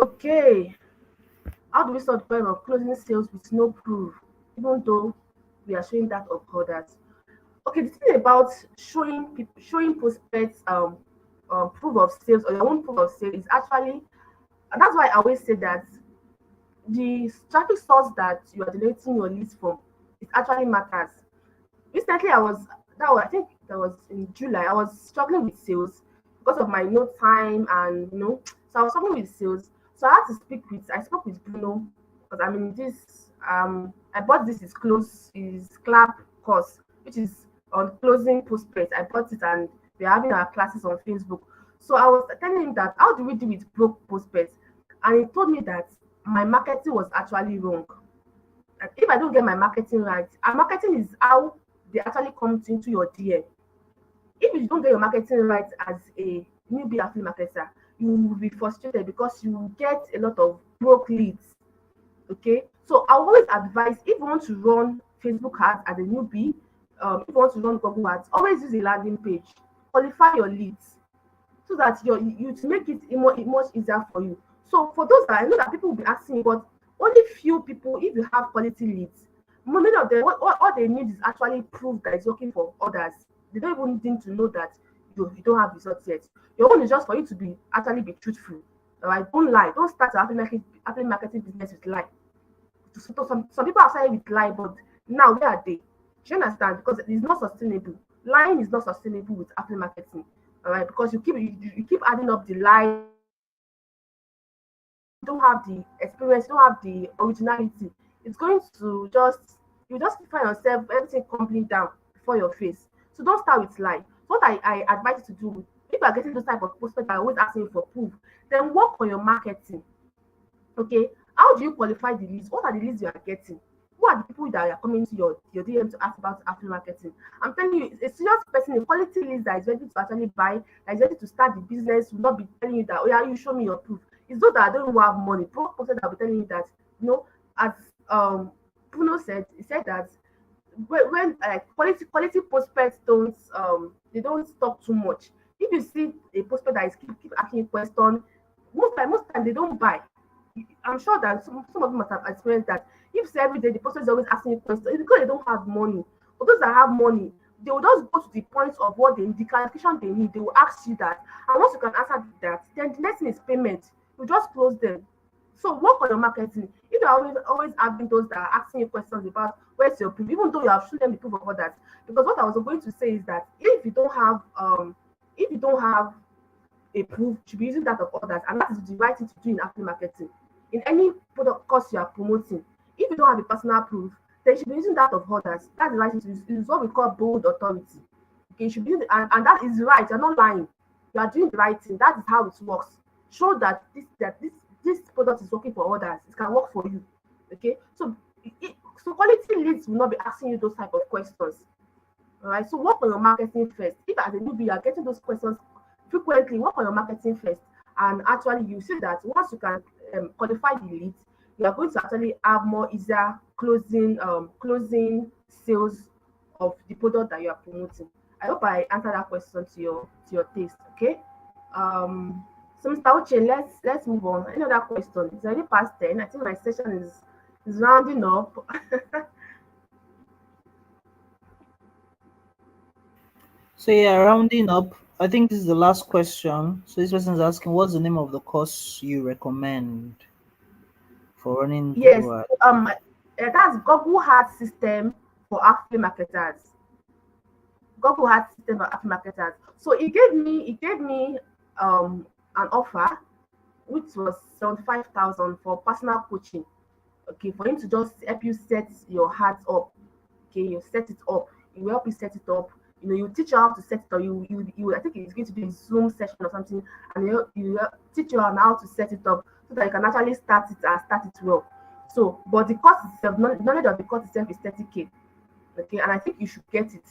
Okay, how do we solve the problem of closing sales with no proof, even though we are showing that of others? Okay, the thing about showing prospects proof of sales or your own proof of sale is actually, and that's why I always say that the traffic source that you are generating your leads from, it actually matters. Recently, I think that was in July. I was struggling with sales because of my no time, and so I was struggling with sales. So I spoke with Bruno, because I mean this I bought this is clap course, which is on closing prospects. I bought it, and we're having our classes on Facebook. So I was telling him that, how do we do with broke prospects? And he told me that my marketing was actually wrong. Like, if I don't get my marketing right, and marketing is how they actually come into your DM. If you don't get your marketing right as a newbie affiliate marketer, you will be frustrated because you will get a lot of broke leads. Okay, so I always advise, if you want to run Facebook ads as a newbie, if you want to run Google ads, always use a landing page. Qualify your leads so that you to make it much easier for you. So for those that I know that people will be asking, but only few people, if you have quality leads, many of them, all they need is actually proof that it's working for others. They don't even need to know that you don't have results yet. Your own is just for you to be actually be truthful. All right, don't lie. Don't start your affiliate marketing business with lie. So some people are started with lie, but now where are they? Do you understand? Because it's not sustainable. Lying is not sustainable with affiliate marketing. All right, because you keep adding up the lie, don't have the experience, don't have the originality. It's going to just you just find yourself everything crumbling down before your face. So don't start with lie. So what I advise you to do, if you are getting those type of prospects that are always asking for proof, then work on your marketing. Okay, how do you qualify the leads? What are the leads you are getting? Who are the people that are coming to your DM to ask about affiliate marketing? I'm telling you, a serious person, a quality lead that is ready to actually buy, that is ready to start the business, will not be telling you that, oh yeah, you show me your proof. It's those that don't even have money. Broke person that will be telling you that, as Bruno said, he said that when quality prospects don't they don't talk too much. If you see a prospect that is keep asking you question, most time they don't buy. I'm sure that some of them must have experienced that. If say every day the person is always asking you questions, it's because they don't have money. For those that have money, they will just go to the point of the clarification they need. They will ask you that, and once you can answer that, then the next thing is payment. You just close them. So work on your marketing. If you're always having those that are asking you questions about where's your proof, even though you have shown them the proof of others, because what I was going to say is that if you don't have a proof, you should be using that of others, and that is the right thing to do in affiliate marketing. In any product course you are promoting, if you don't have a personal proof, then you should be using that of others. That's the right thing to use. It's what we call bold authority. Okay, you should be using, and that is right. You're not lying. You are doing the right thing. That is how it works. Show that this product is working for others. It can work for you. Okay, so so quality leads will not be asking you those type of questions. All right, so work on your marketing first. If as a newbie you are getting those questions frequently, work on your marketing first, and actually you see that once you can qualify the leads, you are going to actually have more easier closing sales of the product that you are promoting. I hope I answered that question to your taste. Okay. Um, so Mr. Uche, let's move on. Any other question? It's already past 10. I think my session is rounding up. So yeah, rounding up, I think this is the last question. So this person is asking, what's the name of the course you recommend for running Yes. Google Ads? That's Google Ads system for affiliate marketers. Google Ads system for affiliate marketers. So it gave me um an offer which was 75,000 for personal coaching. Okay, for him to just help you set your heart up. Okay, you set it up. He will help you set it up. You know, you teach you how to set it up. I think it's going to be a Zoom session or something, and you teach you on how to set it up so that you can actually start it and start it well. So, but the cost itself, knowledge of the cost itself is 30K. Okay, and I think you should get it.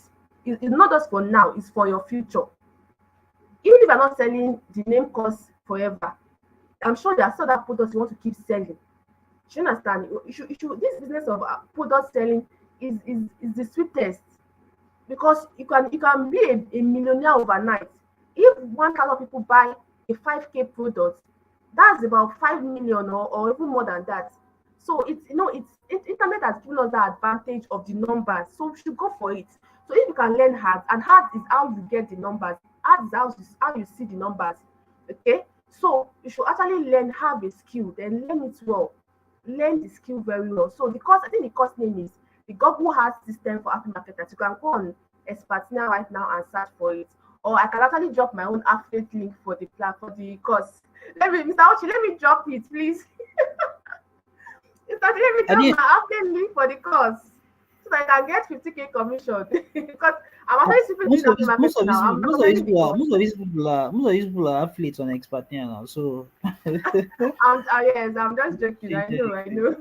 It's not just for now; it's for your future. Even if you're not selling the name course forever, I'm sure there are still other products you want to keep selling. Do you understand? This business of product selling is the sweetest because you can be a millionaire overnight. If 1,000 people buy a 5K product, that's about 5 million or even more than that. So internet has given us that advantage of the numbers. So we should go for it. So if you can learn hard, and hard is how you get the numbers, hard is how you see the numbers. Okay, so you should actually learn, have a skill, then learn it well, learn the skill very well. So I think the course name is the Google Ads System for Affiliate Marketers. You can go on Expertina right now and search for it. Or I can actually drop my own affiliate link for the course. Mr. Ochi, let me drop it, please. Let me I drop mean, my affiliate link for the course so that I can get 50K commission. Because I'm actually simply doing affiliate marketing now. I'm recommending the course. most of these people are affiliates on Expatriate now. So Yes, I'm just joking. I know.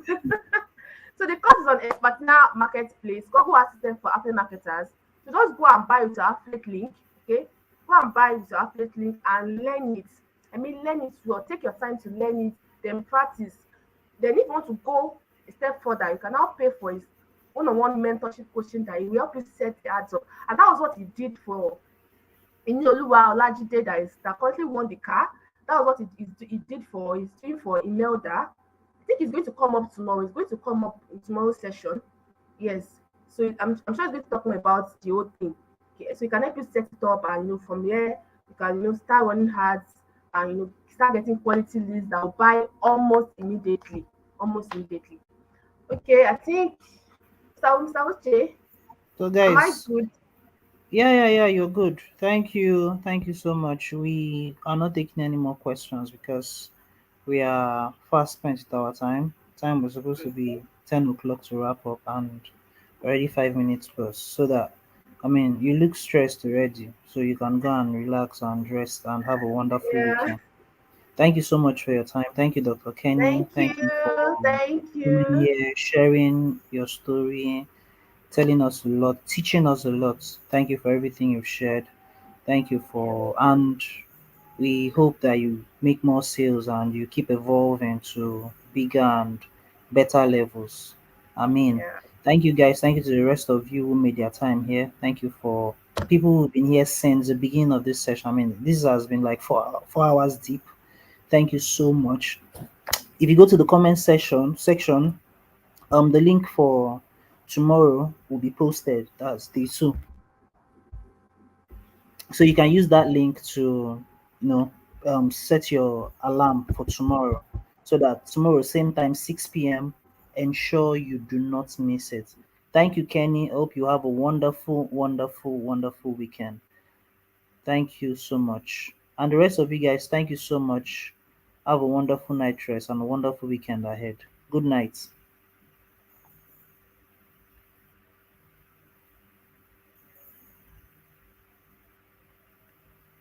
So the course is on Expatina Marketplace, Google Assistant for affiliate marketers. So just go and buy with your affiliate link. Okay, go and buy with your affiliate link and learn it. I mean, learn it well. Take your time to learn it, then practice. Then if you want to go a step further, you can now pay for his one-on-one mentorship coaching that he will help you set the ads up. And that was what he did for Inioluwa Olajide that currently won the car. That was what he did for he's doing for Imelda. I think he's going to come up tomorrow. He's going to come up in tomorrow's session. Yes. So I'm sure he's going to talk more about the whole thing. Okay. So you can help you set it up, and from there you can start running ads, and start getting quality leads that will buy almost immediately. Almost immediately. Okay, I think Mr. Uche, so am I guys, good? yeah, you're good. Thank you so much. We are not taking any more questions because we are fast spent with our time. Time was supposed to be 10 o'clock to wrap up, and already 5 minutes plus. So that, I mean, you look stressed already, so you can go and relax and rest and have a wonderful Yeah. weekend. Thank you so much for your time. Thank you, Dr. Kenny. Thank Thank you for you. Thank coming you. here, sharing your story, telling us a lot, teaching us a lot. Thank you for everything you've shared. Thank you for, and we hope that you make more sales and you keep evolving to bigger and better levels. I mean, Yeah. thank you guys. Thank you to the rest of you who made their time here. Thank you for people who've been here since the beginning of this session. I mean, this has been like 4 hours deep. Thank you so much. If you go to the comment section, the link for tomorrow will be posted. That's day 2. So you can use that link to set your alarm for tomorrow, so that tomorrow same time 6 p.m. ensure you do not miss it. Thank you, Kenny. I hope you have a wonderful weekend. Thank you so much, and the rest of you guys, thank you so much. Have a wonderful night rest and a wonderful weekend ahead. Good night.